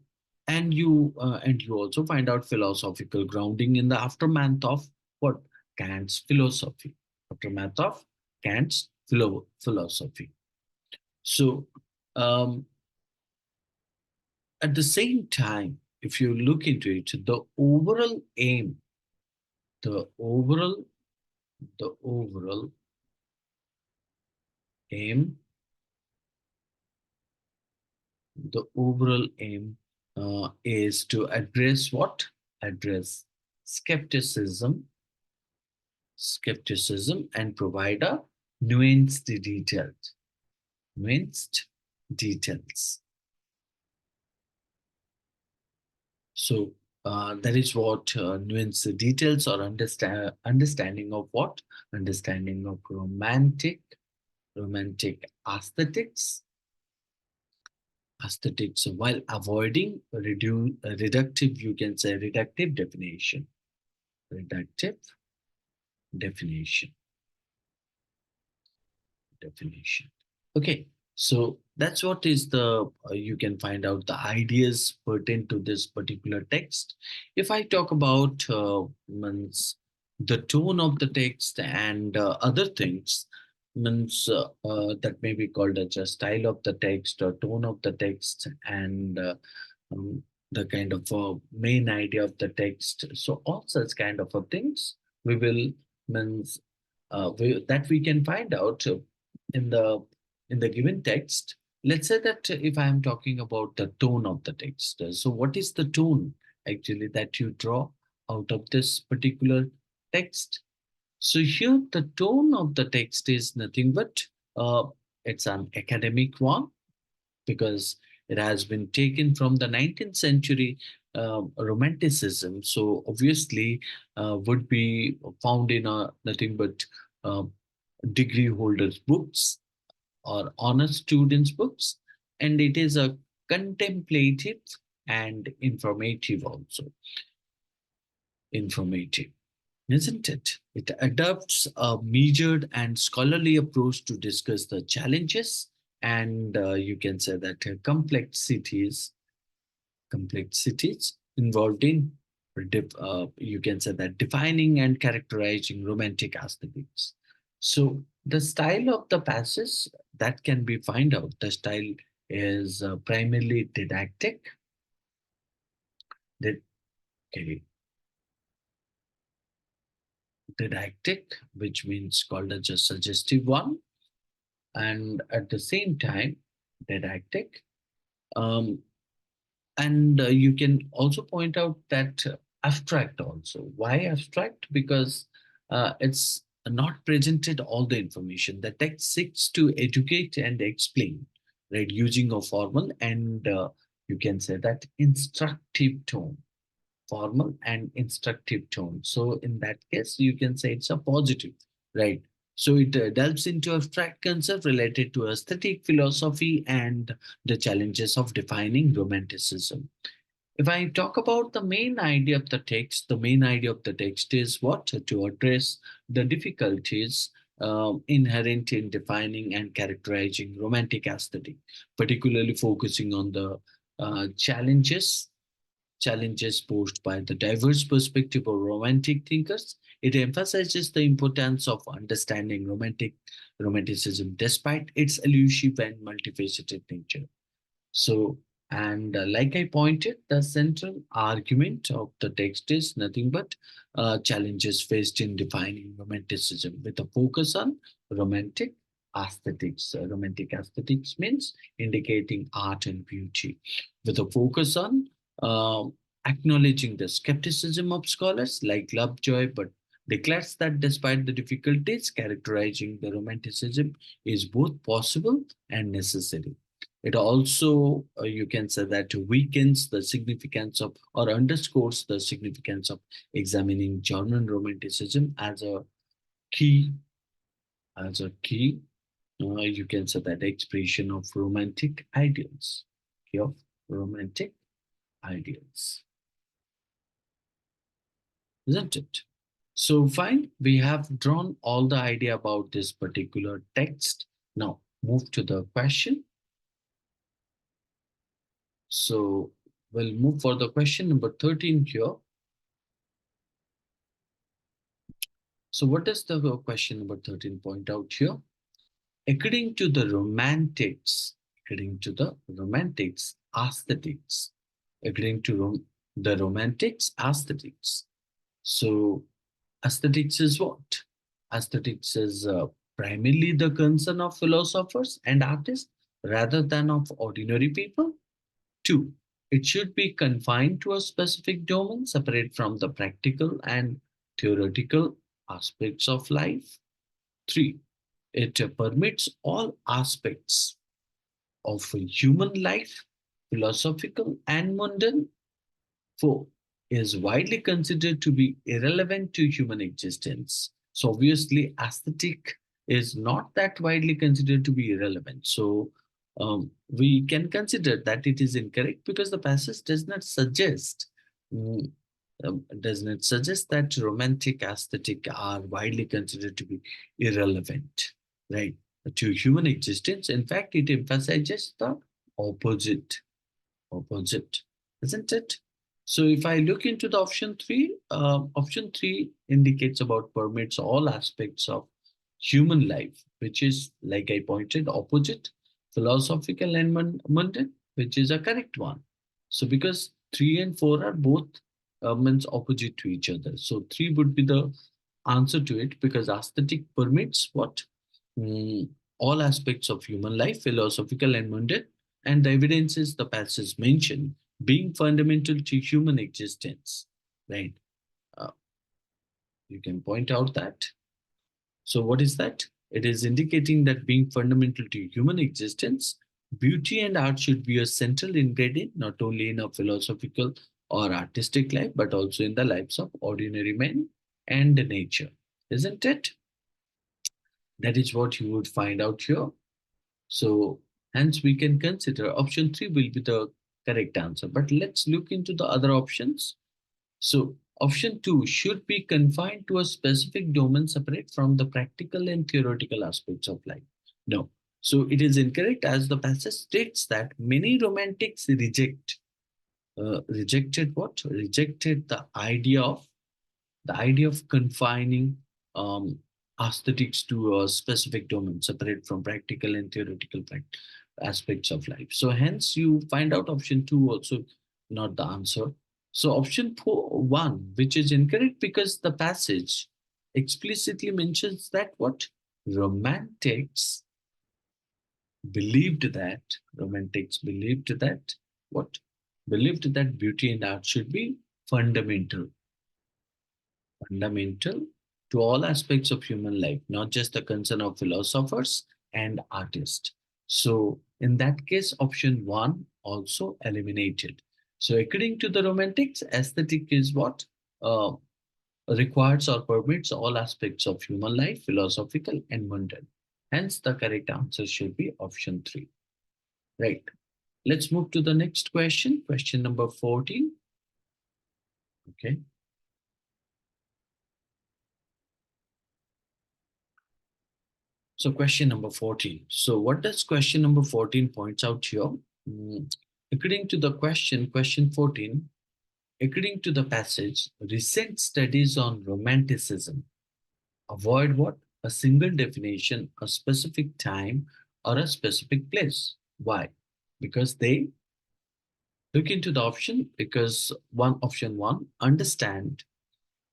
and you also find out philosophical grounding in the aftermath of what Kant's philosophy, aftermath of Kant's philosophy. So, um, at the same time, if you look into it, the overall The overall aim, the overall aim is to address what? Address skepticism, skepticism, and provide a nuanced details, nuanced details. So that is what nuance details or understanding of what? Understanding of romantic aesthetics while avoiding reductive, you can say reductive definition, reductive definition, definition. Okay, so that's what is the you can find out the ideas pertain to this particular text. If I talk about means the tone of the text and other things, means that may be called as a style of the text or tone of the text and um, the kind of main idea of the text. So all such kind of things we will means that we can find out in the given text. Let's say that if I am talking about the tone of the text, so what is the tone actually that you draw out of this particular text? So here the tone of the text is nothing but uh, it's an academic one because it has been taken from the 19th century romanticism. So obviously would be found in nothing but uh, degree holders books or honor students books, and it is a contemplative and informative also, informative, isn't it? It adopts a measured and scholarly approach to discuss the challenges and you can say that complexities involved in you can say that defining and characterizing romantic aesthetics. So the style of the passage that can be find out, the style is primarily didactic, did, okay, didactic, which means called as a suggestive one, and at the same time didactic. Um, and you can also point out that abstract also. Why abstract? Because it's not presented all the information. The text seeks to educate and explain, right, using a formal and you can say that instructive tone, formal and instructive tone. So in that case, you can say it's a positive, right? So it delves into abstract concepts related to aesthetic philosophy and the challenges of defining romanticism. If I talk about the main idea of the text, the main idea of the text is what? To address the difficulties inherent in defining and characterizing romantic aesthetic, particularly focusing on the challenges posed by the diverse perspective of romantic thinkers. It emphasizes the importance of understanding romanticism despite its elusive and multifaceted nature. So, and like I pointed, the central argument of the text is nothing but challenges faced in defining romanticism with a focus on romantic aesthetics. Romantic aesthetics means indicating art and beauty, with a focus on uh, acknowledging the skepticism of scholars like Lovejoy, but declares that despite the difficulties, characterizing the romanticism is both possible and necessary. It also, you can say that weakens the significance of or underscores the significance of examining German Romanticism key, as a key, you can say that expression of romantic ideals, key of romantic ideals, isn't it? So fine, we have drawn all the idea about this particular text. Now move to the question. So we'll move for the question number 13 here. So what does the question number 13 point out here? According to the romantics aesthetics, according to the romantics aesthetics. So aesthetics is what? Aesthetics is primarily the concern of philosophers and artists rather than of ordinary people. Two, it should be confined to a specific domain separate from the practical and theoretical aspects of life. Three, it permits all aspects of human life, philosophical and mundane. Four, is widely considered to be irrelevant to human existence. So obviously, aesthetic is not that widely considered to be irrelevant. So we can consider that it is incorrect because the passage mm, does not suggest that romantic aesthetic are widely considered to be irrelevant, right, to human existence. In fact, it emphasizes the opposite opposite, isn't it? So if I look into the option three indicates about permits all aspects of human life, which is, like I pointed, opposite, philosophical and mundane, which is a correct one. So because three and four are both means opposite to each other. So three would be the answer to it because aesthetic permits what? Mm, all aspects of human life, philosophical and mundane, and the evidence is the passage mentioned being fundamental to human existence, right? Uh, you can point out that. So, what is that? It is indicating that being fundamental to human existence, beauty and art should be a central ingredient not only in a philosophical or artistic life, but also in the lives of ordinary men and nature, isn't it? That is what you would find out here. So, hence, we can consider option three will be the correct answer. But let's look into the other options. So, option two should be confined to a specific domain separate from the practical and theoretical aspects of life. No. So, it is incorrect as the passage states that many romantics rejected what? Rejected the idea of confining um, aesthetics to a specific domain separate from practical and theoretical aspects of life. So hence you find out option two also not the answer. So option one, which is incorrect because the passage explicitly mentions that what romantics romantics believed that what believed that beauty and art should be fundamental to all aspects of human life, not just the concern of philosophers and artists. So, in that case, option one also eliminated. So, according to the Romantics, aesthetic is what uh, requires or permits all aspects of human life, philosophical and mundane. Hence, the correct answer should be option three. Right. Let's move to the next question. Question number 14. Okay. So question number 14. So what does question number 14 points out here? Mm, According to the question 14, according to the passage, recent studies on romanticism avoid what? A single definition, a specific time, or a specific place. Why? Because they look into the option, because option one, understand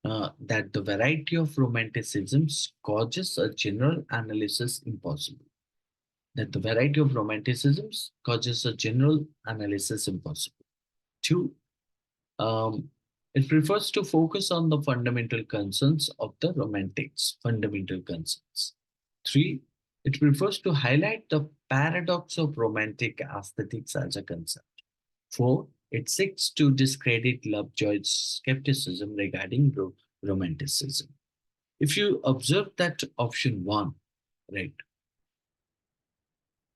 that the variety of romanticisms causes a general analysis impossible. That the variety of romanticisms causes a general analysis impossible. Two, um, it prefers to focus on the fundamental concerns of the romantics, fundamental concerns. Three, it prefers to highlight the paradox of romantic aesthetics as a concept. Four, it seeks to discredit Lovejoy's skepticism regarding romanticism. If you observe that option one, right?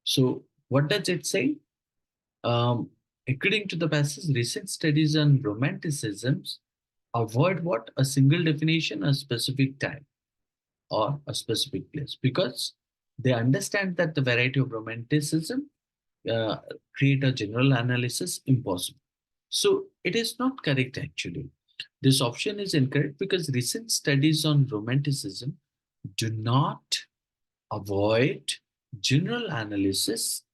So what does it say? Um, According to the passage, recent studies on romanticisms avoid what? A single definition, a specific time, or a specific place, because they understand that the variety of romanticism uh, create a general analysis impossible. So it is not correct actually. This option is incorrect because recent studies on romanticism do not avoid general analysis,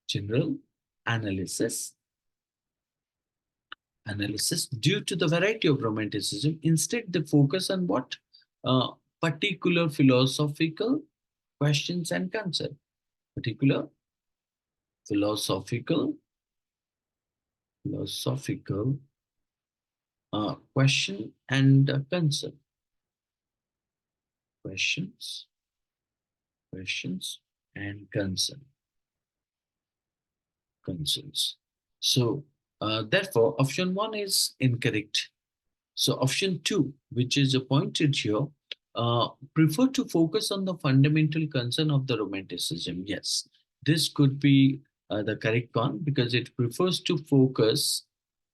general analysis analysis due to the variety of romanticism. Instead, they focus on what? particular philosophical questions and concerns. Particular philosophical philosophical question and concern. Questions, questions, and concerns. So, therefore, option one is incorrect. So, option two, which is appointed here, prefer to focus on the fundamental concern of the romanticism. Yes, this could be the correct one because it prefers to focus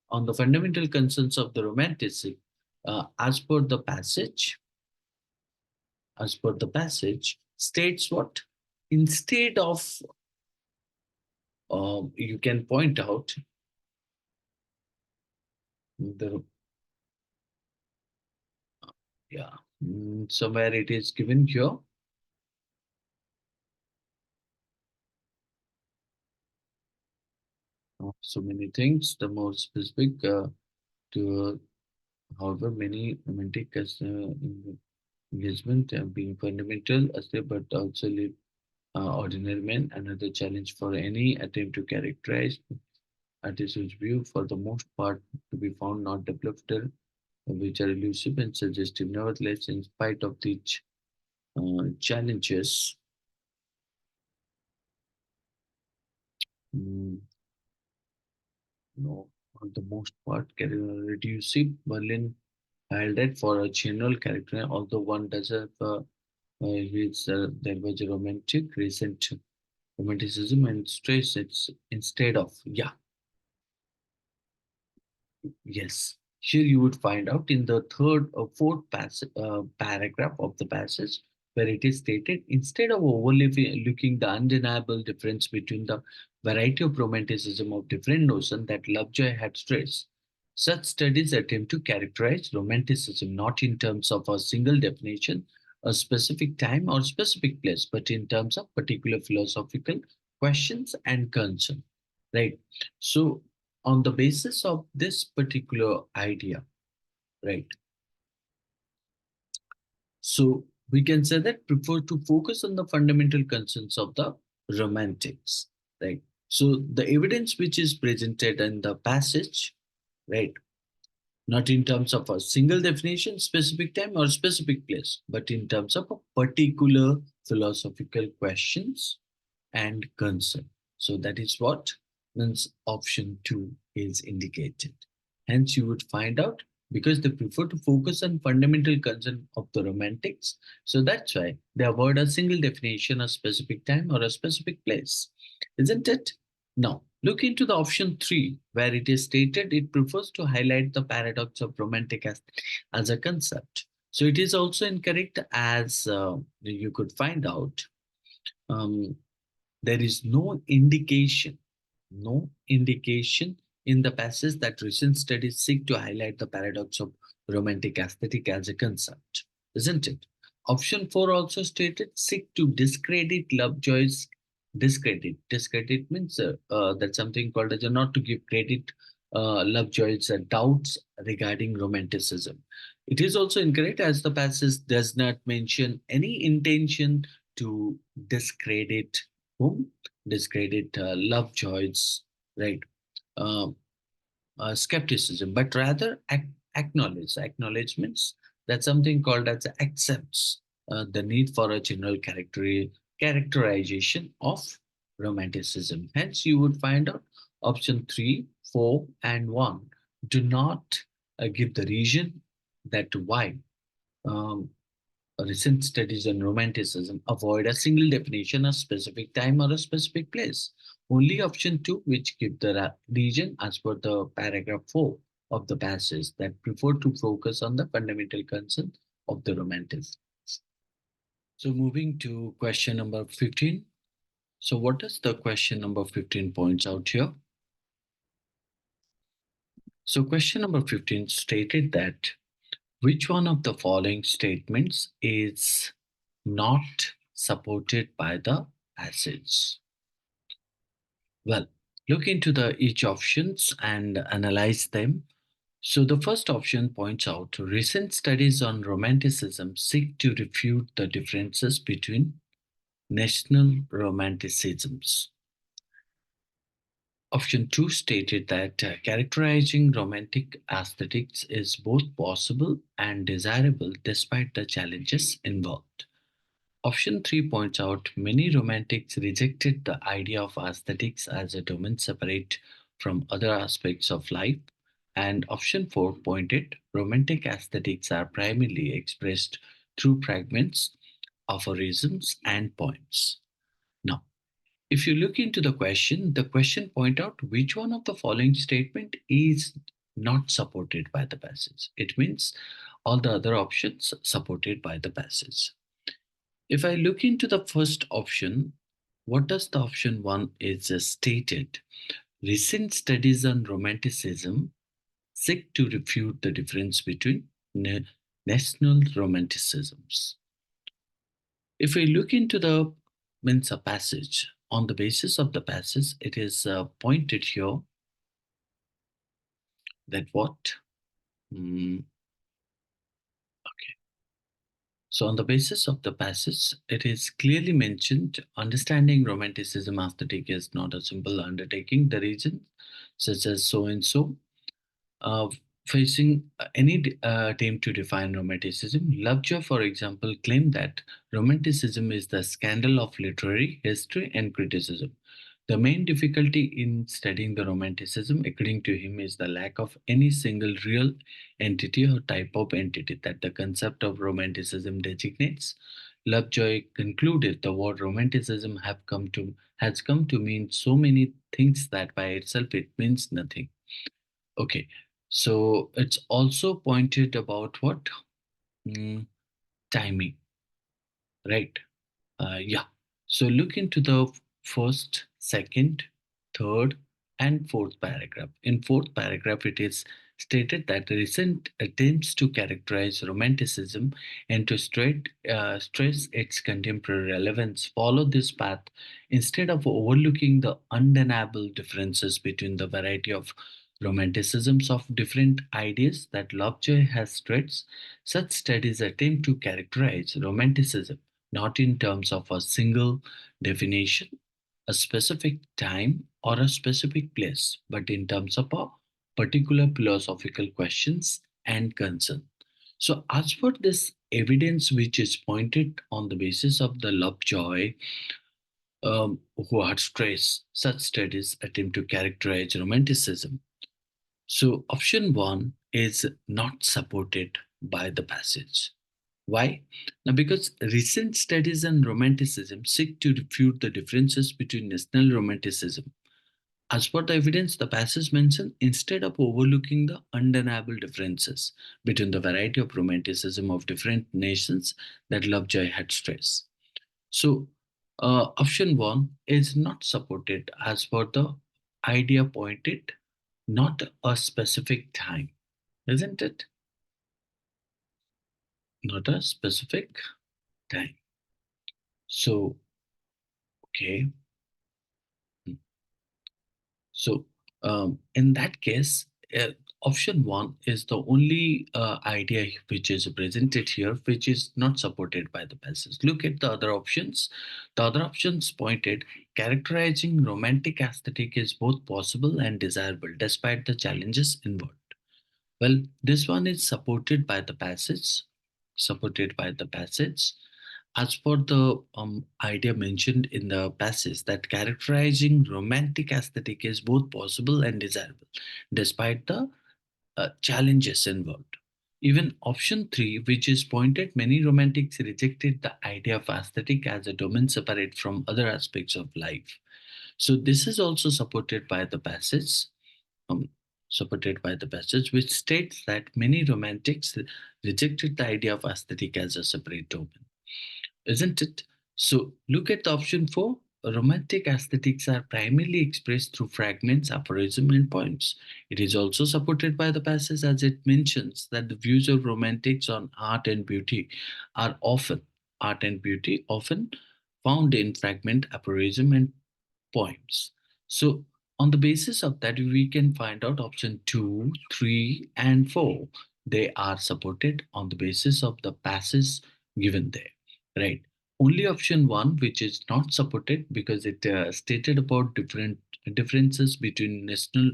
on the fundamental concerns of the romanticism as per the passage. As per the passage, states what? Instead of, you can point out the, yeah, somewhere it is given here. So many things, the more specific to, however, many romantic as engagement being fundamental, as they, but also live ordinary men. Another challenge for any attempt to characterize artist's view, for the most part, to be found not developed, which are elusive and suggestive. Nevertheless, in spite of these challenges, mm, no, for the most part, reducive Berlin held it for a general character, although one does have there was a recent romanticism and stress. It's instead of, yeah, yes. Here you would find out in the third or fourth paragraph of the passage where it is stated instead of overlooking the undeniable difference between the variety of romanticism of different notions that Lovejoy had stressed. Such studies attempt to characterize romanticism not in terms of a single definition, a specific time or specific place, but in terms of particular philosophical questions and concerns. Right. So on the basis of this particular idea, right? So we can say that prefer to focus on the fundamental concerns of the romantics, right? So the evidence which is presented in the passage, right? Not in terms of a single definition, specific time or specific place, but in terms of a particular philosophical questions and concern. So that is what means option two is indicated. Hence, you would find out because they prefer to focus on fundamental concern of the romantics. So that's why they avoid a single definition, a specific time, or a specific place. Isn't it? Now, look into the option three, where it is stated it prefers to highlight the paradox of romantic as a concept. So it is also incorrect as you could find out. Um, there is no indication in the passage that recent studies seek to highlight the paradox of romantic aesthetic as a concept, isn't it? Option 4 also stated seek to discredit Lovejoy's discredit means that's something called as a not to give credit Lovejoy's doubts regarding romanticism. It is also incorrect as the passage does not mention any intention to discredit whom? Discredit Lovejoy's, right, uh, skepticism, but rather acknowledgements that something called as accepts the need for a general characterization of romanticism. Hence, you would find out option 3, 4, and 1 do not give the reason that why. Um, Recent studies on romanticism avoid a single definition, a specific time, or a specific place. Only option 2, which give the region as per the paragraph 4 of the passage, that prefer to focus on the fundamental concern of the romantics. So moving to question number 15. So what does the question number 15 points out here? So question number 15 stated that which one of the following statements is not supported by the passage? Well, look into the each options and analyze them. So the first option points out recent studies on romanticism seek to refute the differences between national romanticisms. Option 2 stated that characterizing romantic aesthetics is both possible and desirable despite the challenges involved. Option 3 points out many romantics rejected the idea of aesthetics as a domain separate from other aspects of life. And option 4 pointed romantic aesthetics are primarily expressed through fragments, aphorisms, and poems. Now, if you look into the question point out which one of the following statement is not supported by the passage. It means all the other options supported by the passage. If I look into the first option, what does the option one is stated? Recent studies on romanticism seek to refute the difference between national romanticisms. If we look into the means a passage, on the basis of the passage, it is pointed here that what? Mm, okay. So, on the basis of the passage, it is clearly mentioned understanding romanticism aesthetic is not a simple undertaking. The reason, such as so and so, uh, facing any attempt to define romanticism. Lovejoy, for example, claimed that romanticism is the scandal of literary history and criticism. The main difficulty in studying the romanticism, according to him, is the lack of any single real entity or type of entity that the concept of romanticism designates. Lovejoy concluded the word romanticism has come to mean so many things that by itself it means nothing. Okay, so it's also pointed about what? Mm, timing, right? Yeah. So look into the first, second, third, and fourth paragraph. In fourth paragraph, it is stated that recent attempts to characterize romanticism and to stress its contemporary relevance follow this path instead of overlooking the undeniable differences between the variety of romanticisms of different ideas that Lovejoy has stressed. Such studies attempt to characterize romanticism not in terms of a single definition, a specific time, or a specific place, but in terms of a particular philosophical questions and concern. So, as for this evidence which is pointed on the basis of the Lovejoy, who had stressed such studies attempt to characterize romanticism. So, option one is not supported by the passage. Why? Now, because recent studies on romanticism seek to refute the differences between national romanticism. As per the evidence, the passage mentions instead of overlooking the undeniable differences between the variety of romanticism of different nations that Lovejoy had stressed. So, option one is not supported as per the idea pointed, not a specific time, isn't it? Not a specific time. So, okay. So, in that case, option one is the only idea which is presented here, which is not supported by the passage. Look at the other options. The other options pointed characterizing romantic aesthetic is both possible and desirable, despite the challenges involved. Well, this one is supported by the passage, supported by the passage. As for the idea mentioned in the passage that characterizing romantic aesthetic is both possible and desirable, despite the challenges involved. Even option 3, which is pointed, many romantics rejected the idea of aesthetic as a domain separate from other aspects of life. So, this is also supported by the passage um, supported by the passage, which states that many romantics rejected the idea of aesthetic as a separate domain, isn't it? So look at the option 4. Romantic aesthetics are primarily expressed through fragments, aphorism, and poems. It is also supported by the passage as it mentions that the views of romantics on are often art and beauty often found in fragment, aphorism, and poems. So On the basis of that, we can find out option 2, 3, and 4. They are supported on the basis of the passes given there, right? Only option 1, which is not supported because it stated about different differences between national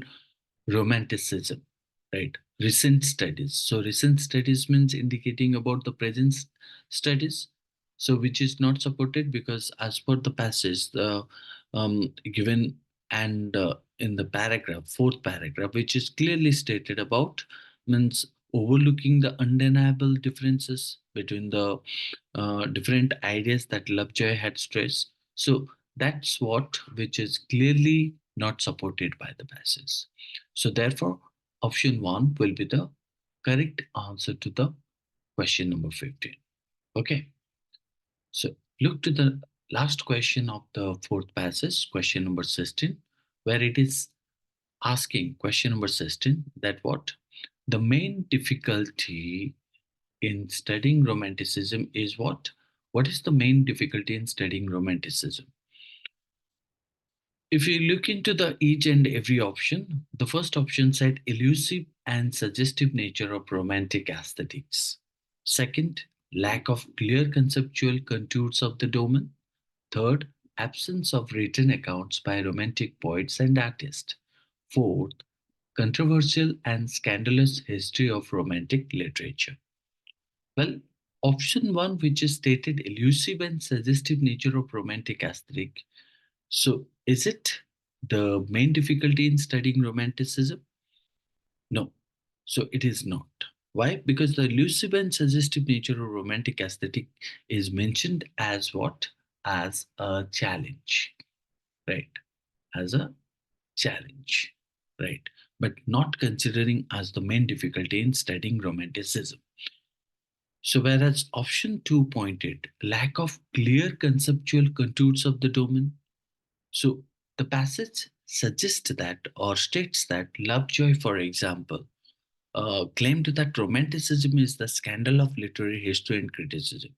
romanticism, right? Recent studies. So recent studies means indicating about the present studies. So which is not supported because as per the passage, the given and in the paragraph, fourth paragraph, which is clearly stated about means overlooking the undeniable differences between the different ideas that Lovejoy had stressed. So that's what which is clearly not supported by the passage. So therefore, option 1 will be the correct answer to the question number 15. Okay. So look to the last question of the fourth passage, question number 16, where it is asking question number 16 that what the main difficulty in studying romanticism is what? What is the main difficulty in studying romanticism? If you look into the each and every option, the first option said elusive and suggestive nature of romantic aesthetics. Second, lack of clear conceptual contours of the domain. Third, absence of written accounts by romantic poets and artists. Fourth, controversial and scandalous history of romantic literature. Well, option one, which is stated elusive and suggestive nature of romantic aesthetic. So, is it the main difficulty in studying romanticism? No. So, it is not. Why? Because the elusive and suggestive nature of romantic aesthetic is mentioned as what? As a challenge, right? As a challenge, right? But not considering as the main difficulty in studying romanticism. So, whereas option 2 pointed lack of clear conceptual contours of the domain. So, the passage suggests that or states that Lovejoy, for example, claimed that romanticism is the scandal of literary history and criticism,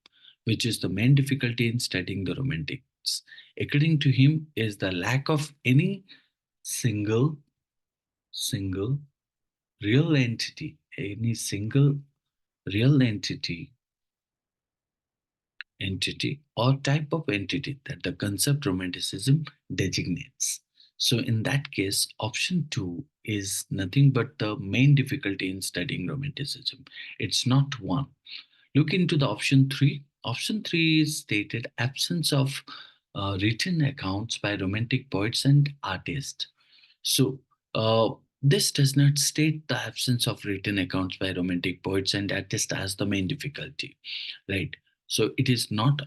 which is the main difficulty in studying the romantics. According to him, is the lack of any single real entity, any single real entity or type of entity that the concept romanticism designates. So, in that case, option 2 is nothing but the main difficulty in studying romanticism. It's not one. Look into the option 3. Option 3 is stated absence of written accounts by romantic poets and artists. So, this does not state the absence of written accounts by romantic poets and artists as the main difficulty, right? So, it is not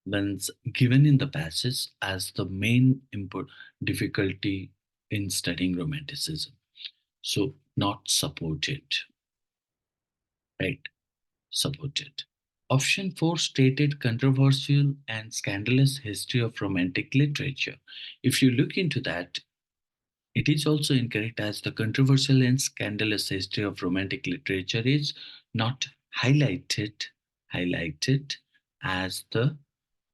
once given in the passage as the main difficulty in studying romanticism. So, not supported, right? Supported. Option 4 stated controversial and scandalous history of romantic literature. If you look into that, it is also incorrect as the controversial and scandalous history of romantic literature is not highlighted as the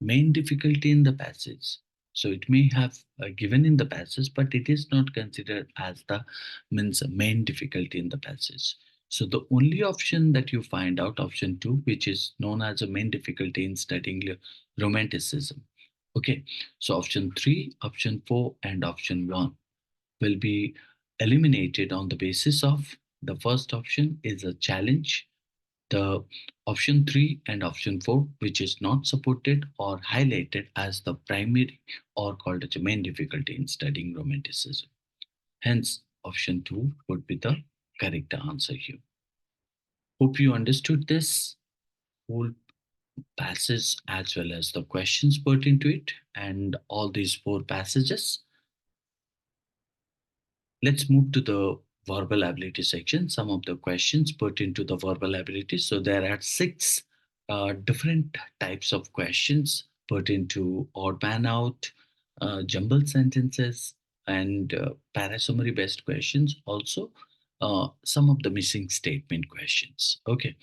main difficulty in the passage. So it may have given in the passage, but it is not considered as the means main difficulty in the passage. So the only option that you find out, option 2, which is known as a main difficulty in studying romanticism. Okay, so option 3, option 4, and option 1 will be eliminated on the basis of the first option is a challenge, the option 3 and option 4 which is not supported or highlighted as the primary or called as the main difficulty in studying romanticism. Hence option 2 would be the correct answer here. Hope you understood this whole passage as well as the questions pertinent to it and all these four passages. Let's move to the verbal ability section. Some of the questions pertain to the verbal ability. So there are six different types of questions pertain to odd man out, jumbled sentences, and parasummary based questions. Also, some of the missing statement questions. Okay.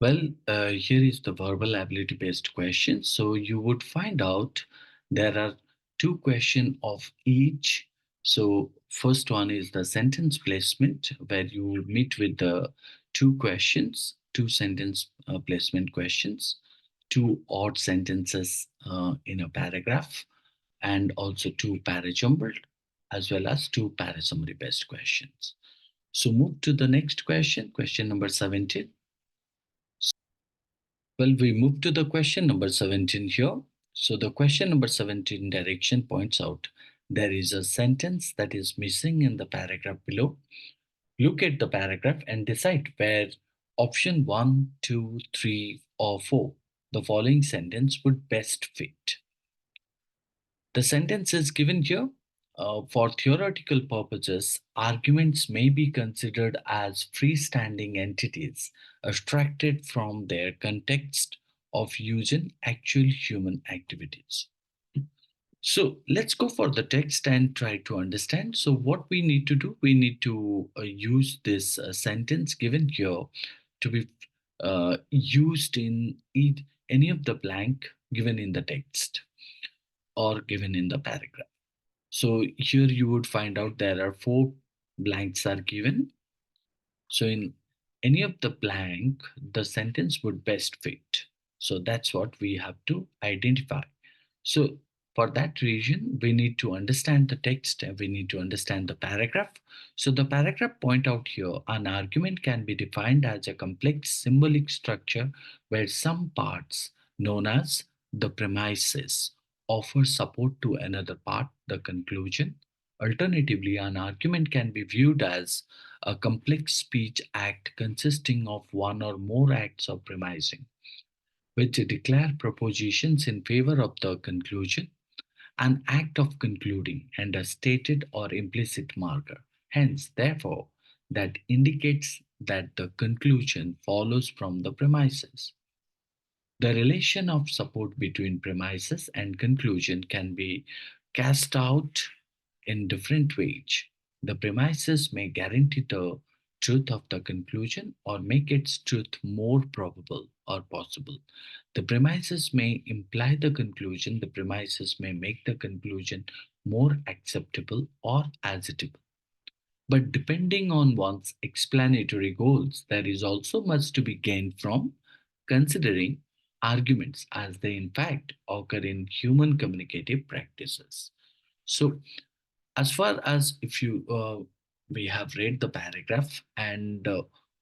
Well, here is the verbal ability based question. So you would find out there are two questions of each. So first one is the sentence placement, where you will meet with the two questions, two sentence placement questions, two odd sentences in a paragraph, and also two parajumbled, as well as two parasummary based questions. So move to the next question, question number 17. Well, we move to the question number 17 here. So the question number 17 direction points out there is a sentence that is missing in the paragraph below. Look at the paragraph and decide where option 1, 2, 3, or 4, the following sentence would best fit. The sentence is given here. For theoretical purposes, arguments may be considered as freestanding entities abstracted from their context of use in actual human activities. So let's go for the text and try to understand. So, what we need to do, we need to use this sentence given here to be used in any of the blank given in the text or given in the paragraph. So here you would find out there are four blanks are given. So in any of the blank, the sentence would best fit. So that's what we have to identify. So for that reason, we need to understand the text and we need to understand the paragraph. So the paragraph point out here, an argument can be defined as a complex symbolic structure where some parts known as the premises offer support to another part, the conclusion. Alternatively, an argument can be viewed as a complex speech act consisting of one or more acts of premising, which declare propositions in favor of the conclusion, an act of concluding, and a stated or implicit marker. Hence, therefore, that indicates that the conclusion follows from the premises. The relation of support between premises and conclusion can be cast out in different ways. The premises may guarantee the truth of the conclusion or make its truth more probable or possible. The premises may imply the conclusion, the premises may make the conclusion more acceptable or acceptable. But depending on one's explanatory goals, there is also much to be gained from considering arguments as they in fact occur in human communicative practices. So, as far as if you we have read the paragraph and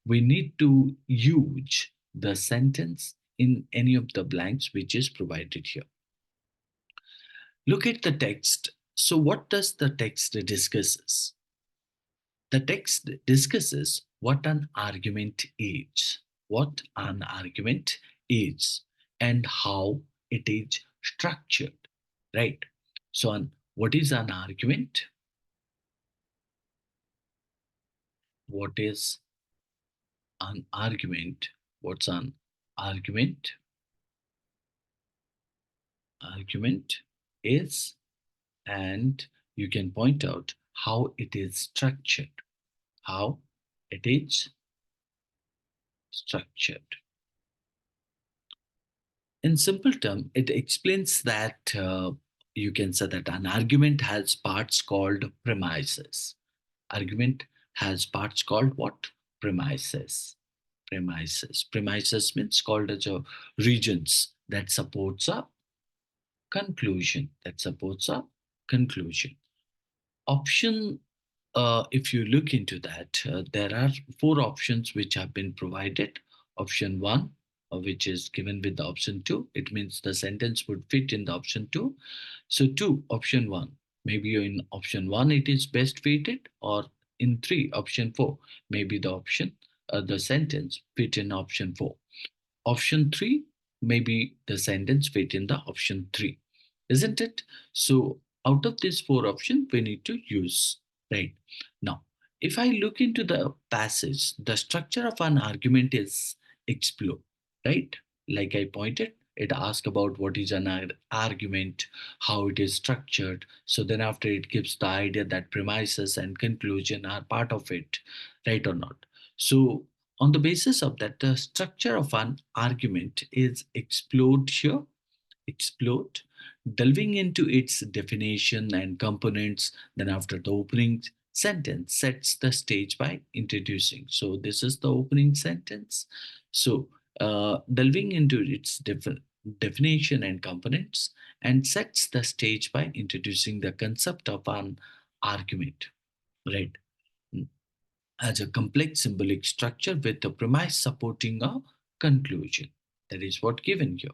we need to use the sentence in any of the blanks which is provided here. Look at the text. So, what does the text discusses? The text discusses what an argument is, what an argument is, and how it is structured, right? So, what is an argument? What is an argument? What's an argument? Argument is, and you can point out how it is structured. How it is structured. In simple term, it explains that you can say that an argument has parts called premises. Argument has parts called what? Premises. Premises. Premises means called as a regions that supports a conclusion. That supports a conclusion. Option, if you look into that, there are four options which have been provided. Option one, which is given with the option two, it means the sentence would fit in the option two. So, two, option one, maybe in option one it is best fitted, or in three, option four, maybe the option, the sentence fit in option four. Option three, maybe the sentence fit in the option three, isn't it? So out of these four options, we need to use, right? Now, if I look into the passage, the structure of an argument is explored, right? Like I pointed, it asks about what is an argument, how it is structured. So then after it gives the idea that premises and conclusion are part of it, right or not? So On the basis of that, the structure of an argument is explored, delving into its definition and components. Then, after the opening sentence sets the stage by introducing. So, this is the opening sentence. So, delving into its definition and components and sets the stage by introducing the concept of an argument, right? As a complex symbolic structure with a premise supporting a conclusion. That is what given here,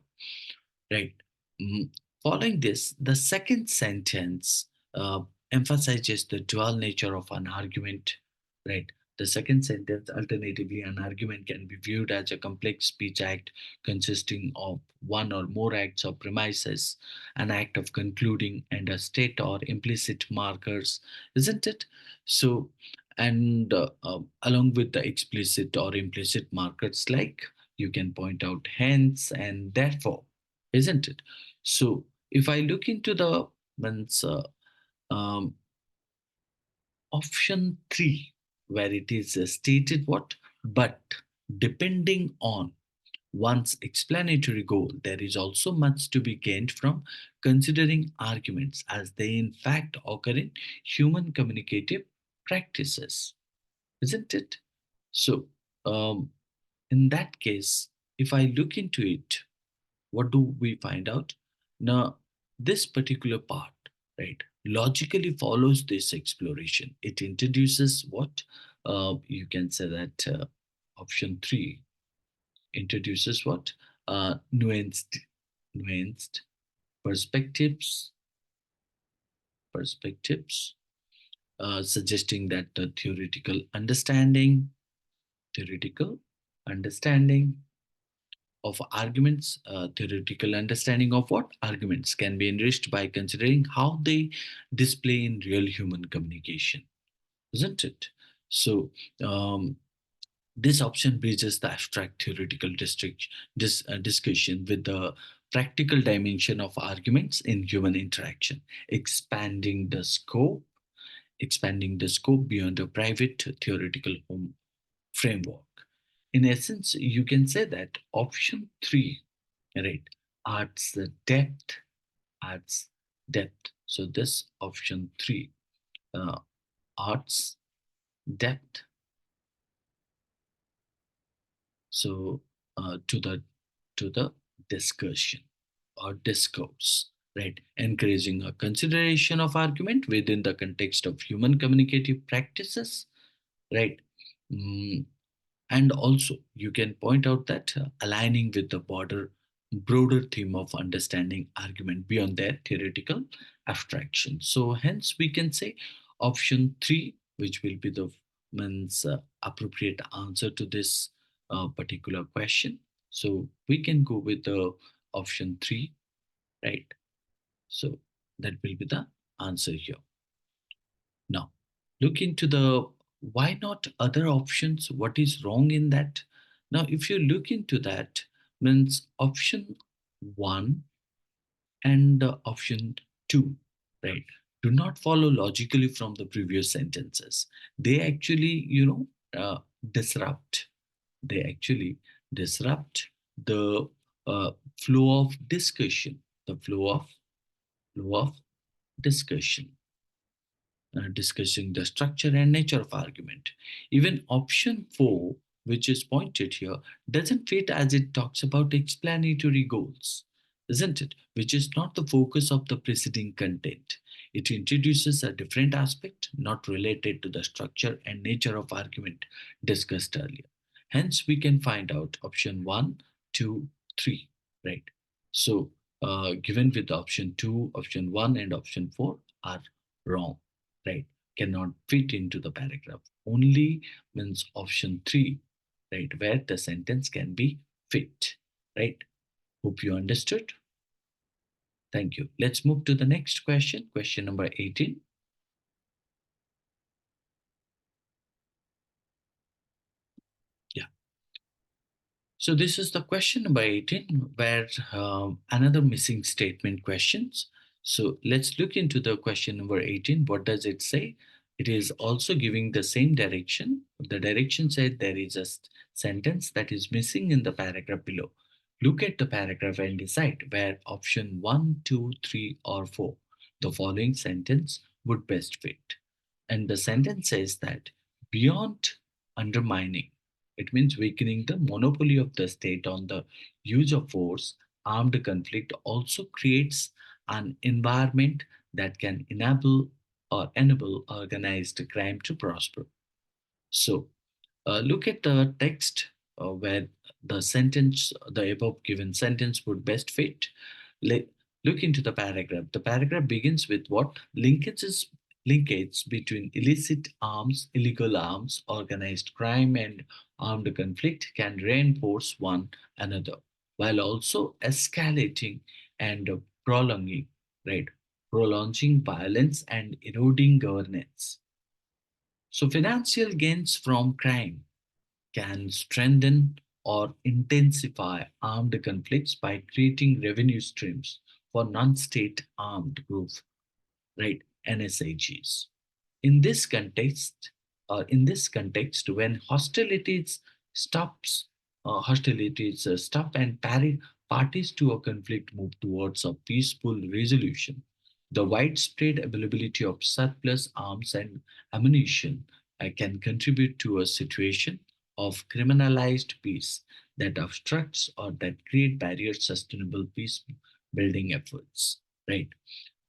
right? Mm. Following this, the second sentence emphasizes the dual nature of an argument, right? The second sentence, alternatively, an argument can be viewed as a complex speech act consisting of one or more acts or premises, an act of concluding, and a state or implicit markers, isn't it? So, and along with the explicit or implicit markers, like you can point out hence and therefore, isn't it? So if I look into the means um, option three, where it is stated what, but depending on one's explanatory goal, there is also much to be gained from considering arguments as they in fact occur in human communicative practices, isn't it? So, in that case, if I look into it, what do we find out? Now, this particular part, right, logically follows this exploration. It introduces what? You can say that option three introduces what? Nuanced perspectives, perspectives, suggesting that the theoretical understanding of arguments, theoretical understanding of what arguments can be enriched by considering how they display in real human communication, isn't it? So, um, this option bridges the abstract theoretical discussion with the practical dimension of arguments in human interaction, expanding the scope beyond a private theoretical framework. In essence, you can say that option three, right, adds the adds depth. So this option three uh, adds depth. So to the discussion or discourse, right, encouraging a consideration of argument within the context of human communicative practices, right. Mm, and also you can point out that aligning with the broader theme of understanding argument beyond their theoretical abstraction. So hence we can say option 3, which will be the means appropriate answer to this particular question. So we can go with the option 3, right? So that will be the answer here. Now, look into the why not other options? What is wrong in that? Now, if you look into that, means option one and option two, right, do not follow logically from the previous sentences. They actually, disrupt. They actually disrupt the uh, flow of discussion, the flow of discussion discussing the structure and nature of argument. Even option 4, which is pointed here, doesn't fit as it talks about explanatory goals, isn't it? Which is not the focus of the preceding content. It introduces a different aspect not related to the structure and nature of argument discussed earlier. Hence, we can find out option 1, 2, 3, right? So, given with option 2, option 1, and option 4 are wrong, right, cannot fit into the paragraph. Only means option 3, right, where the sentence can be fit, right? Hope you understood. Thank you. Let's move to the next question, question number 18. Yeah. So this is the question number 18, where another missing statement questions. So let's look into the question number 18. What does it say? It is also giving the same direction. The direction said there is a sentence that is missing in the paragraph below. Look at the paragraph and decide where option 1, 2, 3, or 4, the following sentence, would best fit. And the sentence says that beyond undermining, it means weakening the monopoly of the state on the use of force, armed conflict also creates an environment that can enable organized crime to prosper. So, look at the text where the above given sentence would best fit. Le- Look into the paragraph. The paragraph begins with what? Linkage between illicit arms, illegal arms, organized crime, and armed conflict can reinforce one another while also escalating and prolonging, right? Prolonging violence and eroding governance. So, financial gains from crime can strengthen or intensify armed conflicts by creating revenue streams for non-state armed groups, right? NSAGs. In this context, when hostilities stop and parties to a conflict move towards a peaceful resolution, the widespread availability of surplus arms and ammunition can contribute to a situation of criminalized peace that obstructs or that create barriers sustainable peace building efforts, right?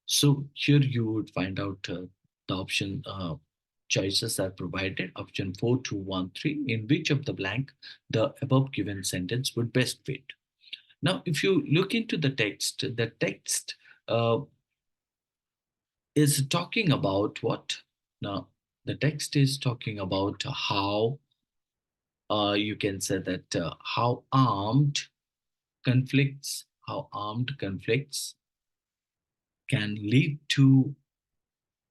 So here you would find out the option choices are provided. Option 4, 2, 1, 3. In which of the blank the above given sentence would best fit? Now, if you look into the text uh, is talking about what? Now, the text is talking about how you can say that how armed conflicts can lead to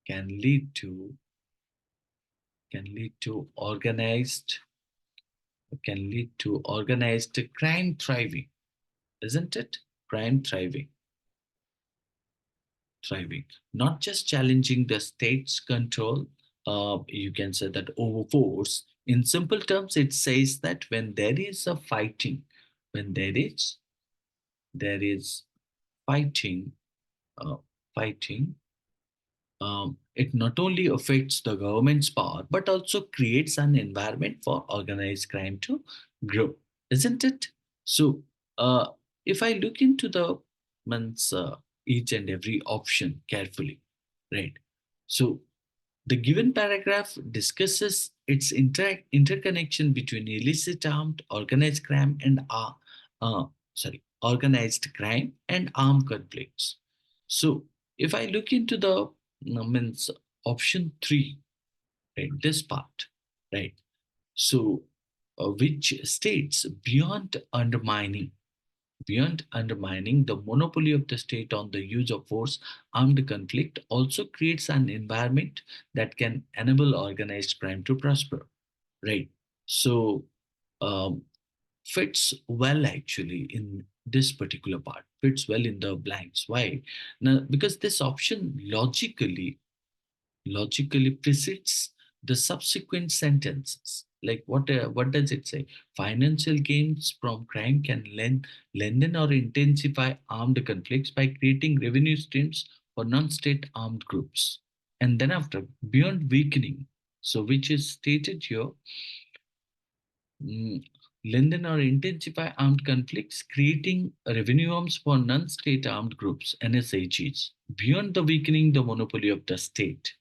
can lead to can lead to organized crime thriving, isn't it? Crime thriving, not just challenging the state's control. You can say that over force. In simple terms, it says that when there is a fighting, when there is fighting, uh, fighting it not only affects the government's power but also creates an environment for organized crime to grow, isn't it? So, uh, if I look into the means each and every option carefully, right? So, the given paragraph discusses its interconnection between illicit armed uh, organized crime and armed conflicts. So, if I look into the means option three, right, this part, right? So, which states beyond undermining the monopoly of the state on the use of force, armed conflict also creates an environment that can enable organized crime to prosper, right? So, um, fits well actually in this particular part, fits well in the blanks. Why? Now, because this option logically precedes the subsequent sentences. Like what does it say? Financial gains from crime can lengthen or intensify armed conflicts by creating revenue streams for non-state armed groups. And then after, beyond weakening, so which is stated here, mm, lengthen or intensify armed conflicts, creating revenue arms for non-state armed groups, NSAGs, beyond the weakening the monopoly of the state,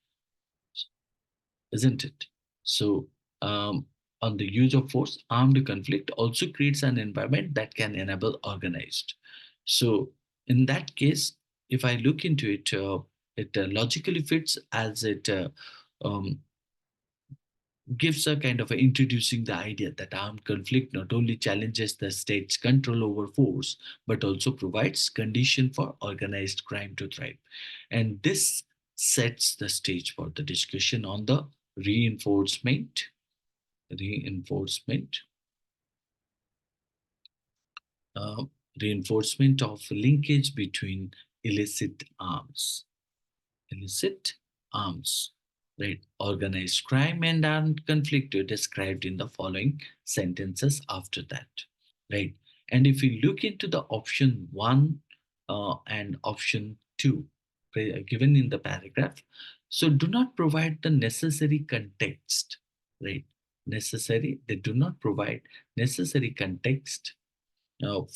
isn't it? So, on the use of force, armed conflict also creates an environment that can enable organized. So, in that case, if I look into it, it logically fits as it um, gives a kind of a introducing the idea that armed conflict not only challenges the state's control over force but also provides condition for organized crime to thrive, and this sets the stage for the discussion on the reinforcement reinforcement uh, reinforcement of linkage between illicit arms illicit arms. right? Organized crime and armed conflict are described in the following sentences after that, right? And if you look into the option one and option two given in the paragraph, so do not provide the necessary context, right? Necessary, they do not provide necessary context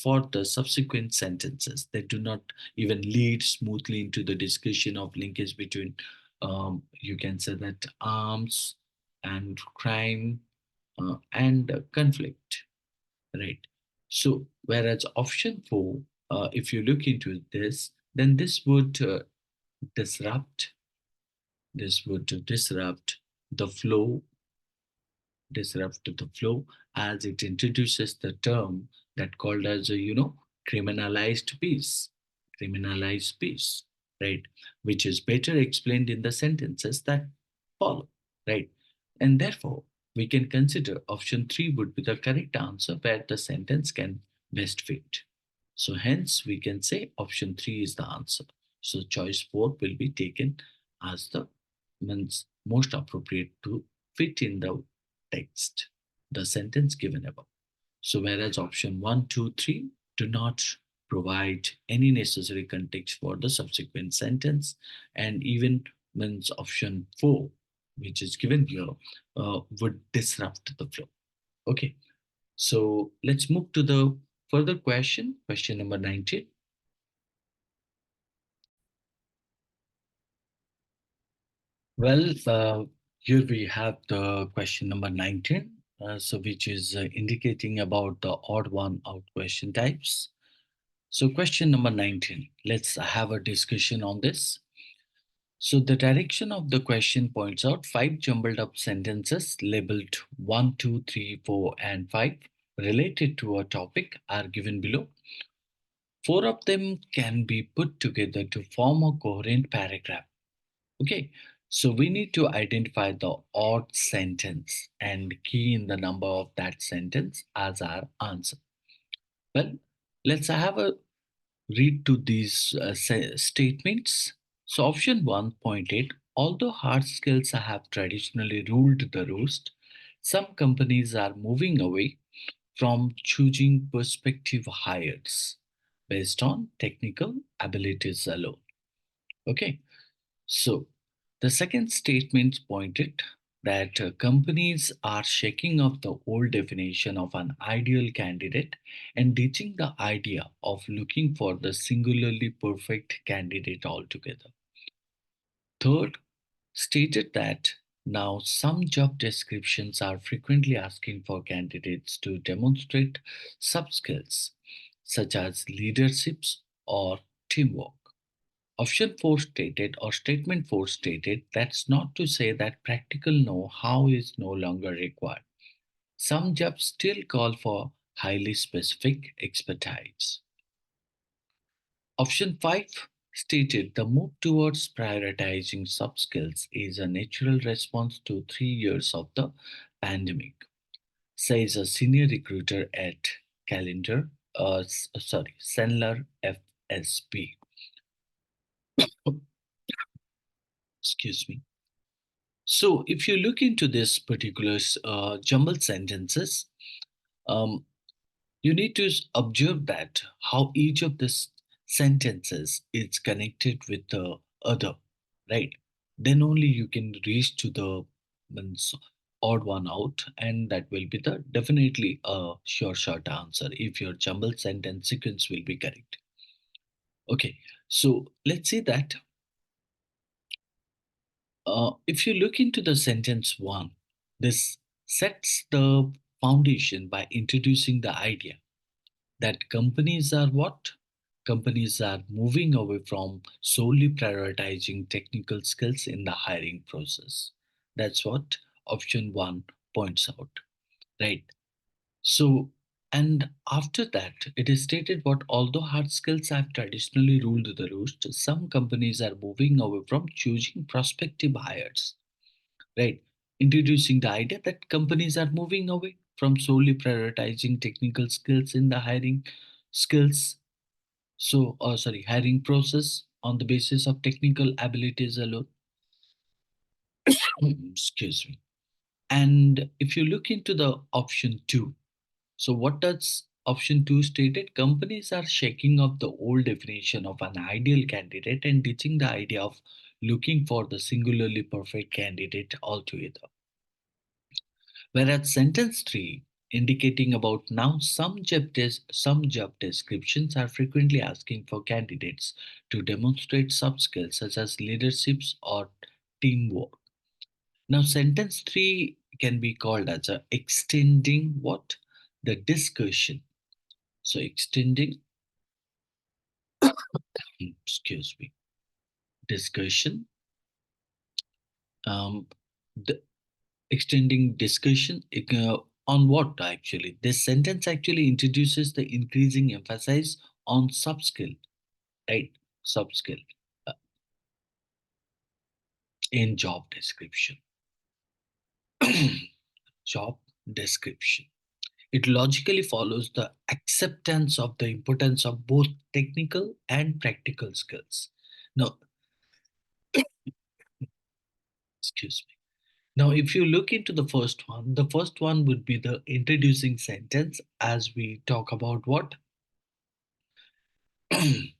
for the subsequent sentences. They do not even lead smoothly into the discussion of linkage between, you can say that, arms and crime and conflict, right? So, whereas option four, if you look into this, then disrupt, this would disrupt the flow disrupt the flow as it introduces the term that called as a criminalized peace criminalized peace, right, which is better explained in the sentences that follow, right, and therefore we can consider option 3 would be the correct answer where the sentence can best fit. So hence we can say option 3 is the answer. So choice 4 will be taken as the means most appropriate to fit in the text, the sentence given above. So, whereas option one, 2, 3 do not provide any necessary context for the subsequent sentence, and even means option 4, which is given here, would disrupt the flow. Okay, so let's move to the further question, question number 19. Well, here we have the question number 19, so which is indicating about the odd one out question types. So, question number 19, let's have a discussion on this. So, the direction of the question points out five jumbled up sentences labeled 1, 2, 3, 4, and 5 related to a topic are given below. Four of them can be put together to form a coherent paragraph. Okay, so we need to identify the odd sentence and key in the number of that sentence as our answer. Well, let's have a read to these statements. So, option 1.8, although hard skills have traditionally ruled the roost, some companies are moving away from choosing prospective hires based on technical abilities alone. Okay, so the second statement pointed that companies are shaking off the old definition of an ideal candidate and ditching the idea of looking for the singularly perfect candidate altogether. Third, stated that now some job descriptions are frequently asking for candidates to demonstrate sub skills such as leaderships or teamwork. Option 4 stated, or statement 4 stated, that's not to say that practical know how is no longer required. Some jobs still call for highly specific expertise. Option 5 stated the move towards prioritizing soft skills is a natural response to 3 years of the pandemic, says a senior recruiter at Sandler FSB. Excuse me. So, if you look into this particular jumbled sentences, um, you need to observe that how each of these sentences is connected with the other, right? Then only you can reach to the means odd one out, and that will be the definitely a sure short answer if your jumbled sentence sequence will be correct. Okay, so let's see that if you look into the sentence one, this sets the foundation by introducing the idea that companies are what? Companies are moving away from solely prioritizing technical skills in the hiring process. That's what option one points out, right? So, and after that, it is stated what although hard skills have traditionally ruled the roost, some companies are moving away from choosing prospective hires, right? Introducing the idea that companies are moving away from solely prioritizing technical skills in the hiring skills. So, hiring process on the basis of technical abilities alone. Excuse me. And if you look into the option two, so what does option two stated? Companies are shaking up the old definition of an ideal candidate and ditching the idea of looking for the singularly perfect candidate altogether. Whereas sentence three, indicating about now some job descriptions are frequently asking for candidates to demonstrate soft skills such as leaderships or teamwork. Now, sentence three can be called as a extending what? The discussion. So, extending, excuse me, discussion, um, the extending discussion on what actually? This sentence actually introduces the increasing emphasis on sub skill, right? Sub skill uh, in job description. Job description. It logically follows the acceptance of the importance of both technical and practical skills. Now, excuse me. Now, if you look into the first one would be the introducing sentence as we talk about what?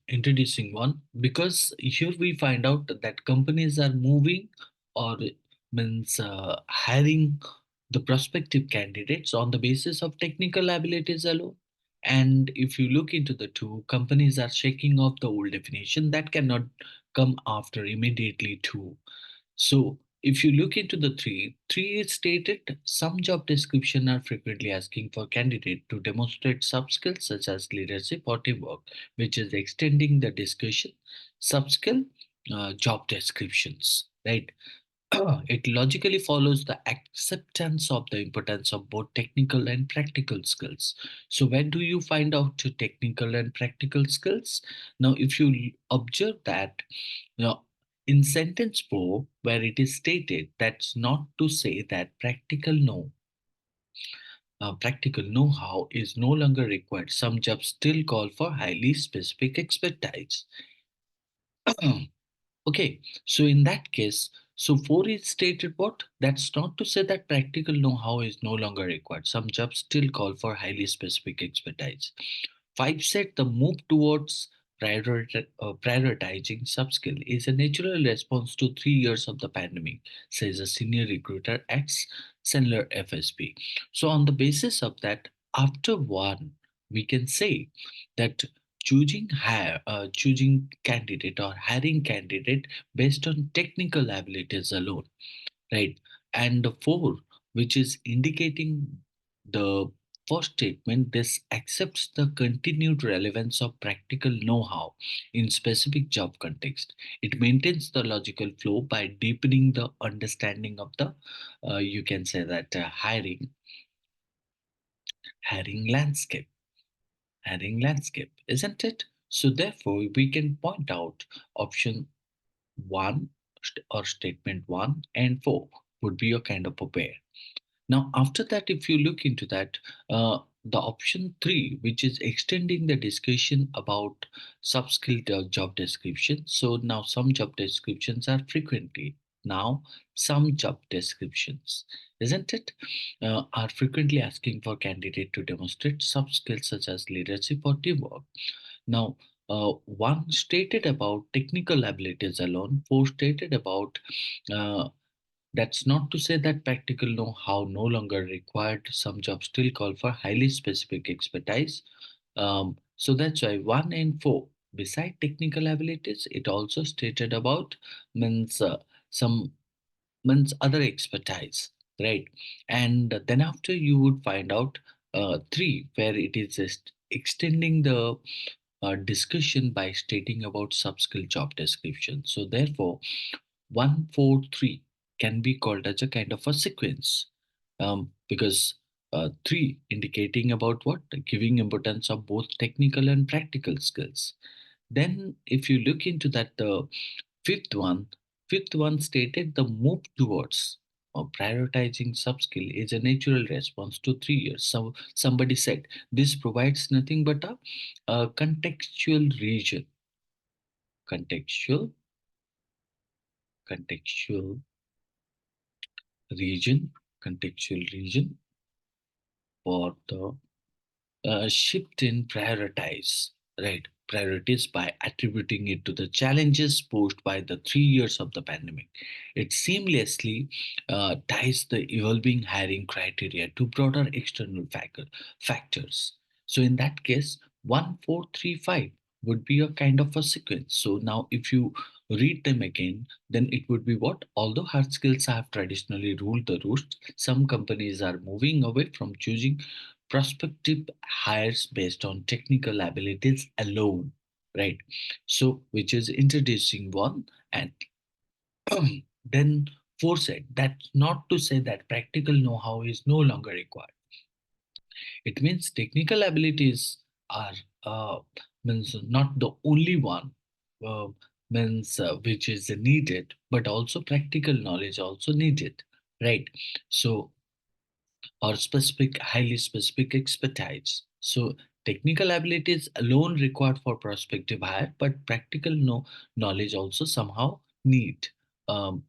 Introducing one, because here we find out that companies are moving or means hiring the prospective candidates on the basis of technical abilities alone. And if you look into the two, companies are shaking off the old definition that cannot come after immediately too. So if you look into the three is stated some job description are frequently asking for candidate to demonstrate soft skills such as leadership or teamwork, which is extending the discussion. Soft skill job descriptions, right? It logically follows the acceptance of the importance of both technical and practical skills. So, when do you find out the technical and practical skills? Now, if you observe that, now in sentence 4, where it is stated that's not to say that practical know-how is no longer required. Some jobs still call for highly specific expertise. Okay, so in that case, so 4 is stated what? That's not to say that practical know-how is no longer required. Some jobs still call for highly specific expertise. 5 said the move towards prioritizing subskill is a natural response to 3 years of the pandemic, says a senior recruiter at Sendler FSP. So on the basis of that, after one, we can say that choosing candidate or hiring candidate based on technical abilities alone, right? And the four, which is indicating the first statement, this accepts the continued relevance of practical know-how in specific job context. It maintains the logical flow by deepening the understanding of the you can say that hiring landscape isn't it? So therefore, we can point out option one or statement one and four would be a kind of a pair. Now, after that, if you look into that, the option three, which is extending the discussion about sub-skilled job description. So now some job descriptions are frequently now some job descriptions, isn't it? Are frequently asking for candidate to demonstrate soft skills such as leadership or teamwork. Now, one stated about technical abilities alone, four stated about uh, that's not to say that practical know-how no longer required. Some jobs still call for highly specific expertise. So that's why one and four, beside technical abilities, it also stated about means some means other expertise, right? And then after you would find out three, where it is just extending the discussion by stating about sub-skill job description. So therefore, 143 can be called as a kind of a sequence because 3 indicating about what? Giving importance of both technical and practical skills. Then if you look into that fifth one, fifth one stated the move towards prioritizing subskill is a natural response to 3 years. So somebody said this provides nothing but a contextual region, contextual, contextual region, contextual region for the shift in priorities by attributing it to the challenges posed by the 3 years of the pandemic. It seamlessly ties the evolving hiring criteria to broader external factors. So in that case, 1435 would be a kind of a sequence. So now if you read them again, then it would be what? Although hard skills have traditionally ruled the roost, some companies are moving away from choosing prospective hires based on technical abilities alone, right? So which is introducing one, and then force it. That's not to say that practical know-how is no longer required. It means technical abilities are uh, means not the only one, uh, means which is needed, but also practical knowledge also needed, right? So or highly specific expertise. So technical abilities alone required for prospective hire, but practical knowledge also somehow need. Um,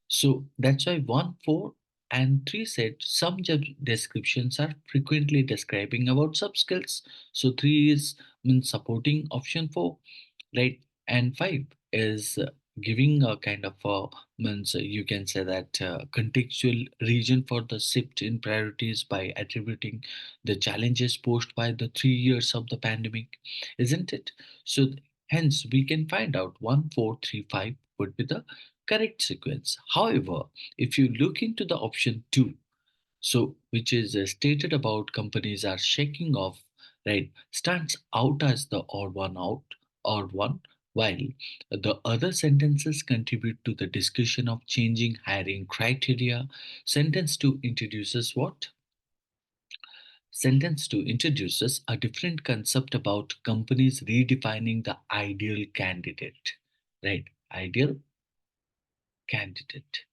so that's why 1, 4, and 3 said some job descriptions are frequently describing about sub skills. So 3 is means supporting option 4, right? And 5 is giving a kind of a means you can say that contextual region for the shift in priorities by attributing the challenges posed by the 3 years of the pandemic, isn't it? So hence we can find out 1435 would be the correct sequence. However, if you look into the option 2, so which is stated about companies are shaking off, right, stands out as the odd one, while the other sentences contribute to the discussion of changing hiring criteria. Sentence 2 introduces what? Sentence 2 introduces a different concept about companies redefining the right? Ideal candidate.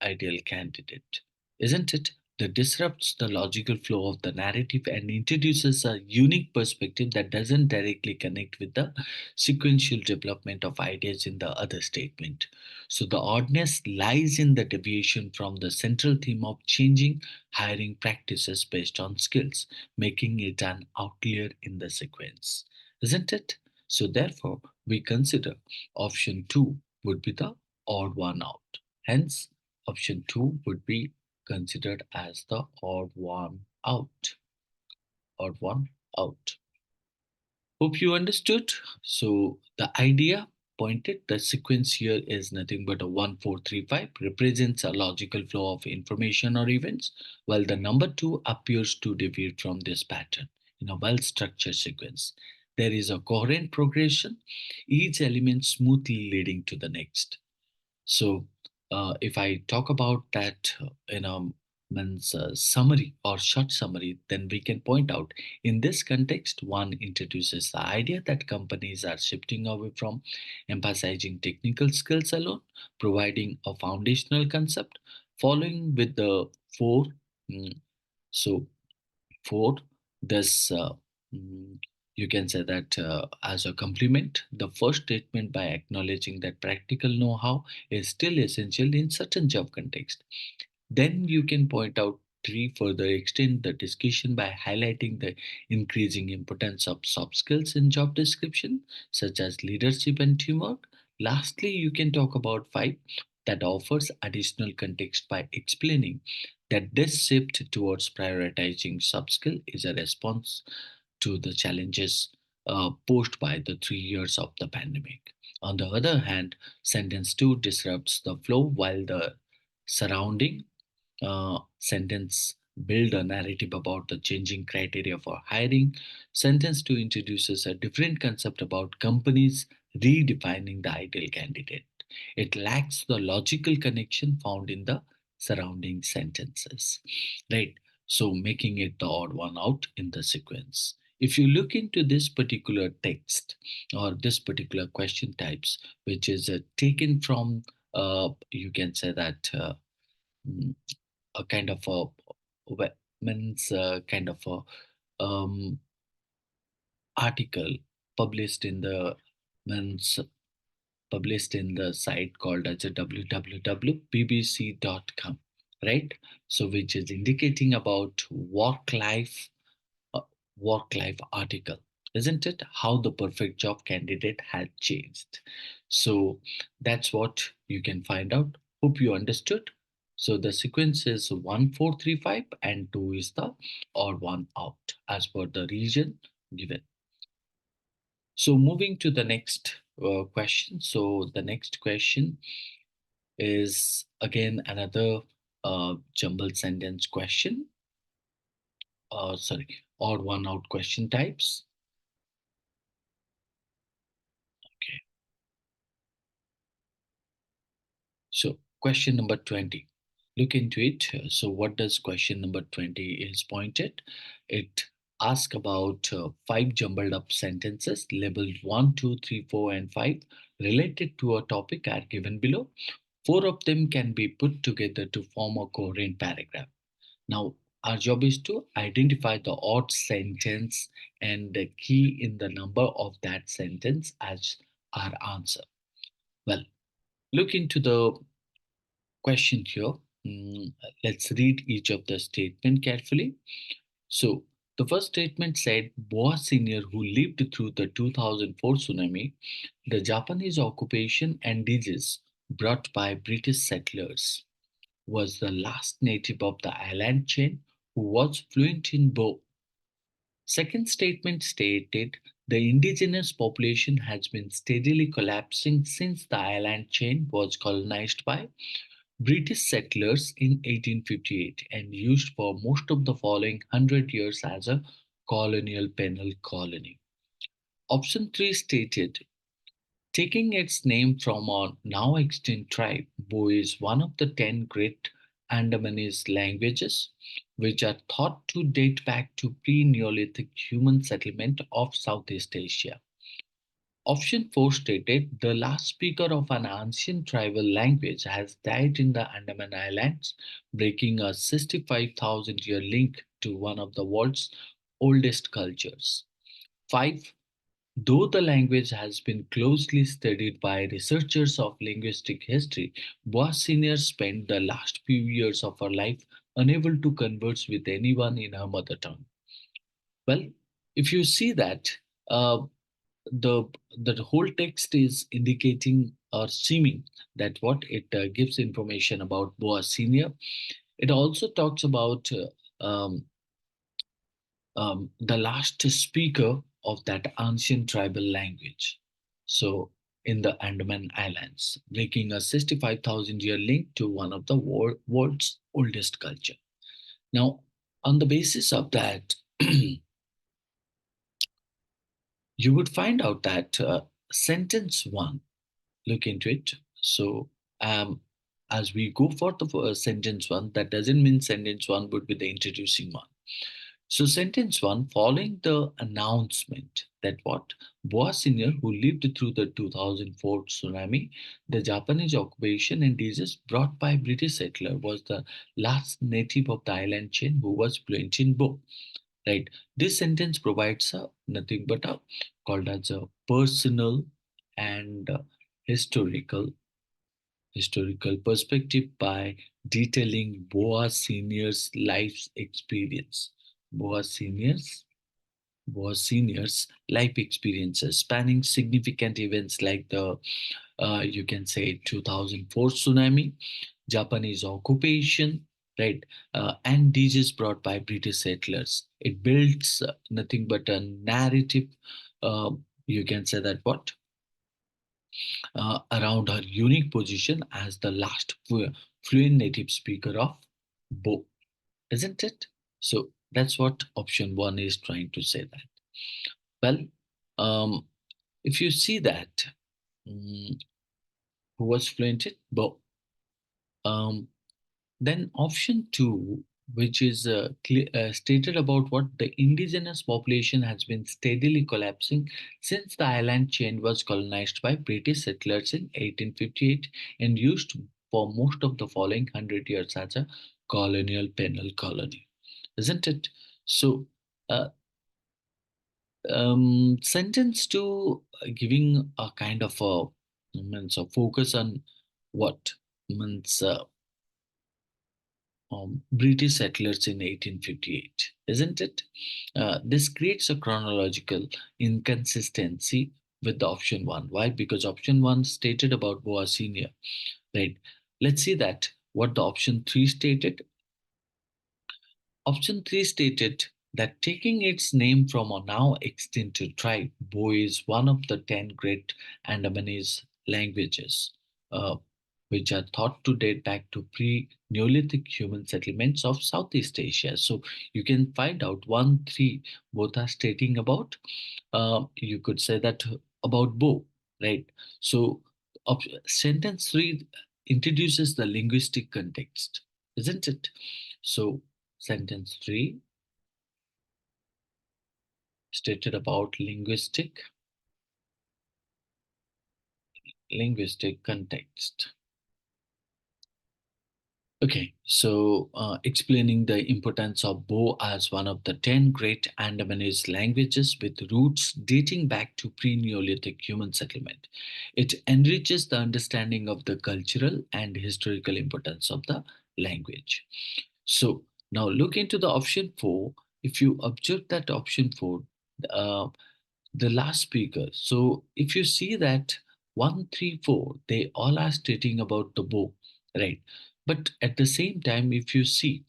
Ideal candidate, isn't it? That disrupts the logical flow of the narrative and introduces a unique perspective that doesn't directly connect with the sequential development of ideas in the other statement. So the oddness lies in the deviation from the central theme of changing hiring practices based on skills, making it an outlier in the sequence, isn't it? So therefore, we consider option 2 would be the odd one out. Hence, option 2 would be considered as the odd one out. Odd one out. Hope you understood. So the idea pointed the sequence here is nothing but a 1435 represents a logical flow of information or events, while the number 2 appears to deviate from this pattern in a well structured sequence. There is a coherent progression, each element smoothly leading to the next. So, if I talk about that in a means summary or short summary, then we can point out in this context, one introduces the idea that companies are shifting away from emphasizing technical skills alone, providing a foundational concept, following with the four. mm, so Fourth, this mm, you can say that as a complement, the first statement by acknowledging that practical know-how is still essential in certain job context. Then you can point out 3, further extend the discussion by highlighting the increasing importance of soft skills in job description, such as leadership and teamwork. Lastly, you can talk about 5, that offers additional context by explaining that this shift towards prioritizing soft skill is a response to the challenges posed by the 3 years of the pandemic. On the other hand, sentence 2 disrupts the flow while the surrounding sentence build a narrative about the changing criteria for hiring. Sentence 2 introduces a different concept about companies redefining the ideal candidate. It lacks the logical connection found in the surrounding sentences, right? So making it the odd one out in the sequence. If you look into this particular text or this particular question types, which is taken from, you can say that mm, a kind of a means kind of a article published in the means published in the site called as a www.bbc.com, right? So, which is indicating about uh, work life article, isn't it? How the perfect job candidate had changed. So, that's what you can find out. Hope you understood. So, the sequence is 1435 and 2 is the odd one out as per the region given. So, moving to the next question. So, the next question is again another jumbled sentence question. Sorry, odd one out question types. Okay. So, question number 20. Look into it. So, what does question number 20 is pointed? It asks about five jumbled up sentences labeled 1, 2, 3, 4, and 5 related to a topic are given below. Four of them can be put together to form a coherent paragraph. Now, our job is to identify the odd sentence and the key in the number of that sentence as our answer. Well, look into the question here. Mm, let's read each of the statement carefully. So, the first statement said Boa Senior, who lived through the 2004 tsunami, the Japanese occupation and disease brought by British settlers, was the last native of the island chain who was fluent in Bo. Second statement stated the indigenous population has been steadily collapsing since the island chain was colonized by British settlers in 1858 and used for most of the following 100 years as a colonial penal colony. Option 3 stated taking its name from a now extinct tribe, Bo is one of the 10 great Andamanese languages, which are thought to date back to pre Neolithic human settlement of Southeast Asia. Option 4 stated the last speaker of an ancient tribal language has died in the Andaman Islands, breaking a 65,000-year link to one of the world's oldest cultures. 5. Though the language has been closely studied by researchers of linguistic history, Boa Senior spent the last few years of her life unable to converse with anyone in her mother tongue. Well, if you see that, uh, the whole text is indicating or seeming that what it gives information about Boa Senior. It also talks about the last speaker of that ancient tribal language. So, in the Andaman Islands, breaking a 65,000-year link to one of the world's oldest culture. Now, on the basis of that, you would find out that sentence one, look into it. So, um, as we go for the sentence one, that doesn't mean sentence one would be the introducing one. So, sentence one, following the announcement that what Boa Senior, who lived through the 2004 tsunami, the Japanese occupation and disease brought by British settler, was the last native of the island chain who was fluent in Bo. Right. This sentence provides nothing but a called as a personal and historical perspective by detailing Boa Senior's life's experience. Boa Senior's Boa Senior's life experiences spanning significant events like the you can say 2004 tsunami, Japanese occupation, right, and disease brought by British settlers. It builds nothing but a narrative. Uh, you can say that what around her unique position as the last fluent native speaker of Bo, isn't it? So that's what option one is trying to say that. Well, um, if you see that, mm, who was fluent in Bo, um, then option two, which is stated about what the indigenous population has been steadily collapsing since the island chain was colonized by British settlers in 1858 and used for most of the following 100 years as a colonial penal colony, isn't it? So, uh, sentence to giving a kind of a Means a focus on what? Means British settlers in 1858, isn't it? This creates a chronological inconsistency with the option one. Why? Because option one stated about Boa Senior, right? Let's see that what the option three stated. Option 3 stated that taking its name from a now extinct tribe, Bo is one of the 10 great Andamanese languages, uh, which are thought to date back to pre Neolithic human settlements of Southeast Asia. So you can find out 1, 3, both are stating about, you could say that about Bo, right? So sentence 3 introduces the linguistic context, isn't it? So sentence 3 stated about linguistic context. Okay, so explaining the importance of Bo as one of the 10 great Andamanese languages with roots dating back to pre Neolithic human settlement. It enriches the understanding of the cultural and historical importance of the language. So now look into the option 4. If you observe that option 4, uh, the last speaker. So if you see that one, three, four, they all are stating about the bow, right? But at the same time, if you see,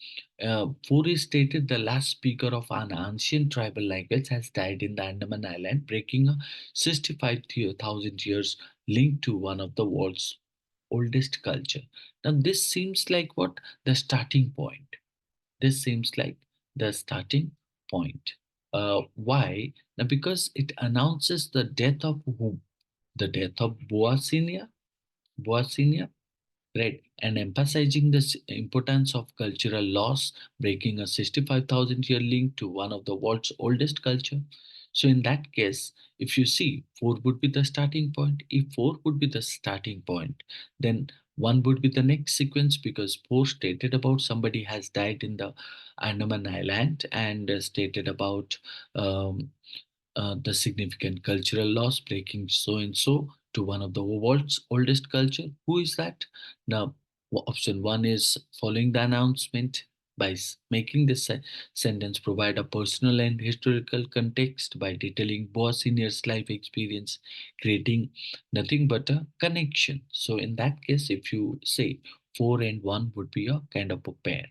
four is stated the last speaker of an ancient tribal language has died in the Andaman Island, breaking a 65,000 years link to one of the world's oldest culture. Now this seems like what the starting point. This seems like the starting point. Why? Now, because it announces the death of whom? The death of Boa Senior, right? And emphasizing the importance of cultural loss, breaking a 65,000 year link to one of the world's oldest culture. So, in that case, if you see 4 would be the starting point, if 4 would be the starting point, then 1 would be the next sequence because 4 stated about somebody has died in the Andaman Island and stated about um, the significant cultural loss, breaking so and so to one of the world's oldest culture. Who is that? Now, option one is following the announcement by making this sentence provide a personal and historical context by detailing Boa Senior's life experience, creating nothing but a connection. So, in that case, if you say 4 and 1 would be a kind of a pair.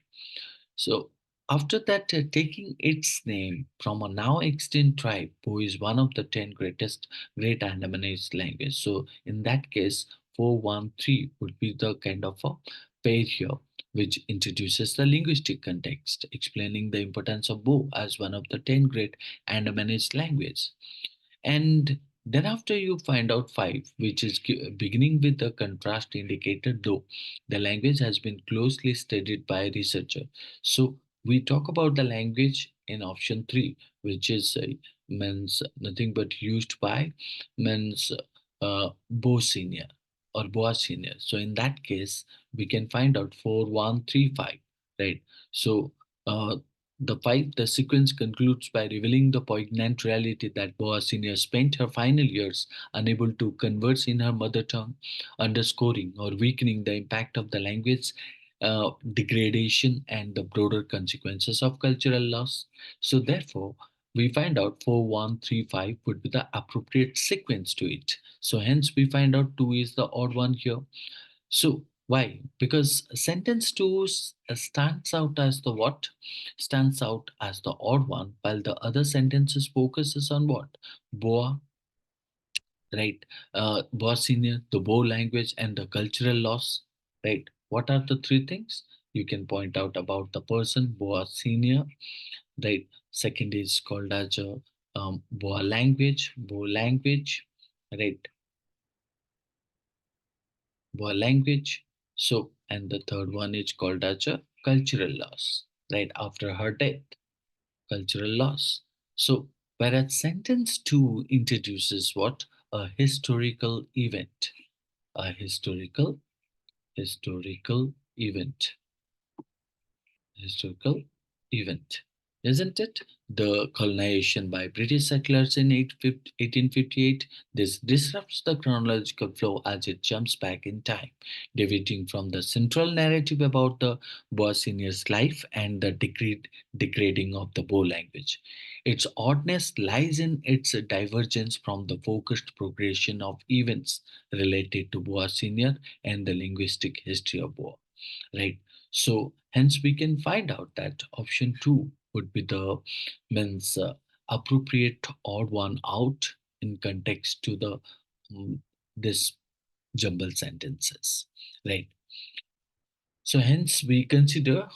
So after that, taking its name from a now extinct tribe who is one of the 10 great Andamanese language. So in that case, 413 would be the kind of a pair here, which introduces the linguistic context, explaining the importance of Bo as one of the 10 great Andamanese languages. And then after you find out 5, which is beginning with the contrast indicator, though the language has been closely studied by researcher. So we talk about the language in option 3, which is means nothing but used by means Bo senior or Boa senior. So in that case, we can find out 4135, right? So uh, the sequence concludes by revealing the poignant reality that Boa Senior spent her final years unable to converse in her mother tongue, underscoring or weakening the impact of the language degradation and the broader consequences of cultural loss. So, therefore, we find out 4135 would be the appropriate sequence to it. So, hence, we find out 2 is the odd one here. So why? Because sentence 2 stands out as the what? Stands out as the odd one, while the other sentences focuses on what? Boa, right? Boa senior, the Bo language, and the cultural loss, right? What are the three things? You can point out about the person, Boa senior, right? Second is called as a Bo language, right? Language. So, and the third one is called as a cultural loss, right after her death, cultural loss. So, whereas sentence two introduces what? A historical event, a historical event, historical event, isn't it? the colonization by British settlers in 1858. This disrupts the chronological flow as it jumps back in time, deviating from the central narrative about the Boer senior's life and the degrading of the Boer language. Its oddness lies in its divergence from the focused progression of events related to Boer senior and the linguistic history of Boer, right? So hence we can find out that option 2 would be the means appropriate odd one out in context to the this jumbled sentences, right? So hence we consider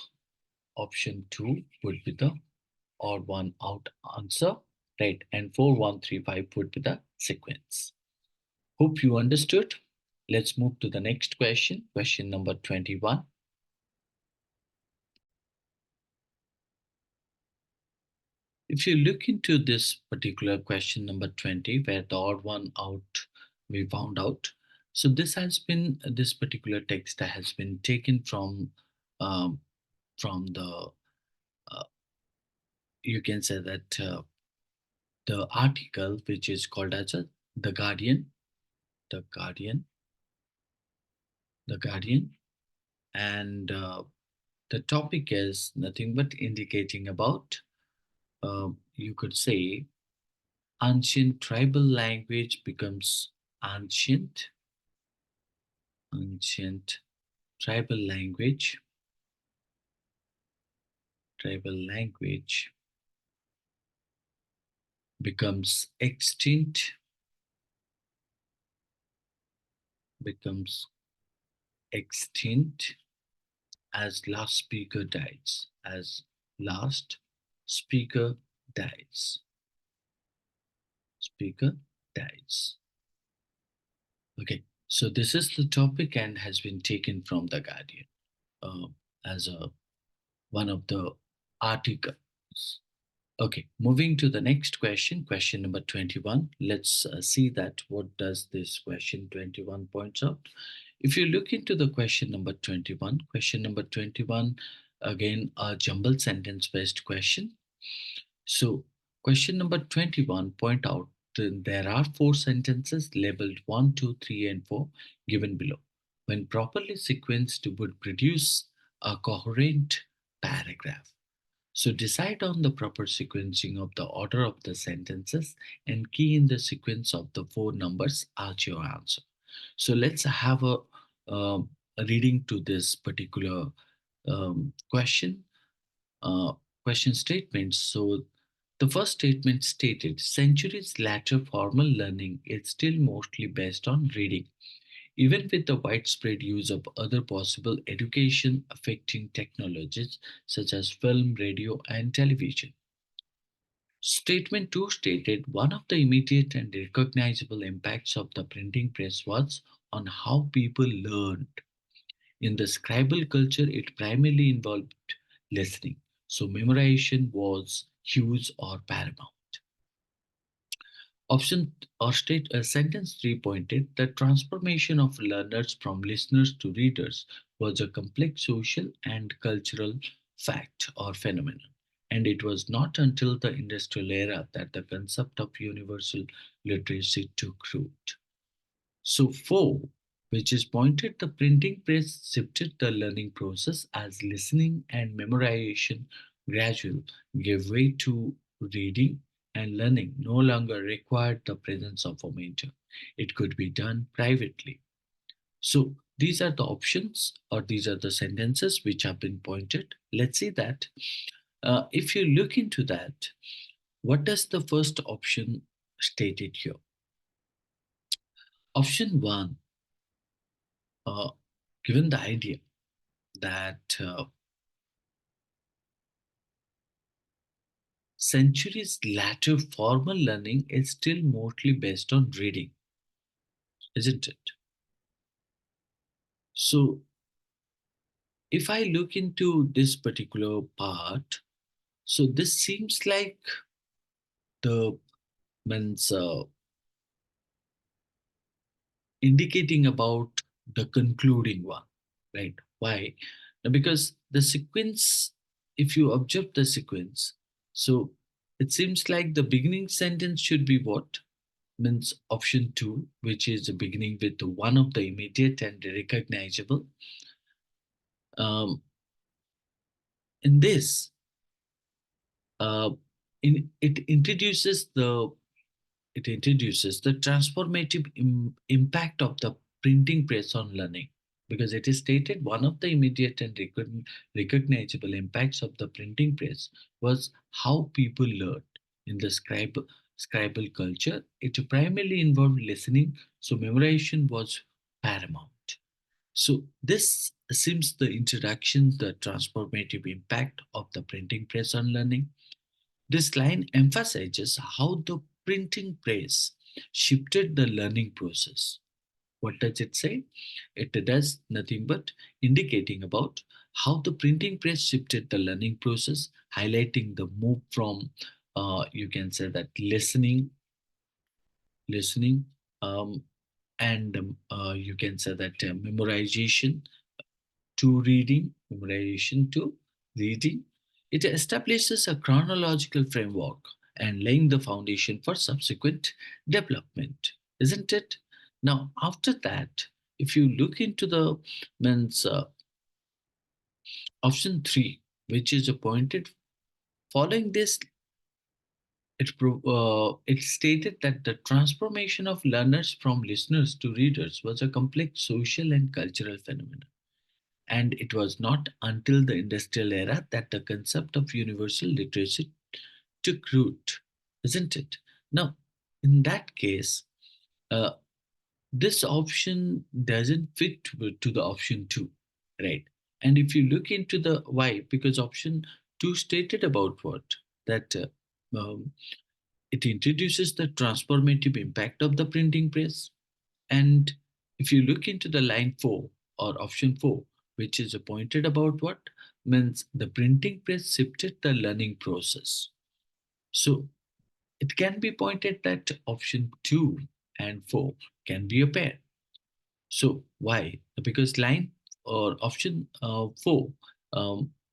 option 2 would be the odd one out answer, right? And 4135 would be the sequence. Hope you understood. Let's move to the next question, question number 21. If you look into this particular question number 20, where the odd one out we found out, so this particular text has been taken um, from the you can say that the article which is called as the Guardian, the Guardian, the Guardian, and the topic is nothing but indicating about you could say ancient tribal language becomes ancient ancient tribal language becomes becomes extinct as last speaker dies as last speaker dies speaker dies. Okay, so this is the topic and has been taken from the Guardian uh, as a one of the articles. Okay, moving to the next question, question number 21. Let's see that what does this question 21 points out. If you look into the question number 21, again, a jumbled sentence based question. So, question number 21 point out there are four sentences labeled 1, 2, 3, and 4 given below. When properly sequenced, would produce a coherent paragraph. So decide on the proper sequencing of the order of the sentences and key in the sequence of the four numbers as your answer. So let's have a reading to this particular question. Uh, question statements. So the first statement stated centuries later formal learning is still mostly based on reading, even with the widespread use of other possible education affecting technologies such as film, radio, and television. Statement 2 stated one of the immediate and recognizable impacts of the printing press was on how people learned. In the scribal culture, it primarily involved listening, so memorization was huge or paramount. Option or state sentence 3 pointed the transformation of learners from listeners to readers was a complex social and cultural fact or phenomenon. And it was not until the industrial era that the concept of universal literacy took root. So, four, which is pointed, the printing press shifted the learning process as listening and memorization gradually gave way to reading, and learning no longer required the presence of a mentor. It could be done privately. So, these are the options or these are the sentences which have been pointed. Let's see that. If you look into that, what does the first option stated here? Option one, uh, given the idea that centuries later formal learning is still mostly based on reading, isn't it? So, if I look into this particular part, so this seems like the means indicating about the concluding one, right? Why? Because the sequence, if you observe the sequence, so It seems like the beginning sentence should be what? Means option two, which is beginning with one of the immediate and recognizable. Um, in this, uh, it introduces the transformative impact of the printing press on learning, because it is stated one of the immediate and recognizable impacts of the printing press was how people learned. In the scribal culture, it primarily involved listening, so memorization was paramount. So this seems the introduction, the transformative impact of the printing press on learning. This line emphasizes how the printing press shifted the learning process. What does it say? It does nothing but indicating about how the printing press shifted the learning process, highlighting the move from, you can say that listening, um, and you can say that memorization to reading. It establishes a chronological framework and laying the foundation for subsequent development, isn't it? Now, after that, if you look into the means option three, which is appointed following this, it stated that the transformation of learners from listeners to readers was a complex social and cultural phenomenon. And it was not until the industrial era that the concept of universal literacy took root, isn't it? Now, in that case, uh, this option doesn't fit to the option two, right? And if you look into the why, because option two stated about what? That it introduces the transformative impact of the printing press. And if you look into the line 4 or option 4, which is appointed about what? Means the printing press shifted the learning process. So it can be pointed that option 2 and 4 can be a pair. So why? Because line or option 4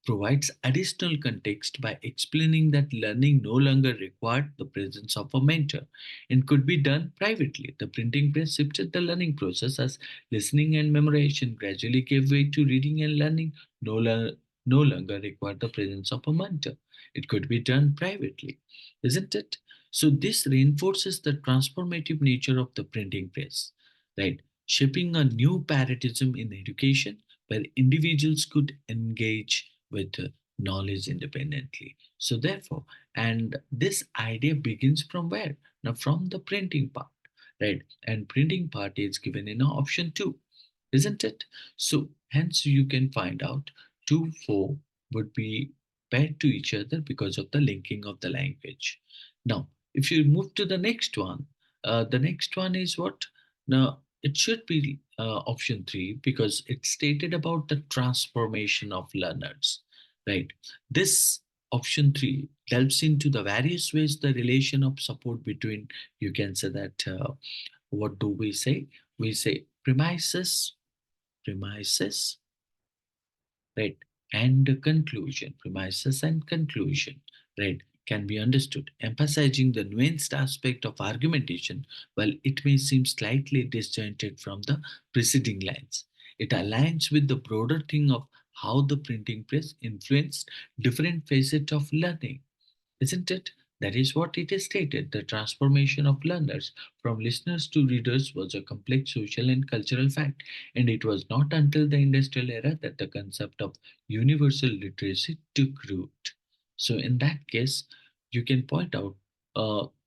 provides additional context by explaining that learning no longer required the presence of a mentor and could be done privately. The printing press shifted the learning process as listening and memorization gradually gave way to reading and learning no longer required the presence of a mentor. It could be done privately, isn't it? So this reinforces the transformative nature of the printing press, right? Shaping a new paradigm in education where individuals could engage with knowledge independently. So, therefore, and this idea begins from where? Now, from the printing part, right? And printing part is given in option two, isn't it? So, hence, you can find out 2 4 would be paired to each other because of the linking of the language. Now, if you move to the next one is what? Now, it should be option three because it stated about the transformation of learners, right? This option three delves into the various ways the relation of support between, you can say that, what do we say? We say premises, right? And the conclusion, premises and conclusion, right? Can be understood, emphasizing the nuanced aspect of argumentation, while it may seem slightly disjointed from the preceding lines. It aligns with the broader thing of how the printing press influenced different facets of learning, isn't it? That is what it is stated. The transformation of learners from listeners to readers was a complex social and cultural fact, and it was not until the industrial era that the concept of universal literacy took root. So, in that case, you can point out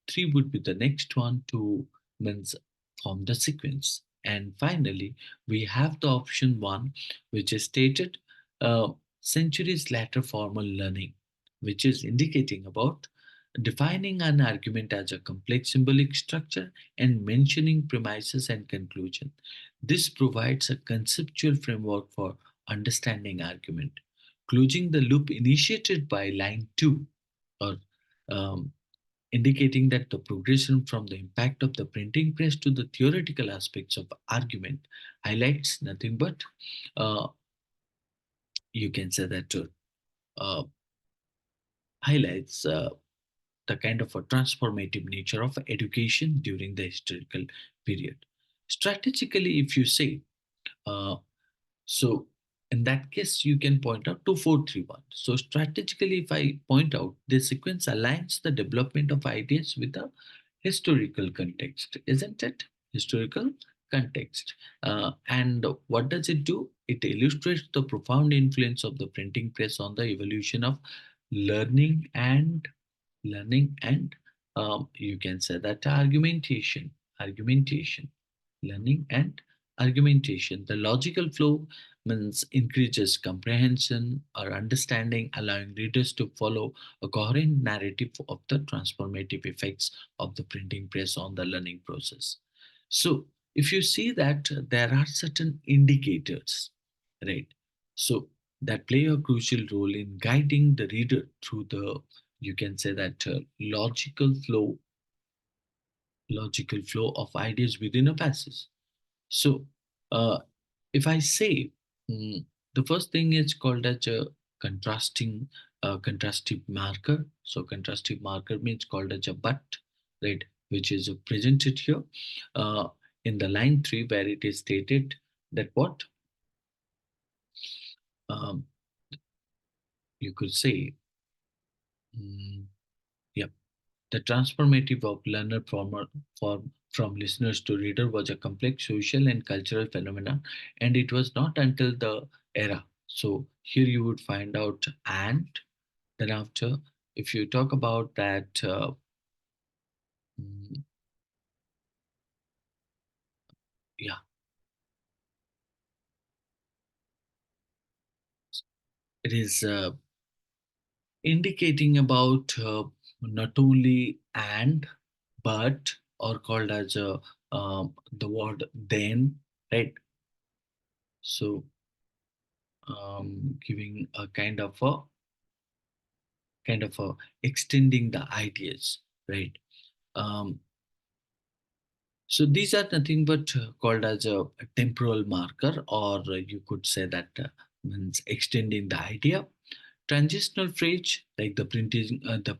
three would be the next one to means form the sequence. And finally, we have the option one, which is stated uh, centuries later formal learning, which is indicating about defining an argument as a complex symbolic structure and mentioning premises and conclusion. This provides a conceptual framework for understanding argument. Closing the loop initiated by line 2 or um, indicating that the progression from the impact of the printing press to the theoretical aspects of argument highlights nothing but uh, you can say that highlights the kind of a transformative nature of education during the historical period. Strategically, if you say, uh, so in that case, you can point out 2431. So strategically, if I point out, this sequence aligns the development of ideas with a historical context, isn't it? Historical context. And what does it do? It illustrates the profound influence of the printing press on the evolution of learning and you can say that argumentation, learning and argumentation. The logical flow means increases comprehension or understanding, allowing readers to follow a coherent narrative of the transformative effects of the printing press on the learning process. So if you see that there are certain indicators, right? So that play a crucial role in guiding the reader through the, you can say that logical flow of ideas within a passage. So uh, if I say, mm, the first thing is called as a contrasting contrastive marker. So contrastive marker means called as a but, right, which is presented here uh, in the line 3, where it is stated that what, um, you could say, mm, yeah, the transformative of learner from listeners to reader was a complex social and cultural phenomenon, and it was not until the era. So here you would find out, and then after, if you talk about that, mm, yeah, it is indicating about not only and but, or called as the word then, right? So giving a kind of a extending the ideas, right? um, so these are nothing but called as a temporal marker, or you could say that means extending the idea. Transitional phrase like the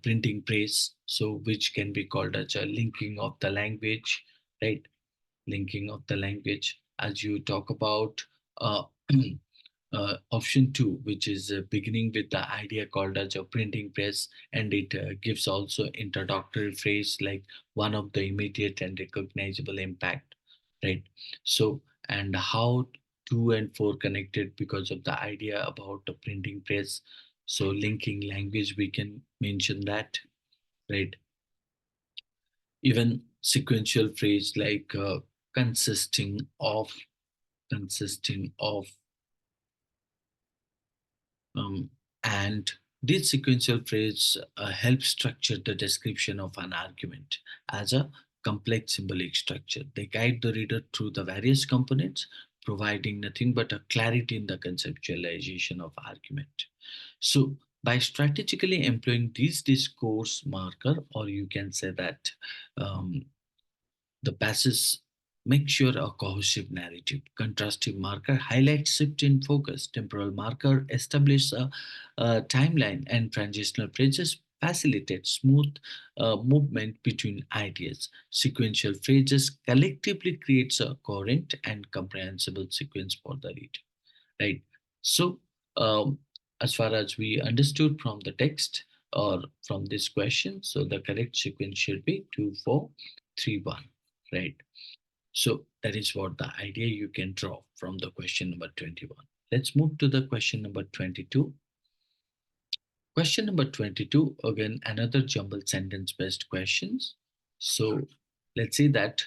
printing press, so which can be called as a linking of the language, right? Linking of the language, as you talk about uh, option 2, which is beginning with the idea called as a printing press, and it gives also introductory phrase like one of the immediate and recognizable impact, right? So, and how 2 and 4 connected because of the idea about the printing press. So linking language, we can mention that, right? Even sequential phrase like consisting of um, and this sequential phrase helps structure the description of an argument as a complex symbolic structure. They guide the reader through the various components, providing nothing but a clarity in the conceptualization of argument. So by strategically employing these discourse marker, or you can say that um, the passes make sure a cohesive narrative. Contrastive marker highlights shift in focus. Temporal marker establish a timeline, and transitional phrases facilitate smooth movement between ideas. Sequential phrases collectively creates a coherent and comprehensible sequence for the reader. Right. So, um, as far as we understood from the text or from this question, so the correct sequence should be 2431. Right. So that is what the idea you can draw from the question number 21. Let's move to the question number 22. Question number 22, again, another jumbled sentence based questions. So let's see that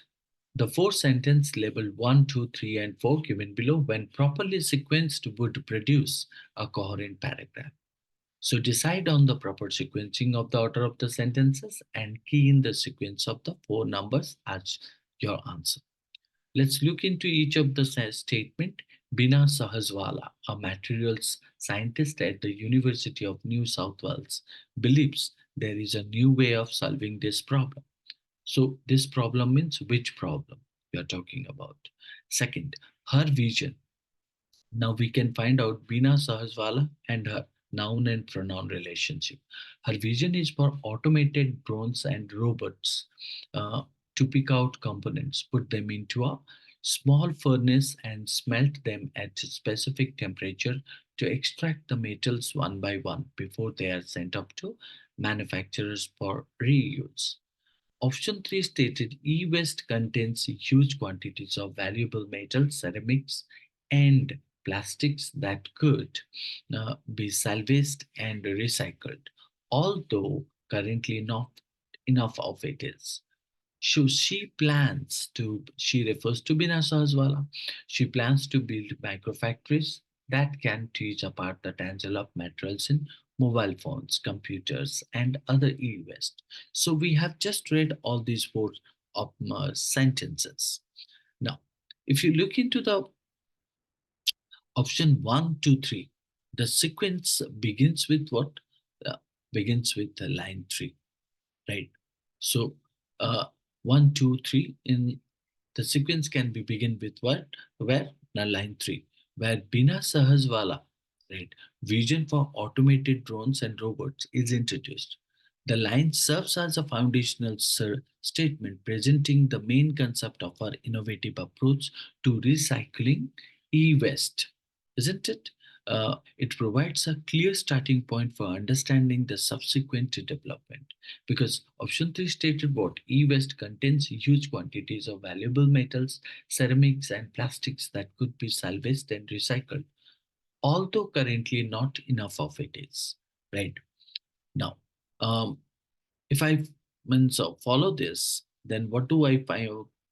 the four sentence labeled 1, 2, 3, and 4 given below, when properly sequenced, would produce a coherent paragraph. So decide on the proper sequencing of the order of the sentences and key in the sequence of the four numbers as your answer. Let's look into each of the statement. Bina Sahaswala, a materials scientist at the University of New South Wales, believes there is a new way of solving this problem. So this problem means which problem we are talking about. Second, her vision. Now we can find out Bina Sahaswala and her. noun and pronoun relationship. Her vision is for automated drones and robots uh, to pick out components, put them into a small furnace, and smelt them at a specific temperature to extract the metals one by one before they are sent up to manufacturers for reuse. Option 3 stated e-waste contains huge quantities of valuable metals, ceramics, and plastics that could be salvaged and recycled, although currently not enough of it is. So she refers to Bina Sahaswala. She plans to build microfactories that can teach apart the tangle of materials in mobile phones, computers, and other e-waste. So we have just read all these four sentences. Now, if you look into the option one, two, three, the sequence begins with what? Uh, Begins with the line three, right? So, uh, one, two, three in the sequence can be begin with what? Where? Now line 3, where Bina Sahaswala, right, vision for automated drones and robots is introduced. The line serves as a foundational statement presenting the main concept of our innovative approach to recycling e-waste, isn't it? It provides a clear starting point for understanding the subsequent development because option 3 stated what e-waste contains huge quantities of valuable metals, ceramics, and plastics that could be salvaged and recycled, although currently not enough of it is. Right now, um, if I follow this, then what do I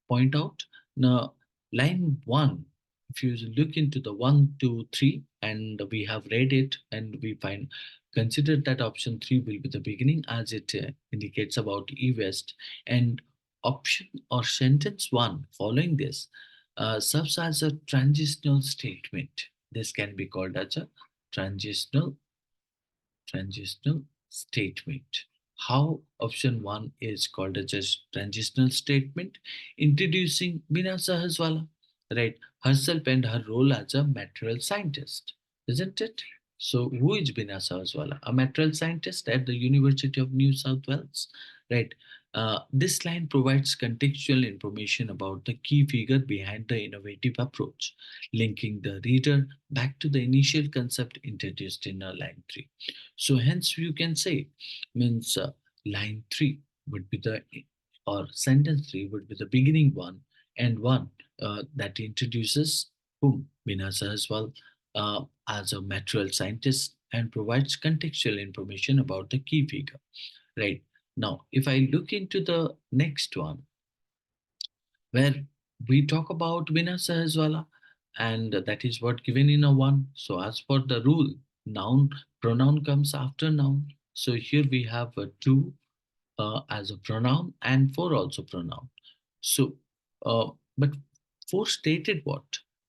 point out? Now, line one, if you look into the one, two, three, and we have read it, and we find consider that option three will be the beginning as it indicates about e-west, and option or sentence one following this serves as a transitional statement. This can be called as a transitional transitional statement. How option 1 is called as a transitional statement, introducing Bina Sahaswala, right? Herself and her role as a material scientist, isn't it? So, who is Bina Sahaswala? A material scientist at the University of New South Wales, right? This line provides contextual information about the key figure behind the innovative approach, linking the reader back to the initial concept introduced in line 3. So hence you can say means line 3 would be the or sentence 3 would be the beginning one and one that introduces whom Binasa as well as a material scientist and provides contextual information about the key figure. Right now, if I look into the next one where we talk about Vinasa as well, and that is what given in a one. So as per the rule, noun pronoun comes after noun. So here we have a two as a pronoun and four also pronoun. So, but four stated what?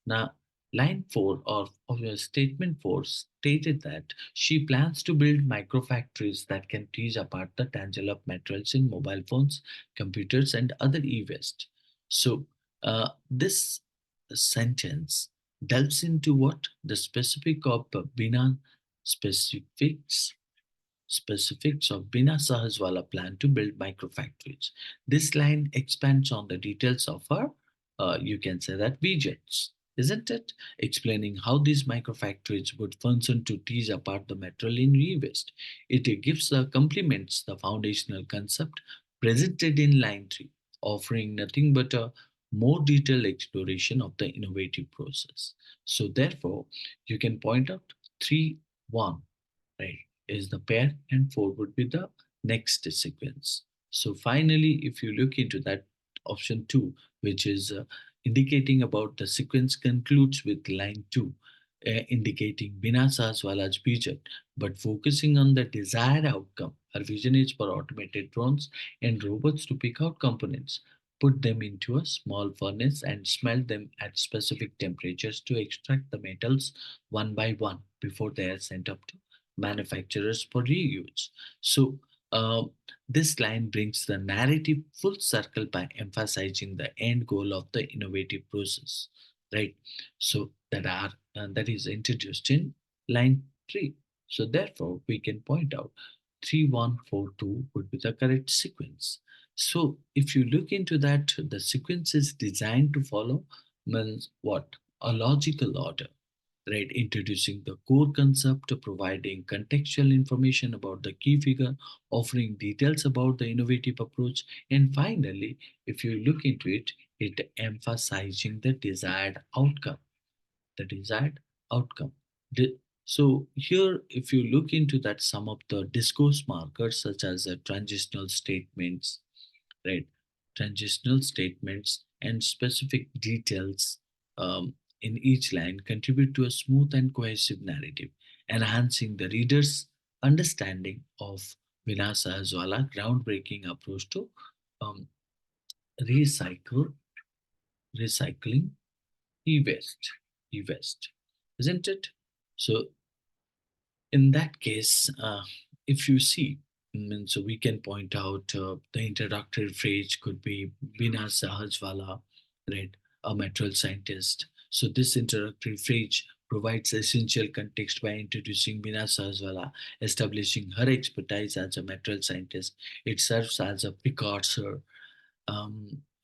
Now, line four of your statement four stated that she plans to build microfactories that can tease apart the tangle of materials in mobile phones, computers, and other e-waste. So, this sentence delves into what the specific of Binan specifics specifics of Bina Sahaswala plan to build microfactories. This line expands on the details of her, you can say that visions, isn't it? Explaining how these microfactories would function to tease apart the material in e-waste. It gives complements the foundational concept presented in line 3, offering nothing but a more detailed exploration of the innovative process. So therefore, you can point out 3, 1, right, is the pair and 4 would be the next sequence. So finally, if you look into that option 2, which is indicating about the sequence concludes with line 2, indicating Bina Sahaswala's vision, but focusing on the desired outcome. Her vision is for automated drones and robots to pick out components, put them into a small furnace, and smelt them at specific temperatures to extract the metals one by one before they are sent up to manufacturers for reuse. So, uh, this line brings the narrative full circle by emphasizing the end goal of the innovative process, right? So that is introduced in line 3. So therefore, we can point out 3142 would be the correct sequence. So if you look into that, the sequence is designed to follow means what? A logical order, right? Introducing the core concept, providing contextual information about the key figure, offering details about the innovative approach, and finally, if you look into it, it emphasizing the desired outcome. So here, if you look into that, some of the discourse markers such as transitional statements, right? Transitional statements and specific details in each line contribute to a smooth and cohesive narrative, enhancing the reader's understanding of Vinasa Sajwala groundbreaking approach to um, recycle recycling e-waste, isn't it? So in that case, if you see, so we can point out the introductory phrase could be Bina Sahajwala, right, a material scientist. So this introductory phrase provides essential context by introducing Bina Sahajwala, establishing her expertise as a material scientist. It serves as a precursor,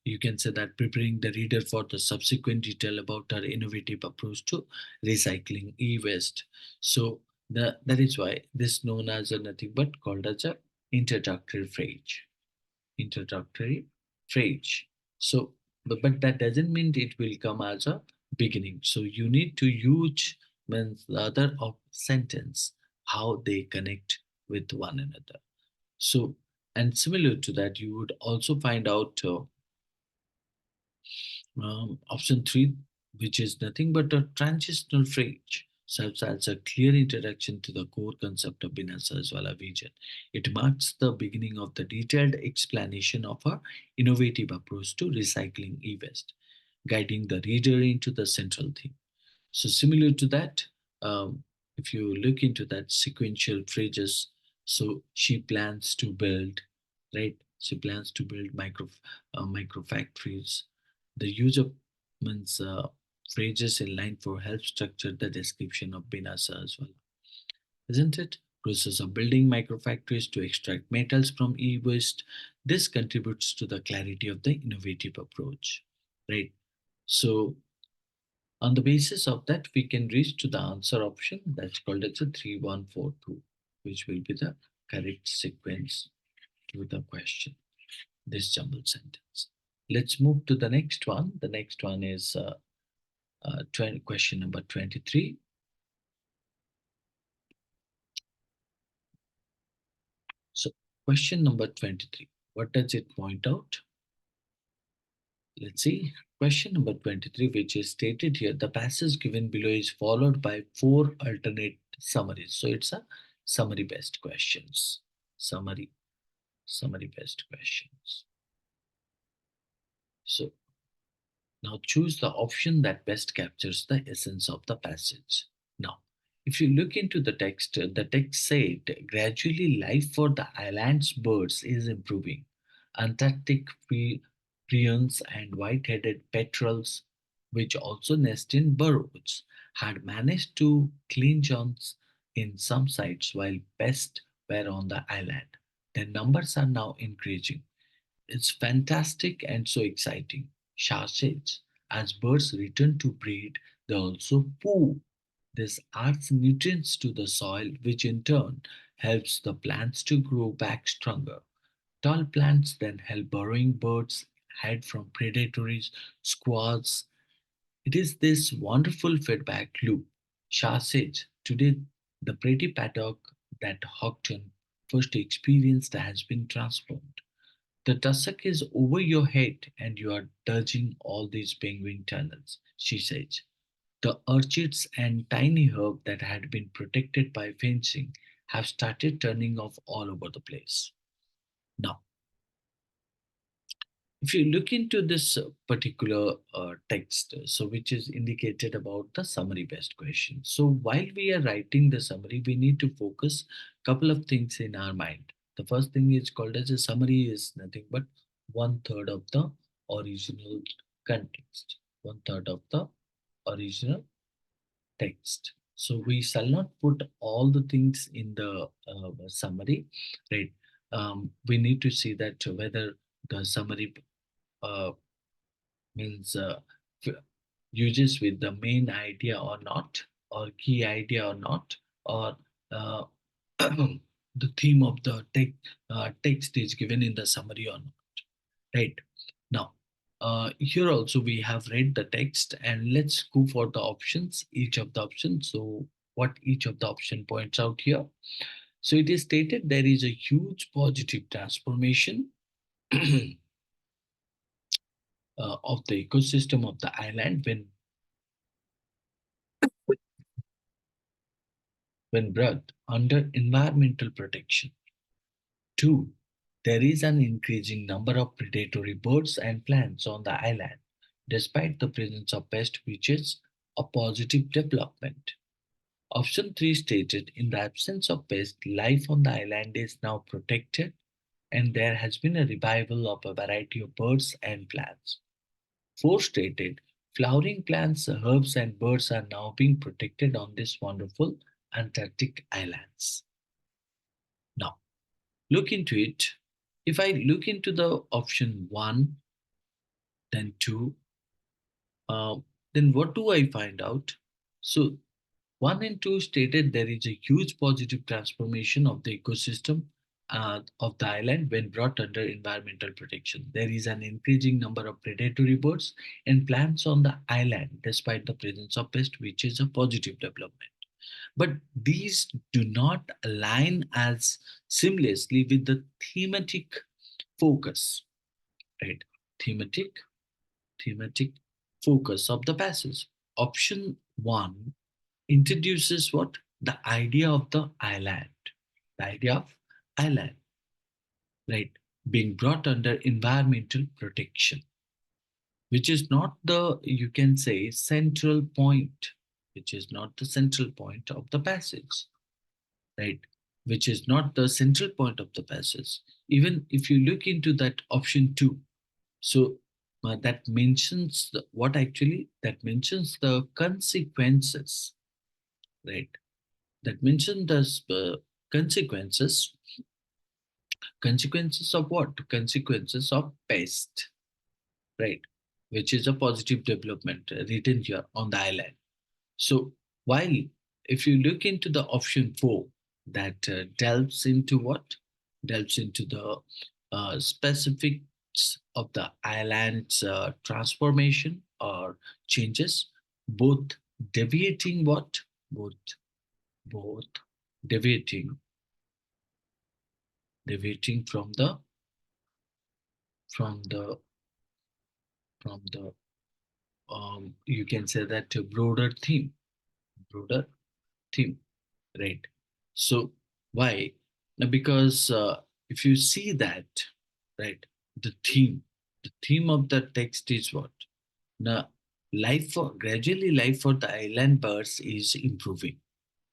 you can say that, preparing the reader for the subsequent detail about our innovative approach to recycling e-waste. So that is why this known as a nothing but called as a introductory phrase. Introductory phrase. So, but that doesn't mean it will come as a beginning. So you need to use means the other of sentence, how they connect with one another. So, and similar to that, you would also find out option three, which is nothing but a transitional phrase, serves as a clear introduction to the core concept of Binasa Sajwala vision. It marks the beginning of the detailed explanation of a innovative approach to recycling e-waste, guiding the reader into the central theme. So similar to that, if you look into that sequential phrases, so she plans to build, right? She plans to build micro factories. The use of means phrases in line for help structure the description of Binasa as well, isn't it? Process of building micro factories to extract metals from e-waste. This contributes to the clarity of the innovative approach, right? So on the basis of that, we can reach to the answer option that's called as a 3142, which will be the correct sequence to the question, this jumbled sentence. Let's move to the next one. The next one is question number 23. So, question number 23. What does it point out? Let's see. Question number 23, which is stated here, the passage given below is followed by four alternate summaries. So it's a summary based questions. Summary, summary based questions. So now choose the option that best captures the essence of the passage. Now, if you look into the text said gradually life for the island's birds is improving. Antarctic prions and white-headed petrels, which also nest in burrows, had managed to clinch on in some sites while pests were on the island. Their numbers are now increasing. It's fantastic and so exciting. Shah says, as birds return to breed, they also poo. This adds nutrients to the soil, which in turn helps the plants to grow back stronger. Tall plants then help burrowing birds hide from predatory squads. It is this wonderful feedback loop. Shah says, today the pretty paddock that Houghton first experienced has been transformed. The tussock is over your head and you are dodging all these penguin tunnels, she says. The orchids and tiny herb that had been protected by fencing have started turning off all over the place. Now, if you look into this particular text, so which is indicated about the summary based question. So while we are writing the summary, we need to focus couple of things in our mind. The first thing is called as a summary is nothing but one third of the original context, one third of the original text. So we shall not put all the things in the summary, right? We need to see that whether the summary uh, means uses with the main idea or not, or key idea or not, or uh, the theme of the text is given in the summary or not, right? Now, here also we have read the text, and let's go for the options, each of the options. So, what each of the option points out here. So, it is stated there is a huge positive transformation of the ecosystem of the island when brought under environmental protection. Two, there is an increasing number of predatory birds and plants on the island, despite the presence of pests, which is a positive development. Option 3 stated in the absence of pests, life on the island is now protected and there has been a revival of a variety of birds and plants. 4 stated flowering plants, herbs, and birds are now being protected on this wonderful Antarctic islands. Now, look into it. If I look into the option 1, then 2, uh, then what do I find out? So 1 and 2 stated there is a huge positive transformation of the ecosystem of the island when brought under environmental protection. There is an increasing number of predatory birds and plants on the island despite the presence of pests, which is a positive development. But these do not align as seamlessly with the thematic focus, right? Thematic, thematic focus of the passage. Option 1 introduces what? The idea of the island. The idea of island, right? Being brought under environmental protection, which is not the, you can say, central point, which is not the central point of the passage, right? Which is not the central point of the passage. Even if you look into that option 2, so that mentions what actually that mentions the consequences, right? That mention the consequences. Consequences of what? Consequences of pest, right? Which is a positive development written here on the island. So while if you look into the option 4, that delves into what? Delves into the specifics of the island's transformation or changes, both deviating what? Both deviating deviating from the from the you can say that a broader theme, right? So why? Now, because if you see that, right, the theme of the text is what? Now, gradually life for the island birds is improving,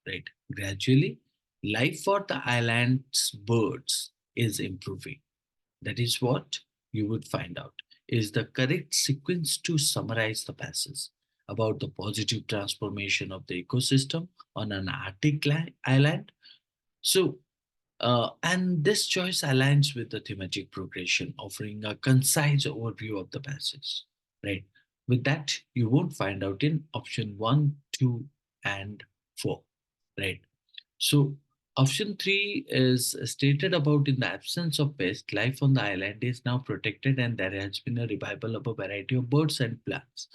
right? Gradually, life for the island's birds is improving. That is what you would find out is the correct sequence to summarize the passage about the positive transformation of the ecosystem on an Arctic island. So, and this choice aligns with the thematic progression, offering a concise overview of the passage. Right. With that, you won't find out in option 1, 2, and 4. Right. So, option 3 is stated about in the absence of pest, life on the island is now protected and there has been a revival of a variety of birds and plants.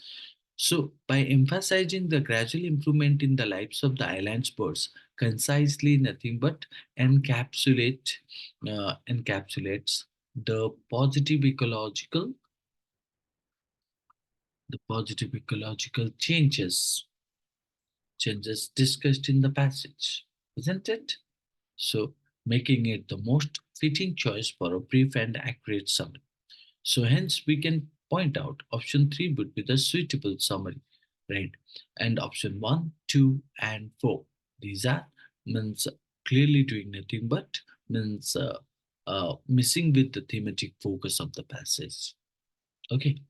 So, by emphasizing the gradual improvement in the lives of the island's birds, concisely nothing but encapsulates the positive ecological changes discussed in the passage, isn't it? So, making it the most fitting choice for a brief and accurate summary. So, hence, we can point out option 3 would be the suitable summary, right? And option 1, 2, and 4. These are means clearly doing nothing but means missing with the thematic focus of the passage. Okay,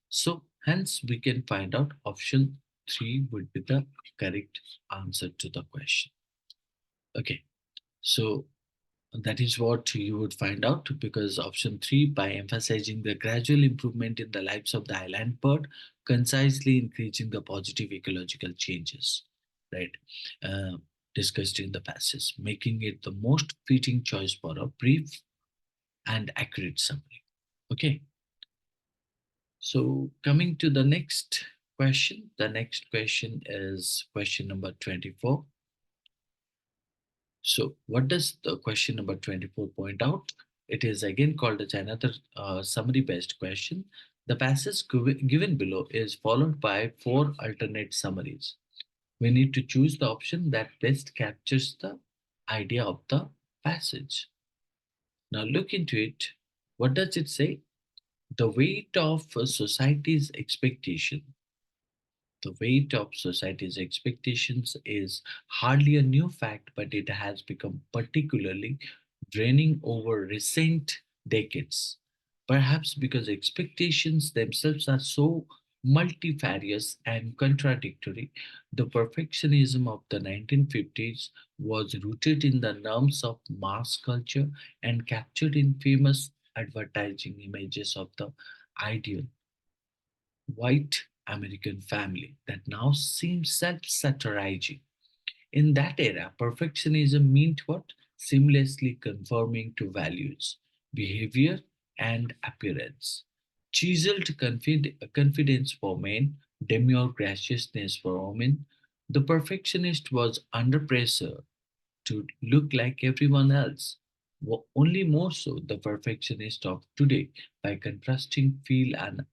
so hence we can find out option 3 would be the correct answer to the question. Okay, so that is what you would find out, because option 3, by emphasizing the gradual improvement in the lives of the island bird, concisely increasing the positive ecological changes, right? Uh, Discussed in the passage, making it the most fitting choice for a brief and accurate summary. Okay, so coming to the next question is question number 24. So, what does the question number 24 point out? It is again called as another summary based question. The passage given below is followed by four alternate summaries. We need to choose the option that best captures the idea of the passage. Now, look into it. What does it say? The weight of a society's expectation The weight of society's expectations is hardly a new fact, but it has become particularly draining over recent decades. Perhaps because expectations themselves are so multifarious and contradictory, the perfectionism of the 1950s was rooted in the norms of mass culture and captured in famous advertising images of the ideal white American family that now seems self satirizing. In that era, perfectionism meant what? Seamlessly conforming to values, behavior, and appearance. Chiseled confidence for men, demure graciousness for women. The perfectionist was under pressure to look like everyone else. Only more so, the perfectionist of today, by contrasting, feel an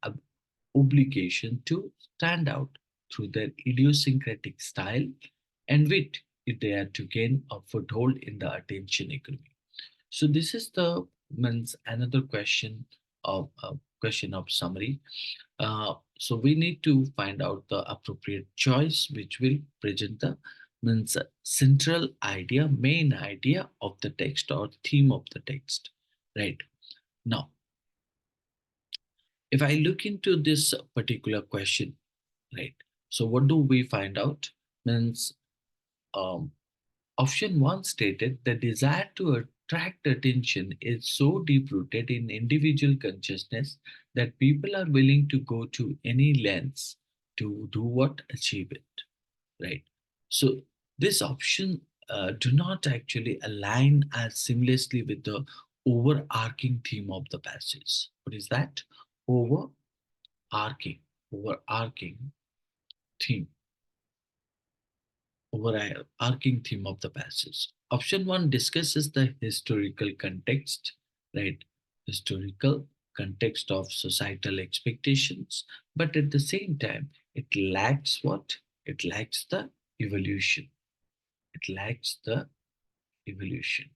obligation to stand out through their idiosyncratic style and wit if they are to gain a foothold in the attention economy. So this is the means another question of summary. So we need to find out the appropriate choice which will present the means central idea, main idea of the text or theme of the text. Right now, if I look into this particular question, right? So what do we find out? Means um, option one stated the desire to attract attention is so deep rooted in individual consciousness that people are willing to go to any lengths to do what achieve it, right? So this option do not actually align as seamlessly with the overarching theme of the passage. What is that? Overarching theme, overarching theme of the passage. Option one discusses the historical context, right? Historical context of societal expectations, but at the same time, it lacks what? It lacks the evolution. It lacks the evolution.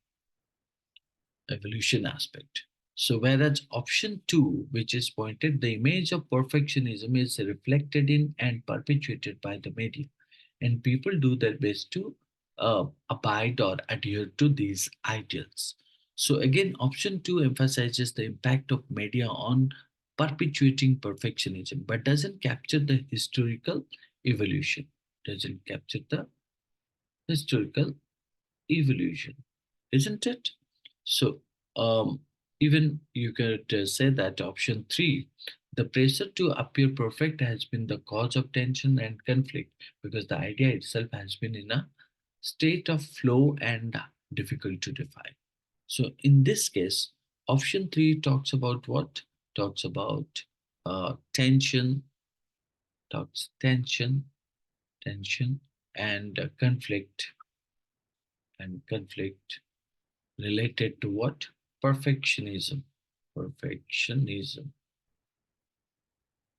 Evolution aspect. So, whereas option two, which is pointed, the image of perfectionism is reflected in and perpetuated by the media, and people do their best to abide or adhere to these ideals. So, again, option two emphasizes the impact of media on perpetuating perfectionism, but doesn't capture the historical evolution, doesn't capture the historical evolution, isn't it? So, um, even you could say that option three, the pressure to appear perfect has been the cause of tension and conflict because the idea itself has been in a state of flow and difficult to define. So, in this case, option three talks about what? Talks about tension, tension, tension, and conflict related to what? Perfectionism. Perfectionism,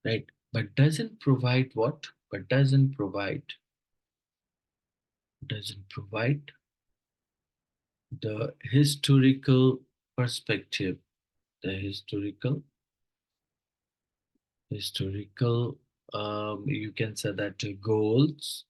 right? But doesn't provide what? But doesn't provide the historical perspective, the historical you can say that goals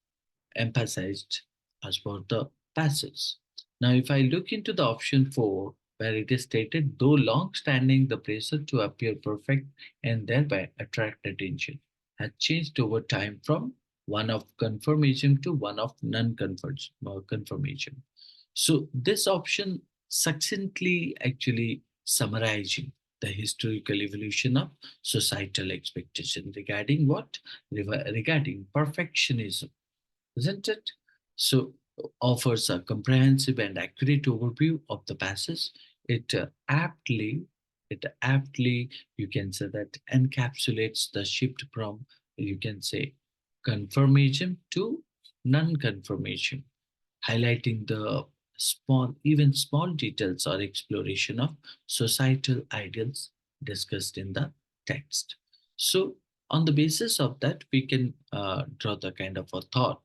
emphasized as per the passage. Now, if I look into the option 4, where it is stated, though long standing, the pressure to appear perfect and thereby attract attention has changed over time from one of confirmation to one of non-confirmation. So this option succinctly actually summarizing the historical evolution of societal expectation regarding what? Regarding perfectionism, isn't it? So offers a comprehensive and accurate overview of the passage. It aptly, you can say that encapsulates the shift from, you can say, confirmation to non-confirmation, highlighting the even small details or exploration of societal ideals discussed in the text. So, on the basis of that, we can draw the kind of a thought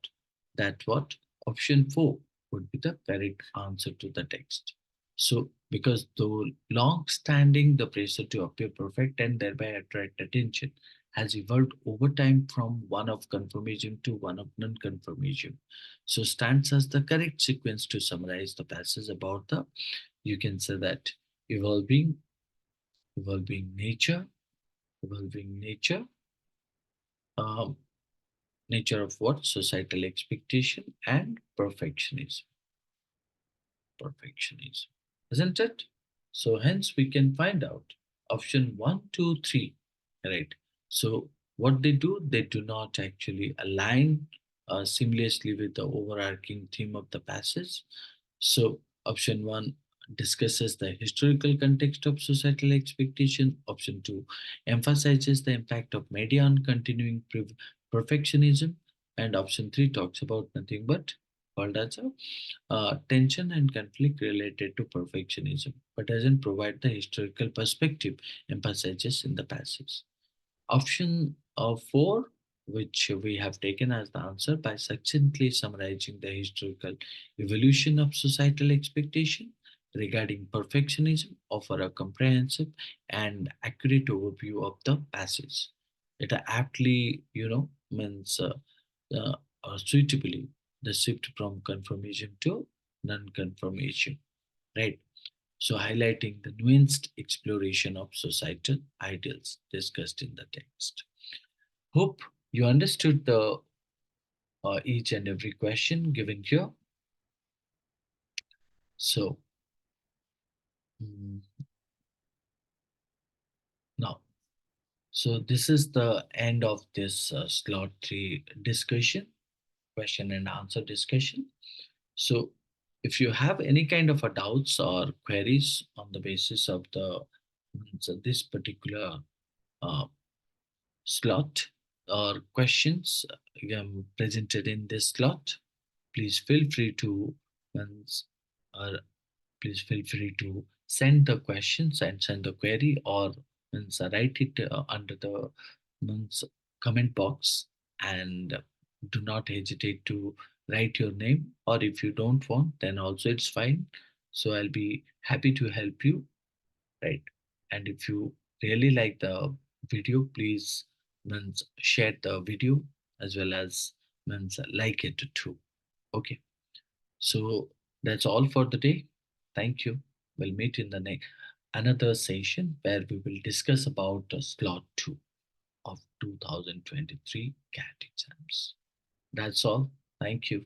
that what option 4 would be the correct answer to the text. So, because though long standing the pressure to appear perfect and thereby attract attention has evolved over time from one of confirmation to one of non-confirmation, so stands as the correct sequence to summarize the passage about the, you can say that, evolving evolving nature evolving um, nature of what societal expectation and perfectionism, isn't it? So hence we can find out option one, two, three, right? So what they do not actually align seamlessly with the overarching theme of the passage. So option one discusses the historical context of societal expectation. Option two emphasizes the impact of media on continuing perfectionism, and option three talks about nothing but called as a tension and conflict related to perfectionism, but doesn't provide the historical perspective emphasizes in the passage. Option 4, which we have taken as the answer by succinctly summarizing the historical evolution of societal expectation regarding perfectionism, offer a comprehensive and accurate overview of the passage. It aptly, means suitably the shift from confirmation to non-confirmation, right? So highlighting the nuanced exploration of societal ideals discussed in the text. Hope you understood the each and every question given here. So mm, now, so this is the end of this slot 3 discussion, question and answer discussion. So if you have any kind of a doubts or queries on the basis of the so this particular uh, slot or questions presented in this slot, please feel free to once or please feel free to send the questions and send the query, or means write it under the means comment box, and do not hesitate to write your name, or if you don't want then also it's fine. So I'll be happy to help you, right? And if you really like the video, please means share the video as well as means like it too. Okay, so that's all for the day. Thank you. We'll meet in the next another session where we will discuss about slot 2 of 2023 CAT exams. That's all. Thank you.